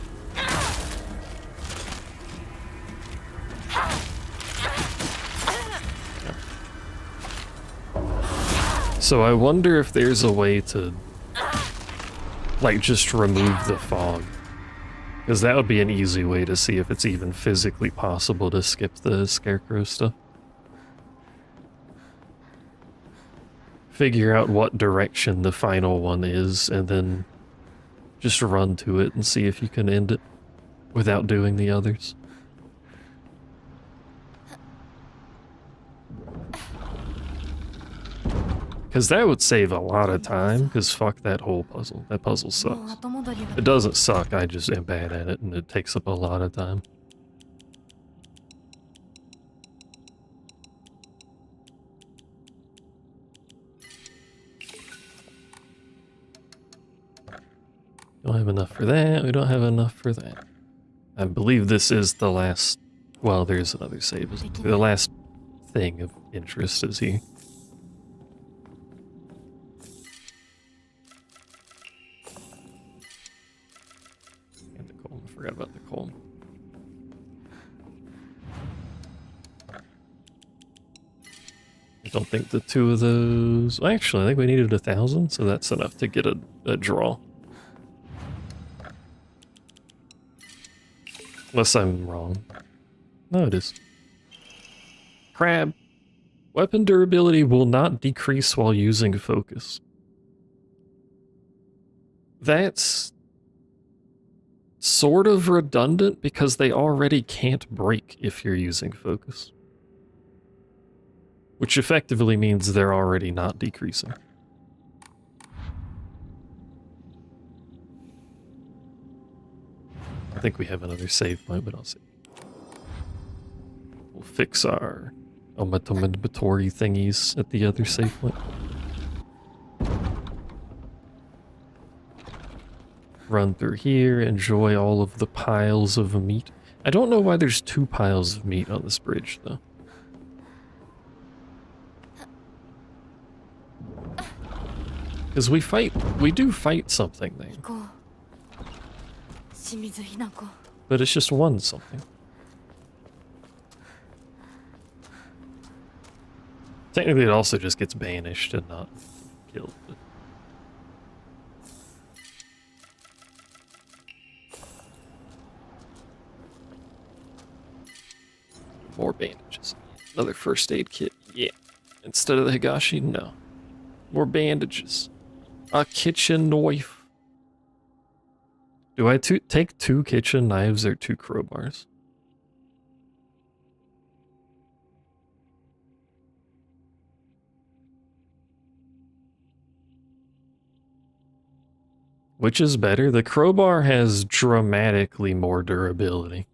So I wonder if there's a way to like just remove the fog. Because that would be an easy way to see if it's even physically possible to skip the scarecrow stuff. Figure out what direction the final one is, and then just run to it and see if you can end it without doing the others. Because that would save a lot of time, because fuck that whole puzzle. That puzzle sucks. It doesn't suck, I just am bad at it, and it takes up a lot of time. Don't have enough for that, we don't have enough for that. I believe this is the last... Well, there's another save. The last thing of interest is here. I forgot about the coal. I don't think the two of those... Actually, I think we needed 1,000, so that's enough to get a draw. Unless I'm wrong. No, it is. Crab. Weapon durability will not decrease while using focus. That's sort of redundant because they already can't break if you're using focus. Which effectively means they're already not decreasing. I think we have another save point, but I'll see. We'll fix our omatomatori thingies at the other save point. Run through here, enjoy all of the piles of meat. I don't know why there's 2 piles of meat on this bridge, though. Because we do fight something there. But it's just one something. Technically it also just gets banished and not killed. But... More bandages. Another first aid kit. Yeah. Instead of the Higashi, no. More bandages. A kitchen knife. Do I take 2 kitchen knives or 2 crowbars? Which is better? The crowbar has dramatically more durability.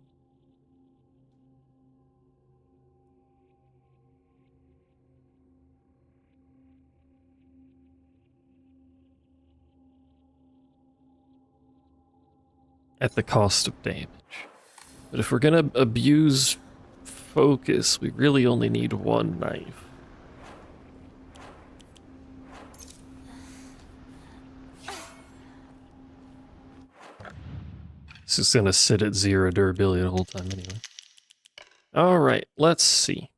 At the cost of damage. But if we're gonna abuse focus, we really only need 1 knife. This is gonna sit at 0 durability the whole time anyway. Alright, let's see.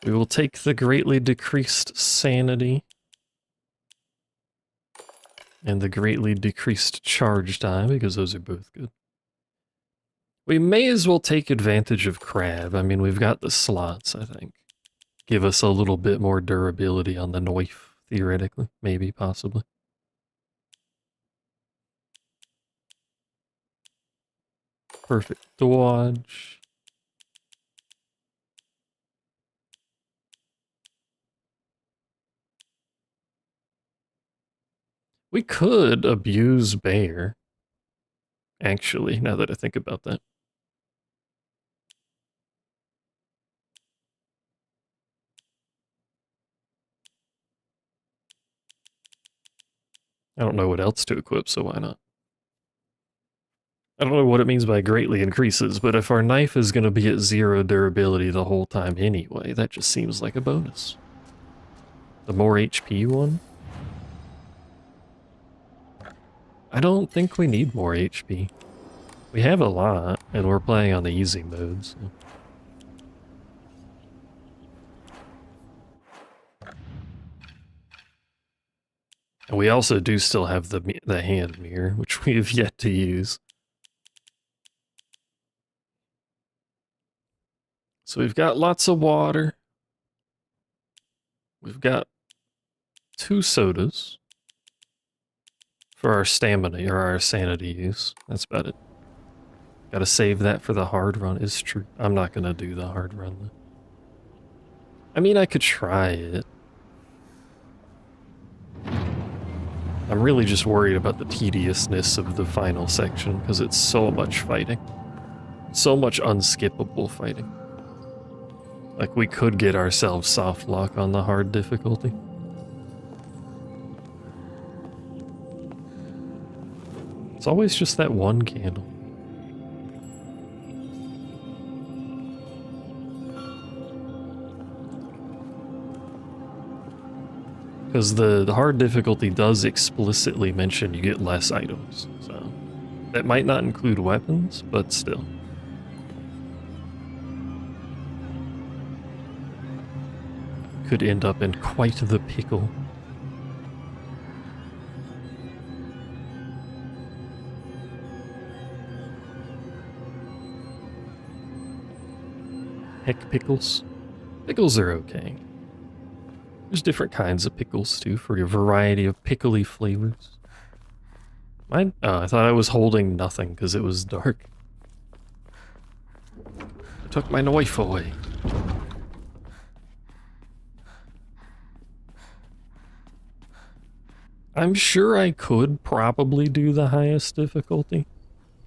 We will take the greatly decreased sanity and the greatly decreased charge time, because those are both good. We may as well take advantage of Crab. I mean, we've got the slots, I think. Give us a little bit more durability on the knife, theoretically. Maybe, possibly. Perfect dodge. We could abuse Bear, actually, now that I think about that. I don't know what else to equip, so why not? I don't know what it means by greatly increases, but if our knife is going to be at 0 durability the whole time anyway, that just seems like a bonus. The more HP one? I don't think we need more HP. We have a lot, and we're playing on the easy mode, so. And we also do still have the hand mirror, which we have yet to use. So we've got lots of water. We've got 2 sodas for our stamina or our sanity use. That's about it. Gotta save that for the hard run. It's true. I'm not gonna do the hard run though. I mean, I could try it. I'm really just worried about the tediousness of the final section because it's so much fighting. So much unskippable fighting. Like, we could get ourselves soft lock on the hard difficulty. It's always just that one candle. Because the hard difficulty does explicitly mention you get less items, so that might not include weapons, but still. Could end up in quite the pickle. Heck, pickles. Pickles are okay. There's different kinds of pickles too, for a variety of pickly flavors. I thought I was holding nothing because it was dark. I took my knife away. I'm sure I could probably do the highest difficulty.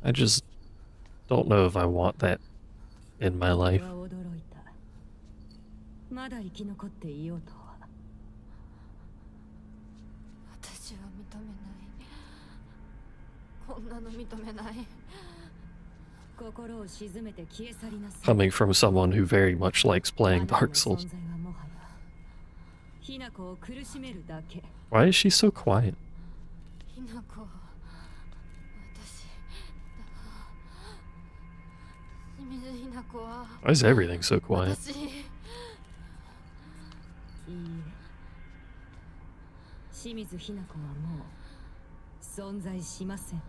I just don't know if I want that in my life. まだ生き残っていようとは。私は認めないこんなの認めない心を沈めて消え去りなさい。 Coming from someone who very much likes playing Dark Souls. ひなこを苦しめるだけ。 Why is she so quiet? ひなこ私清水ひなこは Why is everything so quiet? 私いいえ。清水ひなこはもう存在しません。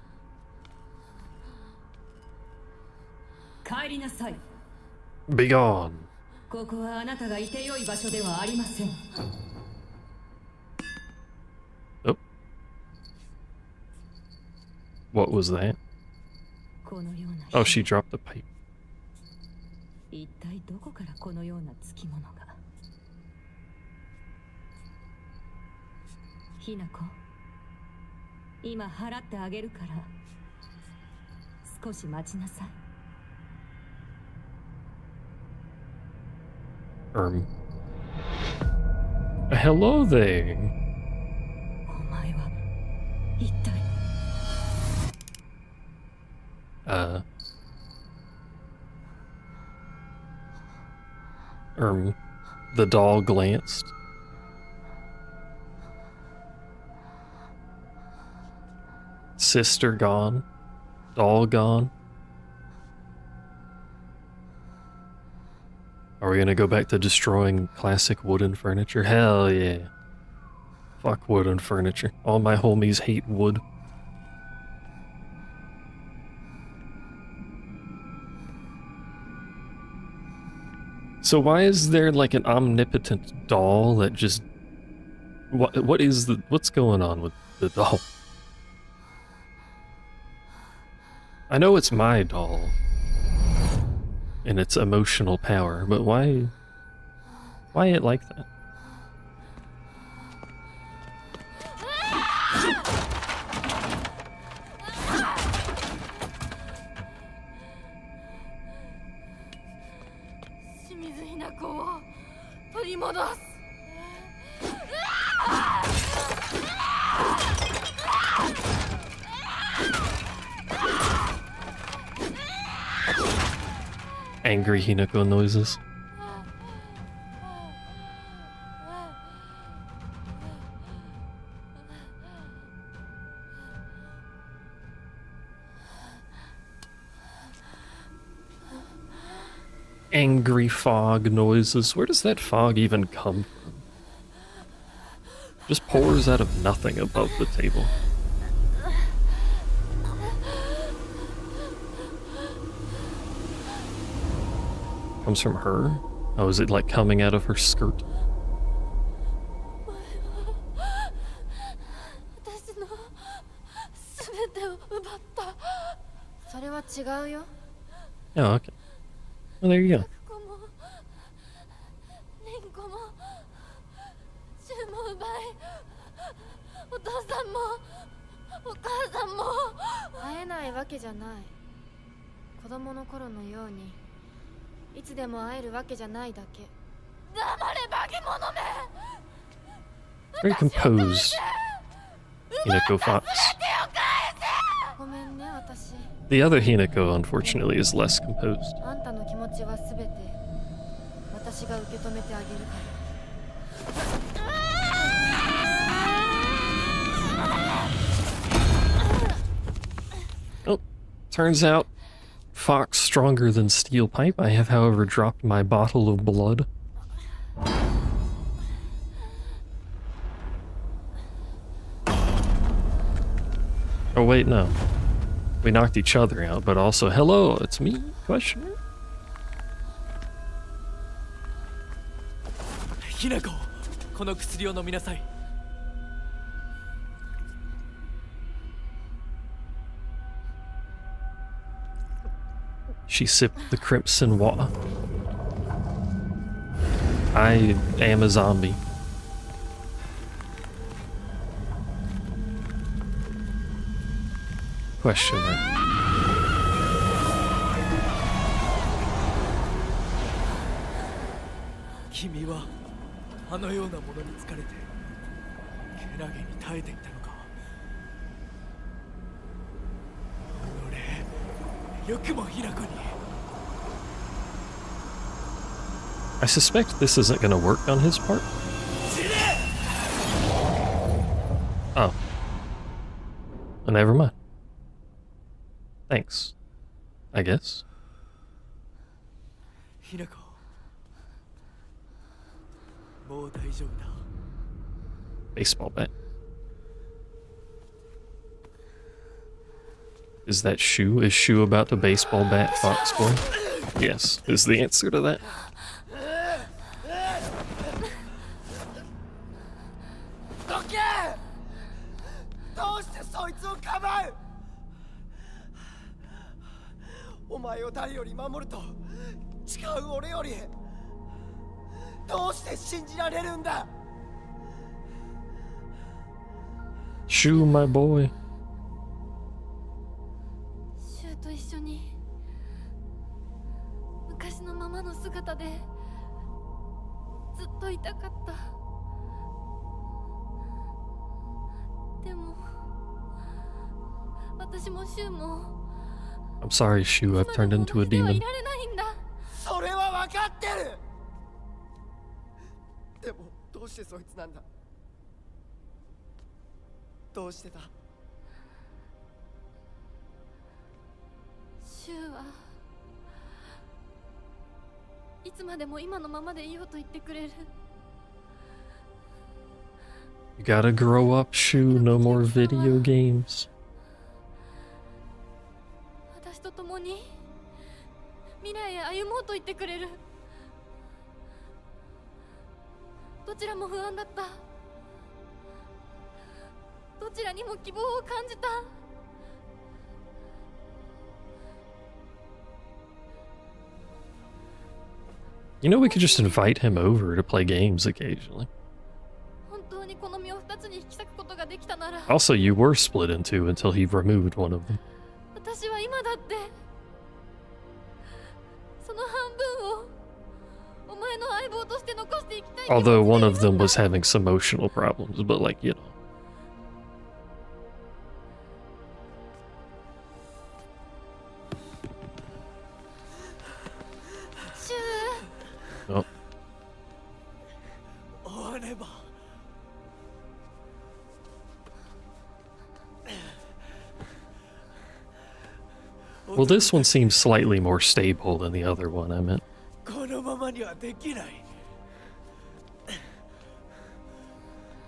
帰りなさい。 Be gone. ここはあなたがいてよい場所ではありません。 Oh. What was that? このような。 Oh, she dropped the pipe. 一体どこからこのようなつきものが。ひなこ、今払ってあげるから少し待ちなさい。 Hello there. お前は一体。The doll glanced. Sister gone. Doll gone. Are we gonna go back to destroying classic wooden furniture? Hell yeah. Fuck wooden furniture. All my homies hate wood. So why is there like an omnipotent doll that just... what's going on with the doll? I know it's my doll and its emotional power, but why it like that? Angry Hinako noises. Angry fog noises. Where does that fog even come from? Just pours out of nothing above the table. Comes from her? Oh, is it like coming out of her skirt? Oh, okay. Well, there you go. Very composed, Hinako Fox. The other Hinako, unfortunately, is less composed. Oh, turns out Fox stronger than steel pipe. I have, however, dropped my bottle of blood. Oh wait, no. We knocked each other out, but also, hello, it's me? Question mark? Hinako, この薬を飲みなさい。She sipped the crimson water. I am a zombie. Question mark. Kimi wa あのようなものに疲れてけなげに耐えていたのか。俺よくもヒナコに。I suspect this isn't gonna work on his part. Oh. Well, never mind. Thanks. I guess. ヒナコ、もう大丈夫だ。Baseball bat. Is that Shu? Is Shu about to baseball bat Fox Boy? Yes, is the answer to that. どけ！どうしてそいつをかばう！お前を誰より守ると誓う俺よりどうして信じられるんだ！ Shu, my boy. シュウと一緒に昔のままの姿でずっといたかった。でも私もシュウも I'm sorry, Shu, I've turned into a demon. それは分かってる。でもどうしてそいつなんだ。どうしてだ。シュウはいつまでも今のままでいようと言ってくれる。 You gotta grow up, Shu. No more video games. 私と共に未来へ歩もうと言ってくれる。どちらも不安だった。どちらにも希望を感じた。 You know, we could just invite him over to play games occasionally. 本当にこの身を二つに引き裂くことができたなら、 Also, you were split in two until he removed one of them. 私は今だってその半分をお前の相棒として残していきたい。 Although one of them was having some emotional problems, but like, you know. シュ Oh. 終われば Well, this one seems slightly more stable than the other one, I meant. このままにはできない。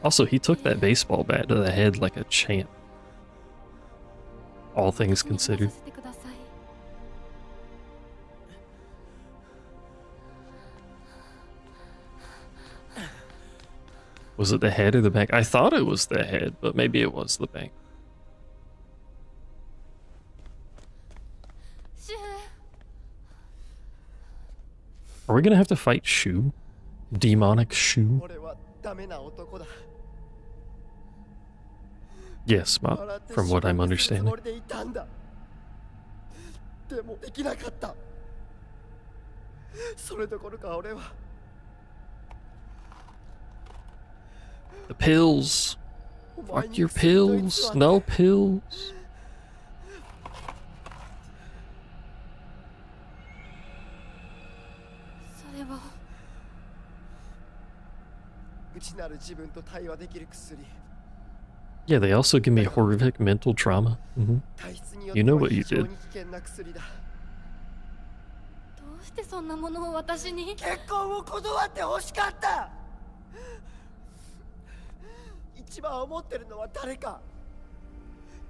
Also, he took that baseball bat to the head like a champ. All things ー、 considered. させてください。 Was it the head or the back? I thought it was the head, but maybe it was the back. シュ Are we gonna have to fight Shu? Demonic Shu? 俺はダメな男だ。 Yes, Mop, 笑って from what I'm 仕事するつ understanding. もりでいたんだ。でもできなかった。それどころか俺は The pills! お前 Fuck に your 薬と偽 pills! って No pills! それは内なる自分と対話できる薬。 Yeah, they also give me horrific mental trauma. Hmm. 体質によっ You て know は what 非 you 常 did. に危険な薬だ。どうしてそんなものを私に。 結婚を断って欲しかった。一番思ってるのは誰か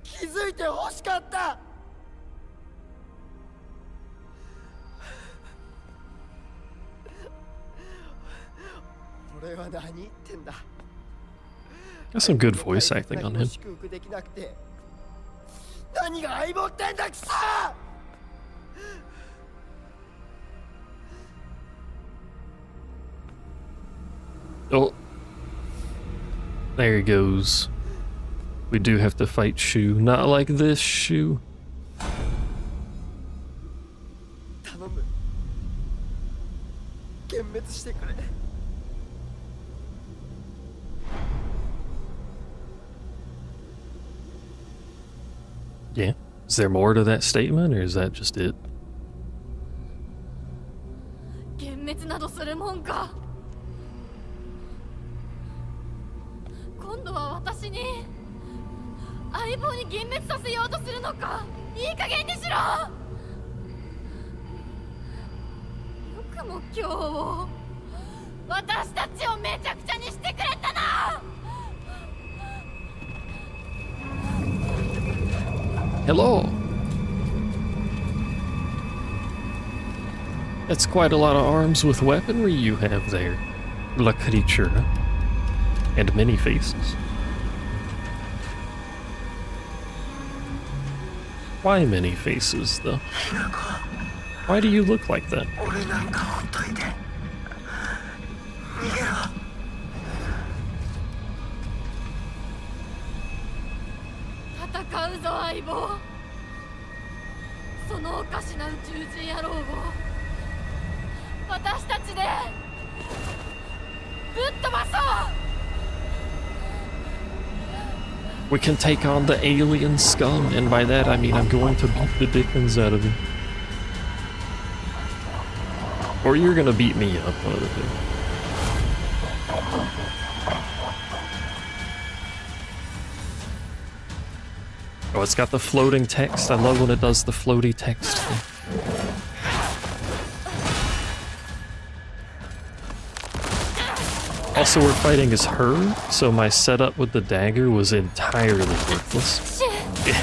気づいて欲しかった。俺は何言ってんだ。 Got some good voice acting on him. 祝福できなくて何が相棒ってんだくそ。 Oh. There he goes. We do have to fight Shu. Not like this Shu. 頼む。幻滅してくれ。 Yeah. Is there more to that statement, or is that just it? 幻滅などするもんか。今度は私に相棒に幻滅させようとするのか。いい加減にしろ。よくも今日を私たちをめちゃくちゃにしてくれたな。 Hello. That's quite a lot of arms with weaponry you have there, La Creature. And many faces. Why many faces, though? Why do you look like that? 俺なんかほっといて。逃げろ。戦うぞ相棒。そのおかしな宇宙人野郎を私たちでぶっ飛ばそう。 We can take on the alien scum, and by that I mean I'm going to beat the dickens out of him. Or you're gonna beat me up, one of the two. Oh, it's got the floating text. I love when it does the floaty text thing. Also, we're fighting as her, so my setup with the dagger was entirely worthless. Yeah.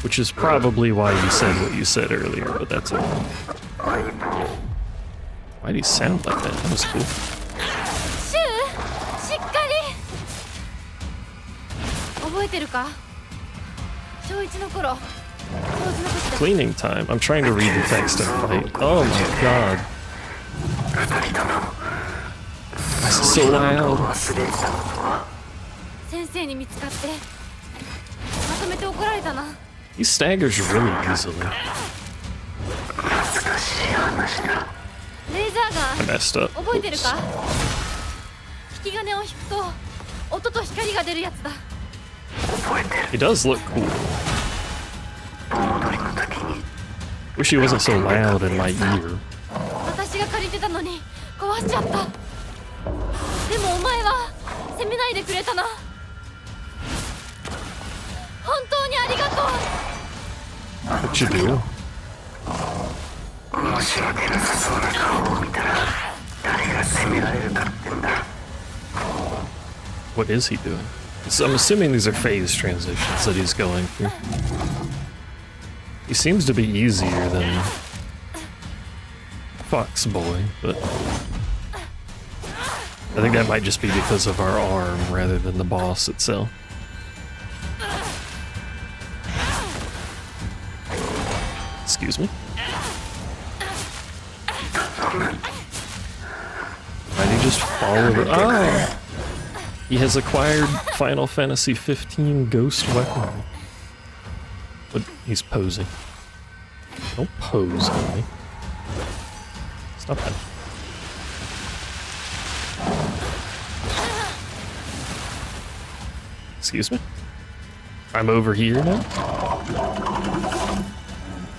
Which is probably why you said what you said earlier, but that's okay. Why do you sound like that? That was cool. Cleaning time. I'm trying to read the text and fight. Oh my god. This is so loud. He staggers really easily. I messed up. Oops. He does look cool. Wish he wasn't so loud in my ear. What you do? What is he doing? So I'm assuming these are phase transitions that he's going through. He seems to be easier than Fox Boy, but I think that might just be because of our arm rather than the boss itself. Excuse me. Why'd he just fall over? Oh! He has acquired Final Fantasy 15 Ghost Weapon. But he's posing. Don't pose on me. Stop that. Excuse me? I'm over here now?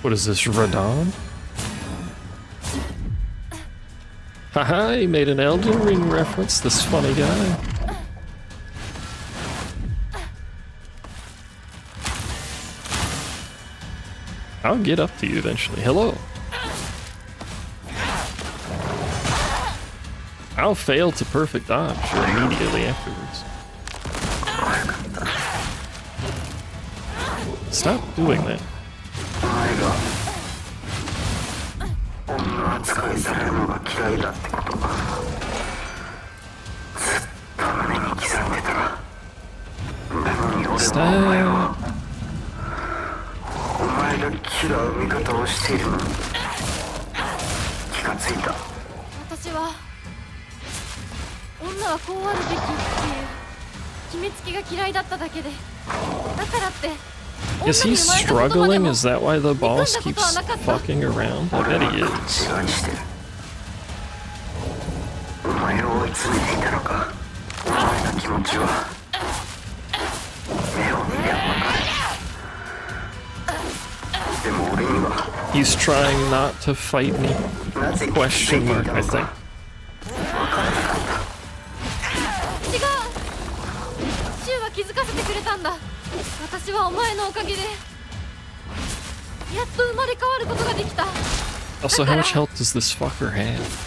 What is this, Radon? Haha, he made an Elden Ring reference, this funny guy. I'll get up to you eventually. Hello. I'll fail to perfect dodge immediately afterwards. Stop doing that. Stop. Is he struggling? Is that why the boss keeps fucking around? I bet he is. He's trying not to fight me. Question mark, I think. Also, how much health does this fucker have?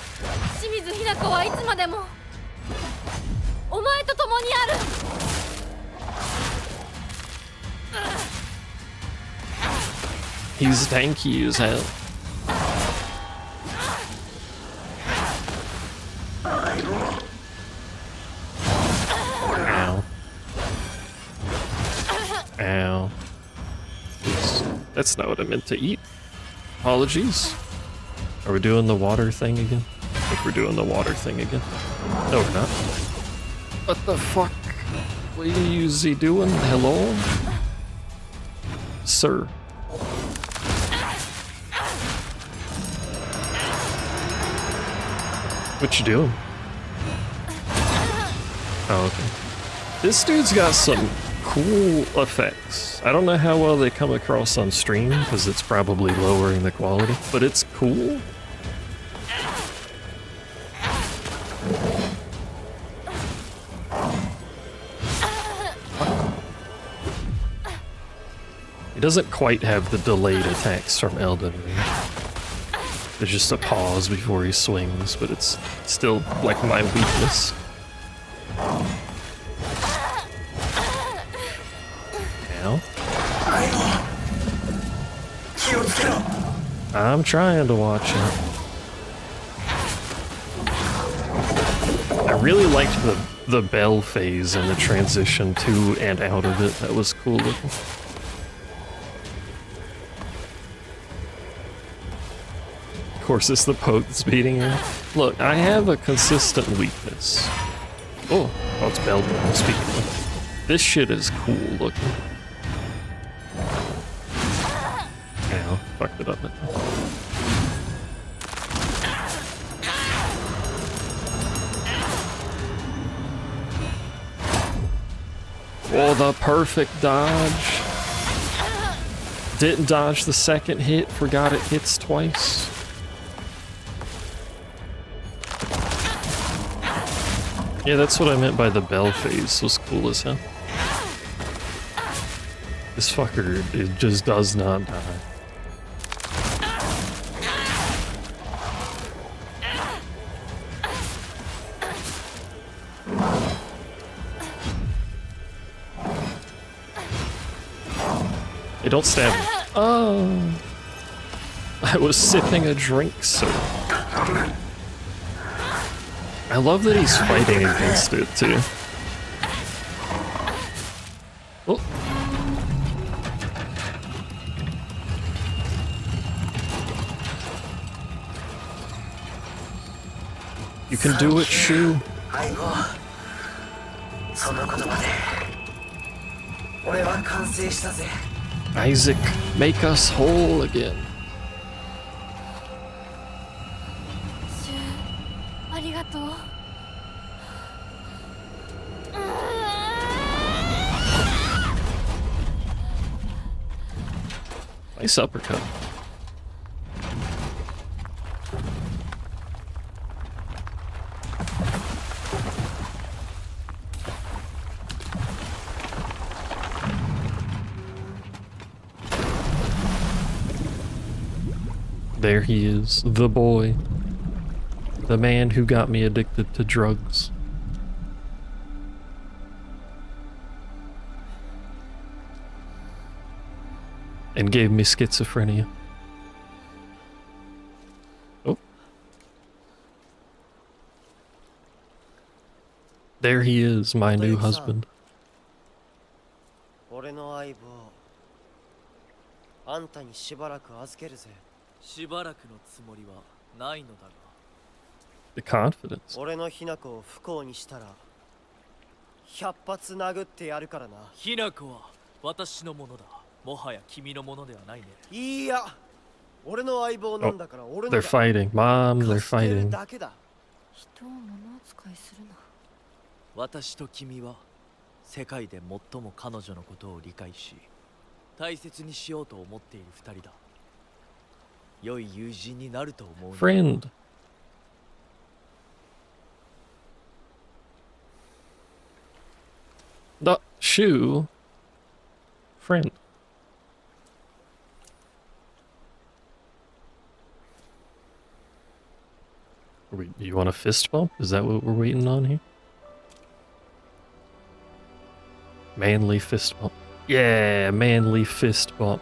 He's tanky as hell. Ow. Ow. Oops. That's not what I meant to eat. Apologies. Are we doing the water thing again? I think we're doing the water thing again. No, we're not. What the fuck? What is he doing? Hello? Sir. What you doing? Oh, okay. This dude's got some cool effects. I don't know how well they come across on stream, because it's probably lowering the quality, but it's cool. He doesn't quite have the delayed attacks from Elden Ring. There's just a pause before he swings, but it's still like my weakness. Now. I'm trying to watch it. I really liked the bell phase and the transition to and out of it. That was cool looking. Of course, it's the poke that's beating him. Look, I have a consistent weakness. Oh, it's bell speaking of. This shit is cool looking. Ow, fucked it up. Oh, the perfect dodge. Didn't dodge the second hit, forgot it hits twice. Yeah, that's what I meant by the bell phase. Was cool as hell. This fucker, it just does not die. Hey, don't stab me. Oh. I was sipping a drink, so. I love that he's fighting against it, too. Oh. You can do it, Shu. Isaac, make us whole again. Nice uppercut. There he is, the boy. The man who got me addicted to drugs. And gave me schizophrenia. Oh. There he is, my new husband. The confidence. Oh, they're fighting. Mom, they're fighting. 人を物扱いするな。私と君は世界で最も彼女のことを理解し大切にしようと思っている二人だ。良い友人になると思う。Friend. The shoe. Friend. You want a fist bump? Is that what we're waiting on here? Manly fist bump. Yeah, manly fist bump.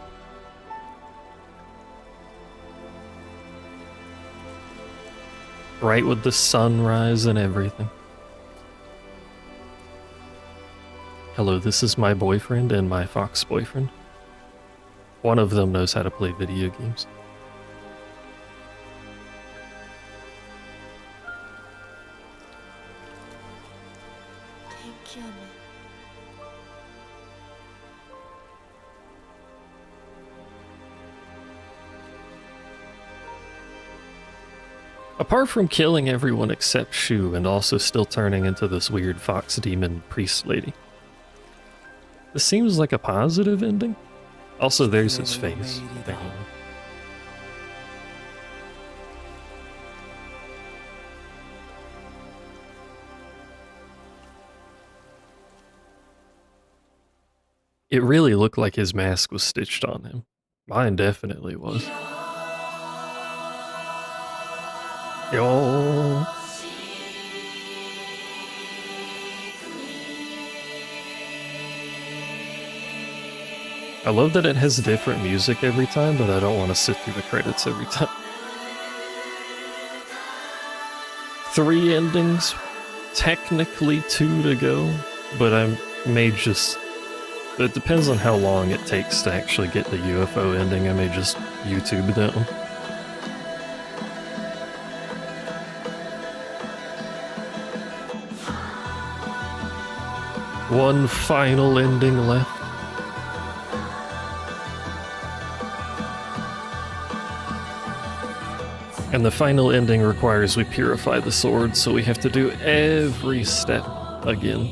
Right with the sunrise and everything. Hello, this is my boyfriend and my fox boyfriend. One of them knows how to play video games. Apart from killing everyone except Shu and also still turning into this weird fox demon priest lady. This seems like a positive ending. Also, there's his face. It really looked like his mask was stitched on him. Mine definitely was. Yo. I love that it has different music every time, but I don't want to sit through the credits every time. 3 endings, technically 2 to go, but I may just... It depends on how long it takes to actually get the UFO ending. I may just YouTube that one. One final ending left. And the final ending requires we purify the sword, so we have to do every step again.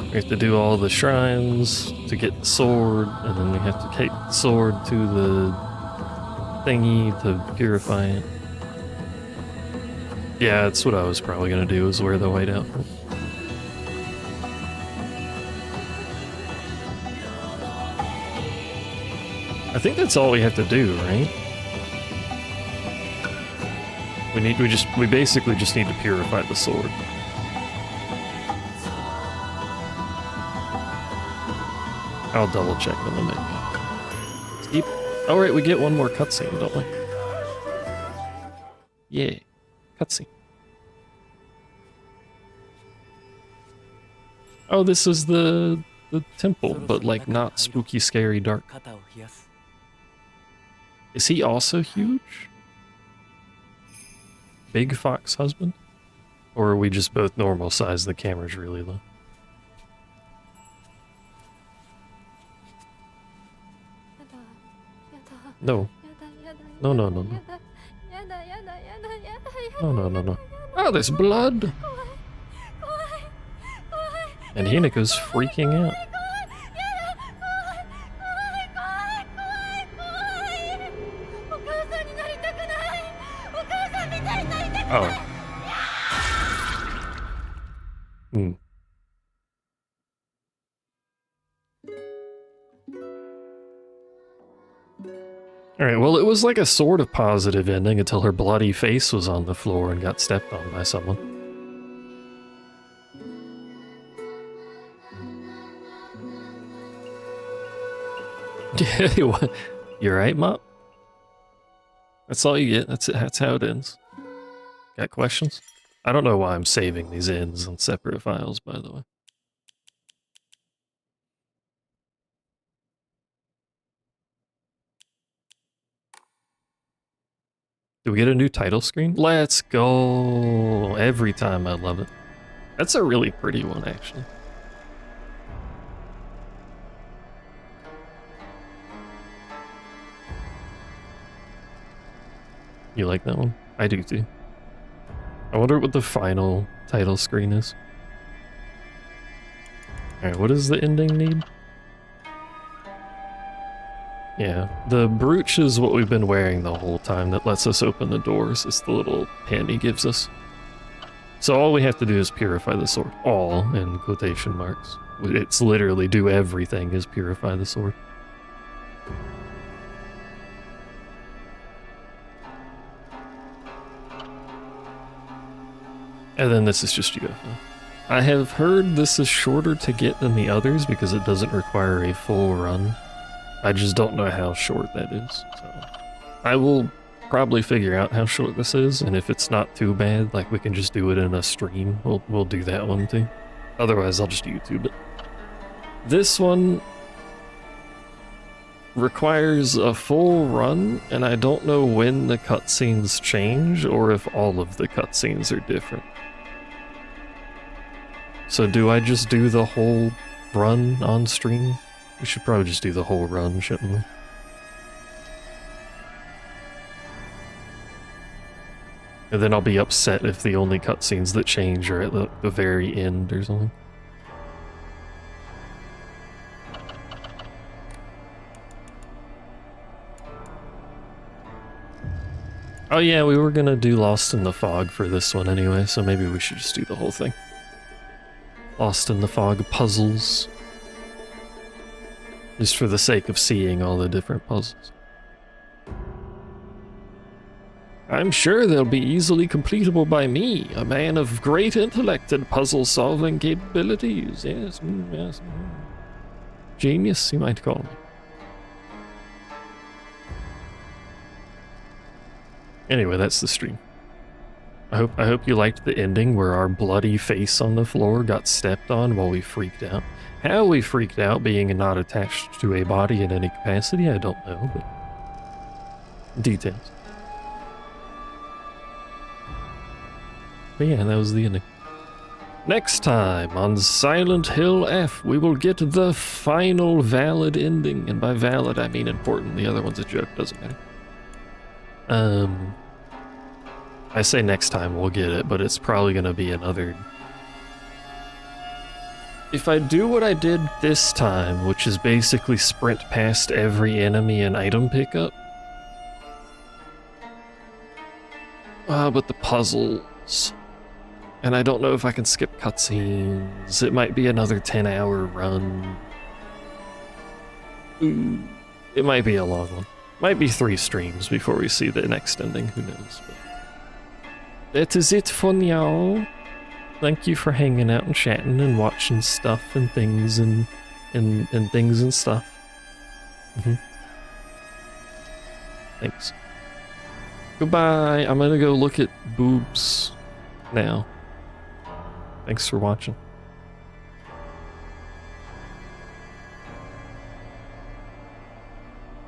We have to do all the shrines to get the sword, and then we have to take the sword to the thingy to purify it. Yeah, that's what I was probably gonna do, is wear the white outfit. I think that's all we have to do, right? We basically just need to purify the sword. I'll double check in a minute. Skip. Oh right, we get one more cutscene, don't we? Yeah, cutscene. Oh, this is the temple, but like not spooky, scary, dark. Is he also huge? Big fox husband? Or are we just both normal size? The camera's really low. No. No, no, no, no. No, no, no, no. Oh, there's blood! And Hinako's freaking out. Oh. Hmm. Alright, well it was like a sort of positive ending until her bloody face was on the floor and got stepped on by someone. You're right, Mop? That's all you get. That's it. That's how it ends. Got questions? I don't know why I'm saving these ends on separate files, by the way. Do we get a new title screen? Let's go! Every time, I love it. That's a really pretty one, actually. You like that one? I do too. I wonder what the final title screen is. Alright, what does the ending need? Yeah, the brooch is what we've been wearing the whole time that lets us open the doors. It's the little pin he gives us. So all we have to do is purify the sword. All, in quotation marks. It's literally do everything is purify the sword. And then this is just UFO. I have heard this is shorter to get than the others because it doesn't require a full run. I just don't know how short that is. So I will probably figure out how short this is, and if it's not too bad, like we can just do it in a stream, we'll do that one too. Otherwise, I'll just YouTube it. This one requires a full run, and I don't know when the cutscenes change or if all of the cutscenes are different. So do I just do the whole run on stream? We should probably just do the whole run, shouldn't we? And then I'll be upset if the only cutscenes that change are at the very end or something. Oh yeah, we were gonna do Lost in the Fog for this one anyway, so maybe we should just do the whole thing. Lost in the Fog puzzles. Just for the sake of seeing all the different puzzles. I'm sure they'll be easily completable by me, a man of great intellect and puzzle-solving capabilities. Yes, yes. Genius, you might call me. Anyway, that's the stream. I hope you liked the ending where our bloody face on the floor got stepped on while we freaked out. How we freaked out, being not attached to a body in any capacity, I don't know, but details. But yeah, that was the ending. Next time on Silent Hill F, we will get the final valid ending, and by valid I mean important. The other one's a joke, doesn't matter. I say next time we'll get it, but it's probably gonna be another... If I do what I did this time, which is basically sprint past every enemy and item pickup... but the puzzles... And I don't know if I can skip cutscenes. It might be another 10-hour run. Ooh, it might be a long one. Might be 3 streams before we see the next ending, who knows. But that is it for now. Thank you for hanging out and chatting and watching stuff and things and things and stuff. Thanks. Goodbye. I'm gonna go look at boobs now. Thanks for watching.